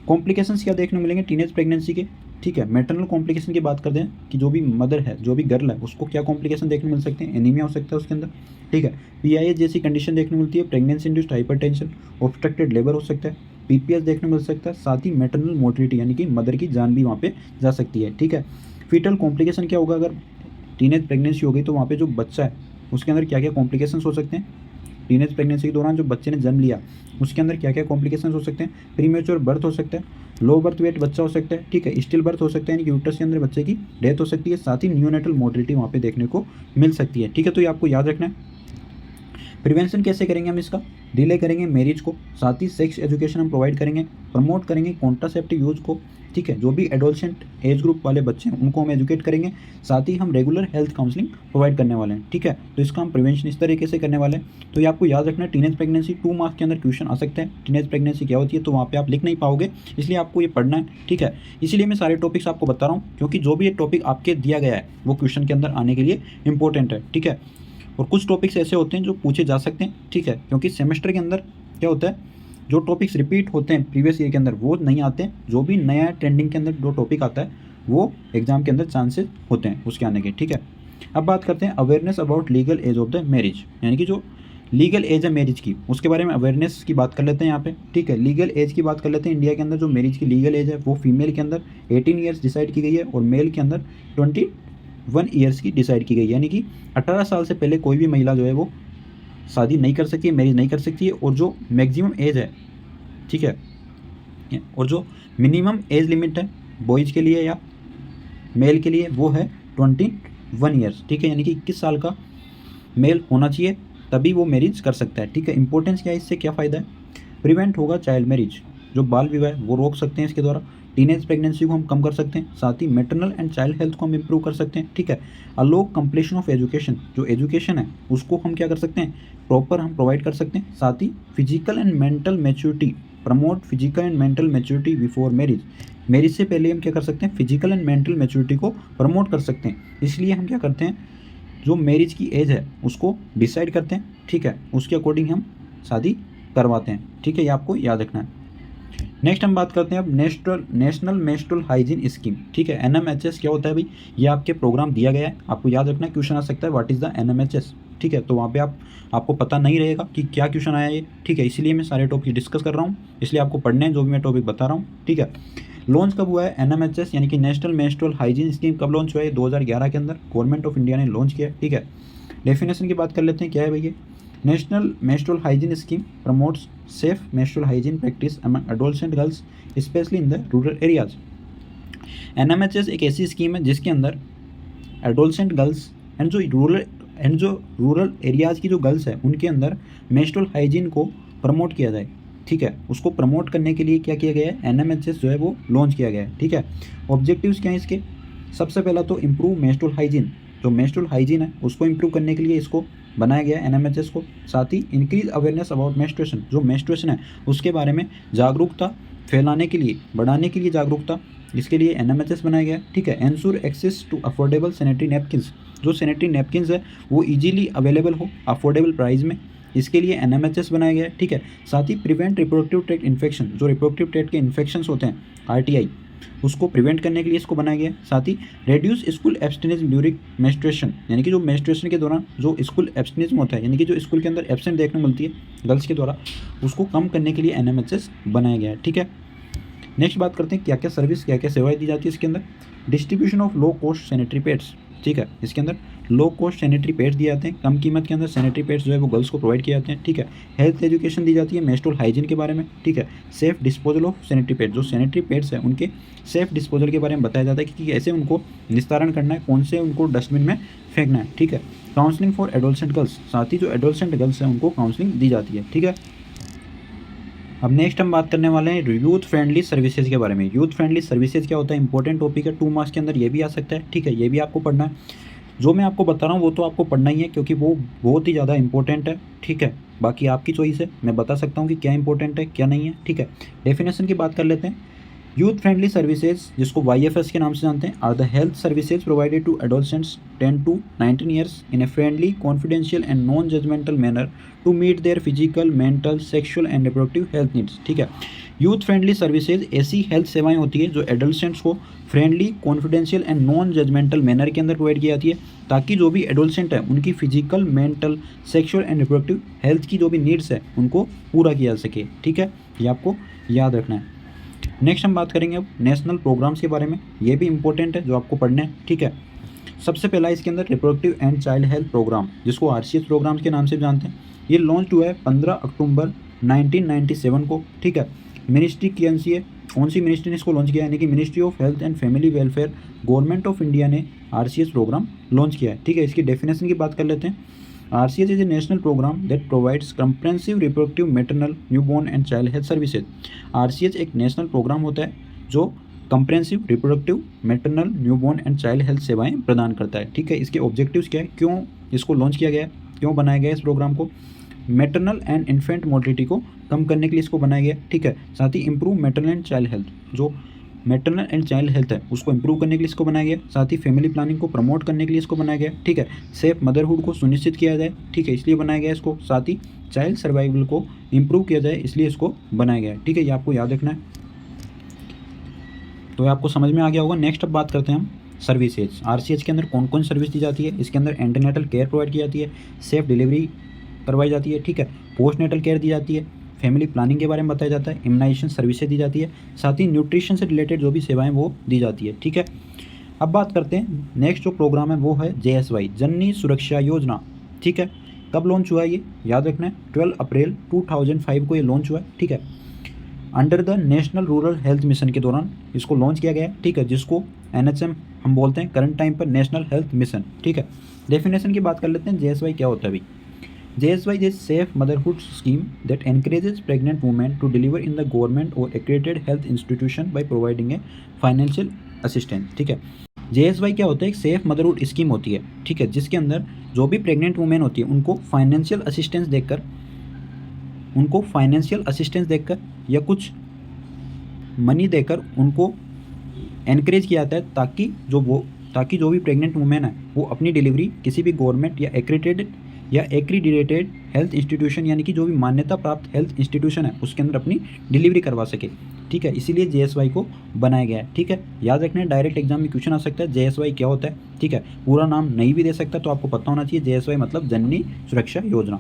कॉम्प्लिकेशंस क्या देखने को मिलेंगे टीनेज प्रेगनेंसी के, ठीक है। मैटरनल कॉम्प्लिकेशन की बात करते हैं कि जो भी मदर है, जो भी गर्ल है, उसको क्या कॉम्प्लिकेशन देखने मिल सकते हैं, एनीमिया हो सकता है उसके अंदर, ठीक है। पीआईएच जैसी कंडीशन देखने मिलती है, pregnancy induced hypertension, obstructed labour हो सकता है, पीपीएस देखने मिल सकता है। साथ ही मैटरनल मोर्टिलिटी, यानी कि मदर की जान भी वहाँ पे जा सकती है, ठीक है। फीटल कॉम्प्लिकेशन क्या होगा, अगर टीनेज प्रेगनेंसी हो गई तो वहाँ पे जो बच्चा है उसके अंदर क्या क्या कॉम्प्लिकेशन हो सकते हैं। टीनेज प्रेगनेंसी के दौरान जो बच्चे ने जन्म लिया उसके अंदर क्या क्या कॉम्प्लिकेशन हो सकते हैं। प्रीमेच्योर बर्थ हो सकता है, लो बर्थ वेट बच्चा हो सकता है, ठीक है, स्टिल बर्थ हो सकता है, यानी कि यूट्रस के अंदर बच्चे की डेथ हो सकती है। साथ ही न्यूनेटल मोर्टिलिटी वहाँ पे देखने को मिल सकती है, ठीक है, तो ये आपको याद रखना है। प्रिवेंशन कैसे करेंगे हम इसका, डिले करेंगे मैरिज को, साथ ही सेक्स एजुकेशन हम प्रोवाइड करेंगे, प्रमोट करेंगे कॉन्ट्रासेप्टिव यूज को, ठीक है। जो भी एडोलसेंट एज ग्रुप वाले बच्चे हैं उनको हम एजुकेट करेंगे। साथ ही हम रेगुलर हेल्थ काउंसलिंग प्रोवाइड करने वाले हैं, ठीक है। तो इसका हम प्रिवेंशन इस तरीके से करने वाले हैं। तो ये आपको याद रखना है। टीनेज प्रेगनेंसी 2 मार्क्स के अंदर क्वेश्चन आ सकते हैं, टीनेज प्रेगनेंसी क्या होती है, तो वहाँ पे आप लिख नहीं पाओगे, इसलिए आपको ये पढ़ना है, ठीक है। इसलिए मैं सारे टॉपिक्स आपको बता रहा हूँ, क्योंकि जो भी ये टॉपिक आपके दिया गया है वो क्वेश्चन के अंदर आने के लिए इंपॉर्टेंट है, ठीक है। और कुछ टॉपिक्स ऐसे होते हैं जो पूछे जा सकते हैं, ठीक है, क्योंकि सेमेस्टर के अंदर क्या होता है, जो टॉपिक्स रिपीट होते हैं प्रीवियस ईयर के अंदर वो नहीं आते हैं। जो भी नया ट्रेंडिंग के अंदर जो टॉपिक आता है वो एग्ज़ाम के अंदर चांसेस होते हैं उसके आने के, ठीक है। अब बात करते हैं awareness about legal age of the marriage, यानी कि जो लीगल एज है मैरिज की, उसके बारे में अवेयरनेस की बात कर लेते हैं यहाँ पे, ठीक है। लीगल एज की बात कर लेते हैं। इंडिया के अंदर जो मैरिज की लीगल एज है वो फीमेल के अंदर 18 ईयर्स डिसाइड की गई है और मेल के अंदर 21 ईयर्स की डिसाइड की गई है, यानी कि 18 साल से पहले कोई भी महिला जो है वो शादी नहीं कर सकती है, मैरिज नहीं कर सकती है। और जो मैक्सिमम एज है, ठीक है, और जो मिनिमम एज लिमिट है बॉयज़ के लिए या मेल के लिए वो है 21 ईयर्स, ठीक है, यानी कि 21 साल का मेल होना चाहिए तभी वो मैरिज कर सकता है, ठीक है। इंपॉर्टेंस क्या है, इससे क्या फ़ायदा है, प्रिवेंट होगा चाइल्ड मैरिज, जो बाल विवाह है वो रोक सकते हैं इसके द्वारा, टीनेज प्रेगनेंसी को हम कम कर सकते हैं, साथ ही मैटरनल एंड चाइल्ड हेल्थ को हम इंप्रूव कर सकते हैं, ठीक है। अलो कंप्लीशन ऑफ एजुकेशन, जो एजुकेशन है उसको हम क्या कर सकते हैं, प्रॉपर हम प्रोवाइड कर सकते हैं। साथ ही physical and mental maturity, promote physical and mental maturity before marriage, marriage से पहले हम क्या कर सकते हैं, फिजिकल एंड मेंटल मैच्योरिटी को प्रमोट कर सकते हैं। इसलिए हम क्या करते हैं, जो मैरिज की एज है उसको डिसाइड करते हैं, ठीक है, उसके अकॉर्डिंग हम शादी करवाते हैं, ठीक है, ये आपको याद रखना है। नेक्स्ट हम बात करते हैं अब नेशनल मेंस्ट्रुअल हाइजीन स्कीम, ठीक है। NMHS क्या होता है भाई, ये आपके प्रोग्राम दिया गया है, आपको याद रखना है, क्वेश्चन आ सकता है व्हाट इज़ द NMHS, ठीक है। तो वहाँ पे आपको पता नहीं रहेगा कि क्या क्वेश्चन आया ये, ठीक है, इसीलिए मैं सारे टॉपिक डिस्कस कर रहा हूँ, इसलिए आपको पढ़ने हैं जो भी मैं टॉपिक बता रहा हूँ, ठीक है। लॉन्च कब हुआ है NMHS यानी कि नेशनल मेंस्ट्रुअल हाइजीन स्कीम कब लॉन्च हुआ है, 2011 के अंदर गवर्नमेंट ऑफ इंडिया ने लॉन्च किया है, ठीक है। डेफिनेशन की बात कर लेते हैं, क्या है भैया, national menstrual hygiene scheme promotes safe menstrual hygiene practice among adolescent girls specially in the rural areas. NMHS एक ऐसी स्कीम है जिसके अंदर एडोलसेंट गर्ल्स एंड जो रूरल एरियाज़ की जो गर्ल्स है उनके अंदर मेंस्ट्रुअल हाइजीन को प्रमोट किया जाए, ठीक है। उसको प्रमोट करने के लिए क्या किया गया है, NMHS जो है वो लॉन्च किया गया है, ठीक है। ऑब्जेक्टिव्स क्या है इसके, सबसे पहला तो इम्प्रूव मेंस्ट्रुअल हाइजीन, जो मेंस्ट्रुअल हाइजीन है उसको इम्प्रूव करने के लिए इसको बनाया गया है NMHS को। साथ ही इंक्रीज अवेयरनेस अबाउट मेंस्ट्रुएशन, जो मेंस्ट्रुएशन है उसके बारे में जागरूकता फैलाने के लिए, बढ़ाने के लिए जागरूकता, इसके लिए NMHS बनाया गया है, ठीक है। Ensure access to affordable sanitary napkins, जो सैनिटरी नैपकिन्स है वो इजीली अवेलेबल हो अफोर्डेबल प्राइस में, इसके लिए NMHS बनाया गया है, ठीक है। साथ ही प्रिवेंट रिप्रोडक्टिव ट्रैक्ट इन्फेक्शन, जो रिप्रोडक्टिव ट्रैक्ट के इन्फेक्शंस होते हैं RTI, उसको प्रिवेंट करने के लिए इसको बनाया गया है। साथ ही reduce school absence during menstruation, यानी कि जो मेंस्ट्रुएशन के दौरान जो स्कूल एब्सटेंस होता है, यानी कि जो स्कूल के अंदर एब्सेंट देखने मिलती है गर्ल्स के द्वारा, उसको कम करने के लिए NMHS बनाया गया है, ठीक है। नेक्स्ट बात करते हैं क्या क्या सर्विस, क्या क्या सेवाएं दी जाती है इसके अंदर। Distribution of low cost sanitary pads, ठीक है, इसके अंदर लो कॉस्ट सैनिटरी पैड्स दिए जाते हैं, कम कीमत के अंदर सैनिटरी पैड्स जो है वो गर्ल्स को प्रोवाइड किए जाते हैं, ठीक है। हेल्थ एजुकेशन दी जाती है मेंस्ट्रुअल हाइजीन के बारे में, ठीक है। Safe disposal of sanitary pads, जो सैनिटरी पैड्स है उनके सेफ डिस्पोजल के बारे में बताया जाता है कि कैसे उनको निस्तारण करना है, कौन से उनको डस्टबिन में फेंकना है, ठीक है। काउंसलिंग फॉर एडोलसेंट गर्ल्स, साथ ही जो एडोलसेंट गर्ल्स हैं उनको काउंसलिंग दी जाती है, ठीक है। अब नेक्स्ट हम बात करने वाले हैं यूथ फ्रेंडली सर्विसेज के बारे में। यूथ फ्रेंडली सर्विसेज क्या होता है, इंपॉर्टेंट टॉपिक है, 2 मार्क्स के अंदर ये भी आ सकता है, ठीक है, ये भी आपको पढ़ना है। जो मैं आपको बता रहा हूँ वो तो आपको पढ़ना ही है क्योंकि वो बहुत ही ज़्यादा इंपॉर्टेंट है, ठीक है। बाकी आपकी चॉइस है, मैं बता सकता हूँ कि क्या इंपॉर्टेंट है क्या नहीं है, ठीक है। डेफिनेशन की बात कर लेते हैं। यूथ फ्रेंडली सर्विसेज, जिसको YFS के नाम से जानते हैं, are the health services provided to adolescents 10 to 19 years in a friendly, confidential and non judgmental manner to meet their physical, mental, sexual and reproductive health needs, ठीक है। Youth friendly services ऐसी health सेवाएं होती है जो adolescents को friendly, confidential and non judgmental manner के अंदर प्रोवाइड की जाती है, ताकि जो भी एडोलसेंट है उनकी physical, mental, sexual and reproductive health की जो भी नीड्स है उनको पूरा किया जा सके, ठीक है, ये आपको याद रखना है। नेक्स्ट हम बात करेंगे अब नेशनल प्रोग्राम्स के बारे में, ये भी इंपॉर्टेंट है जो आपको पढ़ने हैं, ठीक है। सबसे पहला इसके अंदर reproductive and child health programme, जिसको RCH प्रोग्राम्स के नाम से जानते हैं, ये लॉन्च हुआ है 15 अक्टूबर 1997 को, ठीक है। मिनिस्ट्री कौन सी मिनिस्ट्री ने इसको लॉन्च किया, यानी कि ministry of health and family welfare, government of India ने RCH प्रोग्राम लॉन्च किया है, ठीक है। इसकी डेफिनेशन की बात कर लेते हैं। RCH is a national program that provides comprehensive reproductive, maternal, newborn and child health services. RCH एक नेशनल प्रोग्राम होता है जो comprehensive, reproductive, maternal, newborn and child health सेवाएं प्रदान करता है, ठीक है। इसके ऑब्जेक्टिव्स क्या है, क्यों इसको लॉन्च किया गया है, क्यों बनाया गया इस प्रोग्राम को, मैटरनल एंड इन्फेंट मोर्टिलिटी को कम करने के लिए इसको बनाया गया, ठीक है। साथ ही improve maternal and child health, जो मैटरनल एंड चाइल्ड हेल्थ है उसको इंप्रूव करने के लिए इसको बनाया गया। साथ ही फैमिली प्लानिंग को प्रमोट करने के लिए इसको बनाया गया, ठीक है। सेफ मदरहुड को सुनिश्चित किया जाए, ठीक है, इसलिए बनाया गया इसको। साथ ही चाइल्ड सर्वाइवल को इंप्रूव किया जाए, इसलिए इसको बनाया गया है, ठीक है, ये आपको याद रखना है। तो ये आपको समझ में आ गया होगा। नेक्स्ट अब बात करते हैं हम सर्विसेज। आरसीएच के अंदर कौन कौन सर्विस दी जाती है। इसके अंदर एंटीनेटल केयर प्रोवाइड की जाती है, सेफ डिलीवरी करवाई जाती है, ठीक है, पोस्ट नेटल केयर दी जाती है, फैमिली प्लानिंग के बारे में बताया जाता है, इम्यूनाइजेशन सर्विसेज दी जाती है, साथ ही न्यूट्रिशन से रिलेटेड जो भी सेवाएं वो दी जाती है, ठीक है। अब बात करते हैं नेक्स्ट जो प्रोग्राम है वो है JSY, जननी सुरक्षा योजना, ठीक है। कब लॉन्च हुआ है ये याद रखना है, 12 अप्रैल 2005 को ये लॉन्च हुआ है, ठीक है। Under the national rural health mission के दौरान इसको लॉन्च किया गया है, ठीक है, जिसको NHM हम बोलते हैं करंट टाइम पर नेशनल हेल्थ मिशन, ठीक है। डेफिनेशन की बात कर लेते हैं, JSY क्या होता है अभी। JSY is safe motherhood scheme that encourages pregnant women to deliver in the government or accredited health institution by providing a financial assistance, ठीक है। JSY क्या होता है, एक सेफ मदरहुड स्कीम होती है, ठीक है, जिसके अंदर जो भी प्रेग्नेंट वुमेन होती है उनको फाइनेंशियल असिस्टेंस देकर या कुछ मनी देकर उनको एनकरेज किया जाता है ताकि जो भी प्रेग्नेंट वुमेन है वो अपनी डिलीवरी किसी भी गवर्नमेंट या एक्रीडिटेटेड हेल्थ इंस्टीट्यूशन यानी कि जो भी मान्यता प्राप्त हेल्थ इंस्टीट्यूशन है उसके अंदर अपनी डिलीवरी करवा सके, ठीक है। इसीलिए JSY को बनाया गया है, ठीक है। याद रखना है, डायरेक्ट एग्जाम में क्वेश्चन आ सकता है JSY क्या होता है, ठीक है। पूरा नाम नहीं भी दे सकता, तो आपको पता होना चाहिए JSY मतलब जननी सुरक्षा योजना।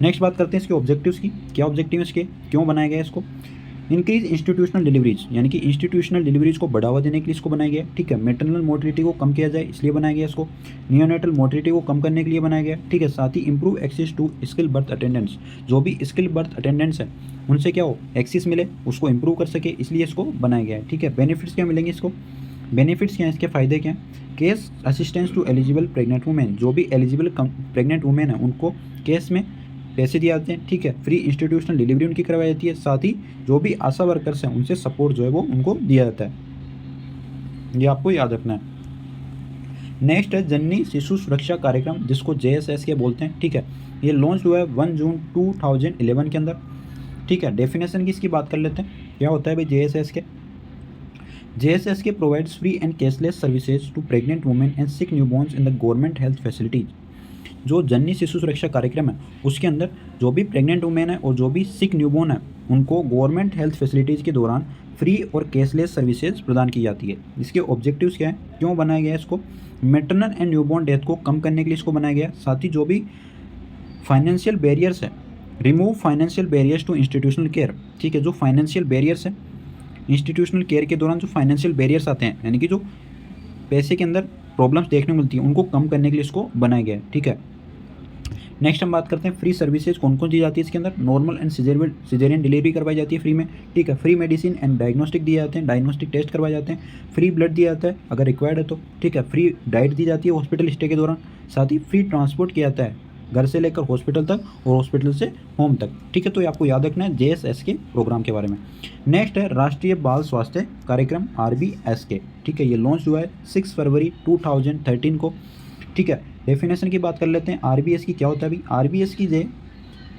नेक्स्ट बात करते हैं इसके ऑब्जेक्टिव्स की। क्या ऑब्जेक्टिव है इसके, क्यों बनाया गया है इसको। इंक्रीज इंस्टीट्यूशनल डिलीवरीज, यानी कि इंस्टीट्यूशनल डिलीवरीज को बढ़ावा देने के लिए इसको बनाया गया, ठीक है। मेटरनल मोर्टिलिटी को कम किया जाए इसलिए बनाया गया इसको। नियोनेटल मोर्टिलिटी को कम करने के लिए बनाया गया, ठीक है। साथ ही improve access to skill birth attendants, जो भी स्किल बर्थ अटेंडेंट्स है उनसे क्या हो एक्सेस मिले, उसको इंप्रूव कर सके, इसलिए इसको बनाया गया है, ठीक है। बेनिफिट्स क्या मिलेंगे इसको, बेनिफिट्स क्या हैं, इसके फ़ायदे क्या हैं। Cash assistance to eligible pregnant women, जो भी एलिजिबल प्रेग्नेंट वुमेन है उनको केस में पैसे दिए जाते हैं, ठीक है। फ्री इंस्टीट्यूशनल डिलीवरी उनकी करवाई जाती है, साथ ही जो भी आशा वर्कर्स हैं उनसे सपोर्ट जो है वो उनको दिया जाता है, ये आपको याद रखना है। नेक्स्ट है जननी शिशु सुरक्षा कार्यक्रम, जिसको JSS के बोलते हैं, ठीक है। ये लॉन्च हुआ है 1 जून 2011 के अंदर, ठीक है। डेफिनेशन की इसकी बात कर लेते हैं, क्या होता है भाई JSS K. JSS K provides free and cashless services to pregnant women and sick newborns in the government health facilities. जो जननी शिशु सुरक्षा कार्यक्रम है उसके अंदर जो भी प्रेग्नेंट वुमेन है और जो भी सिक न्यूबॉर्न है उनको गवर्नमेंट हेल्थ फैसिलिटीज़ के दौरान फ्री और कैशलेस सर्विसेज प्रदान की जाती है। इसके ऑब्जेक्टिव्स क्या हैं, क्यों बनाया गया है इसको। मैटरनल एंड न्यूबॉर्न डेथ को कम करने के लिए इसको बनाया गया। साथ ही जो भी फाइनेंशियल बैरियर्स है, remove financial barriers to institutional care, ठीक है। जो फाइनेंशियल बैरियर्स है इंस्टीट्यूशनल केयर के दौरान, जो फाइनेंशियल बैरियर्स आते हैं यानी कि जो पैसे के अंदर प्रॉब्लम्स देखने को मिलती हैं, उनको कम करने के लिए इसको बनाया गया है, ठीक है। नेक्स्ट हम बात करते हैं फ्री सर्विसेज कौन कौन दी जाती है इसके अंदर। नॉर्मल एंड सिजेरियन डिलीवरी करवाई जाती है फ्री में, ठीक है। फ्री मेडिसिन एंड डायग्नोस्टिक दिए जाते हैं, डायग्नोस्टिक टेस्ट करवाए जाते हैं। फ्री ब्लड दिया जाता है अगर रिक्वायर्ड है तो, ठीक है। फ्री डाइट दी जाती है हॉस्पिटल स्टे के दौरान। साथ ही फ्री ट्रांसपोर्ट किया जाता है घर से लेकर हॉस्पिटल तक और हॉस्पिटल से होम तक, ठीक है। तो ये आपको याद रखना है JSS के प्रोग्राम के बारे में। नेक्स्ट है राष्ट्रीय बाल स्वास्थ्य कार्यक्रम RBS के, ठीक है। ये लॉन्च हुआ है 6 फरवरी 2013 को, ठीक है। डेफिनेशन की बात कर लेते हैं, RBS की क्या होता है अभी। RBS की जे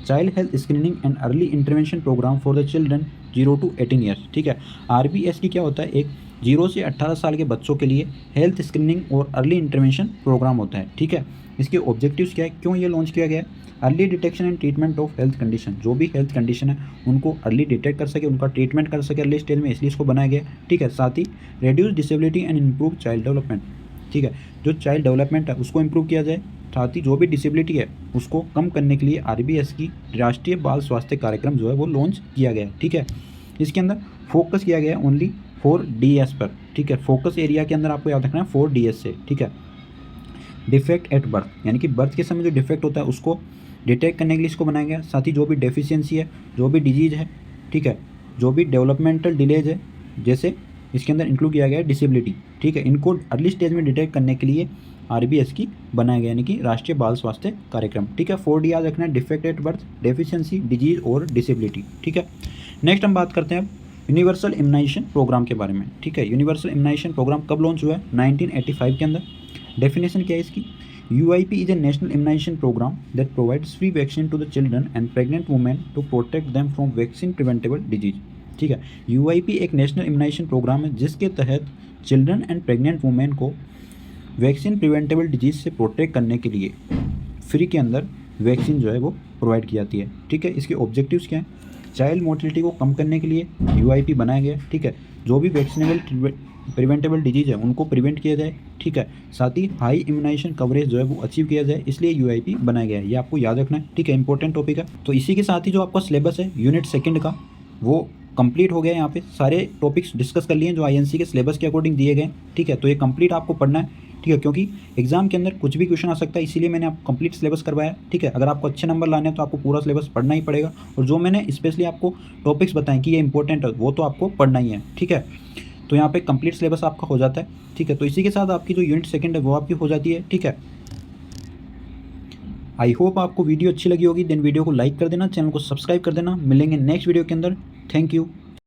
child health screening and early intervention programme for the children 0 to 18 years, ठीक है। RBS की क्या होता है, एक 0 से 18 साल के बच्चों के लिए हेल्थ स्क्रीनिंग और अर्ली इंटरवेंशन प्रोग्राम होता है, ठीक है। इसके ऑब्जेक्टिव्स क्या है, क्यों ये लॉन्च किया गया है। Early detection and treatment of health condition, जो भी हेल्थ कंडीशन है उनको अर्ली डिटेक्ट कर सके, उनका ट्रीटमेंट कर सके अर्ली स्टेज में, इसलिए इसको बनाया गया, ठीक है। साथ ही reduce disability and improve child development, ठीक है। जो चाइल्ड डेवलपमेंट है उसको इम्प्रूव किया जाए, साथ ही जो भी डिसेबिलिटी है उसको कम करने के लिए RBS की राष्ट्रीय बाल स्वास्थ्य कार्यक्रम जो है वो लॉन्च किया गया है, ठीक है। इसके अंदर फोकस किया गया है ओनली 4DS पर, ठीक है। फोकस एरिया के अंदर आपको याद रखना है 4DS से, ठीक है। डिफेक्ट एट बर्थ, यानी कि बर्थ के समय जो डिफेक्ट होता है उसको डिटेक्ट करने के लिए इसको बनाया गया। साथ ही जो भी डेफिशिएंसी है, जो भी डिजीज है, ठीक है, जो भी डेवलपमेंटल डिलेज है, जैसे इसके अंदर इंक्लूड किया गया है डिसेबिलिटी, ठीक है, इनको अर्ली स्टेज में डिटेक्ट करने के लिए RBS की बनाया गया, यानी कि राष्ट्रीय बाल स्वास्थ्य कार्यक्रम, ठीक है। 4D याद रखना है, defect at birth, deficiency, disease और डिसेबिलिटी, ठीक है। नेक्स्ट हम बात करते हैं यूनिवर्सल इम्यूनाइजेशन प्रोग्राम के बारे में, ठीक है। यूनिवर्सल इम्यूनाइजेशन प्रोग्राम कब लॉन्च हुआ है, 1985 के अंदर। डेफिनेशन क्या है इसकी, UIP is a national immunization program that provides free vaccine to the children and pregnant women to protect them from vaccine preventable disease, ठीक है। UIP एक नेशनल इम्यूनाइजेशन प्रोग्राम है जिसके तहत चिल्ड्रन एंड प्रेग्नेंट वुमेन को vaccine preventable disease से protect करने के लिए फ्री के अंदर वैक्सीन जो है वो प्रोवाइड की जाती है, ठीक है। इसके ऑब्जेक्टिव्स क्या हैं, चाइल्ड मोर्टिलिटी को कम करने के लिए UIP बनाया गया, ठीक है। जो भी वैक्सीनेबल प्रिवेंटेबल डिजीज़ है उनको प्रिवेंट किया जाए, ठीक है। साथ ही हाई इम्यूनाइजेशन कवरेज जो है वो अचीव किया जाए, इसलिए यूआईपी बनाया गया है। ये आपको याद रखना है, ठीक है, इंपॉर्टेंट टॉपिक है। तो इसी के साथ ही जो आपका सिलेबस है यूनिट सेकंड का वो कंप्लीट हो गया है। यहाँ पे सारे टॉपिक्स डिस्कस कर लिए हैं जो आईएनसी के सिलेबस के अकॉर्डिंग दिए गए, ठीक है। तो ये कंप्लीट आपको पढ़ना है, ठीक है, क्योंकि एग्जाम के अंदर कुछ भी क्वेश्चन आ सकता है, इसीलिए मैंने आपको कंप्लीट सिलेबस करवाया, ठीक है। अगर आपको अच्छे नंबर लाने हैं तो आपको पूरा सिलेबस पढ़ना ही पड़ेगा, और जो मैंने स्पेशली आपको टॉपिक्स बताएं कि ये इंपॉर्टेंट है वो तो आपको पढ़ना ही है, ठीक है। तो यहाँ पे कंप्लीट सिलेबस आपका हो जाता है, ठीक है। तो इसी के साथ आपकी जो यूनिट सेकंड है वो आपकी हो जाती है, ठीक है। आई होप आपको वीडियो अच्छी लगी होगी। देन वीडियो को लाइक कर देना, चैनल को सब्सक्राइब कर देना। मिलेंगे नेक्स्ट वीडियो के अंदर। Thank you.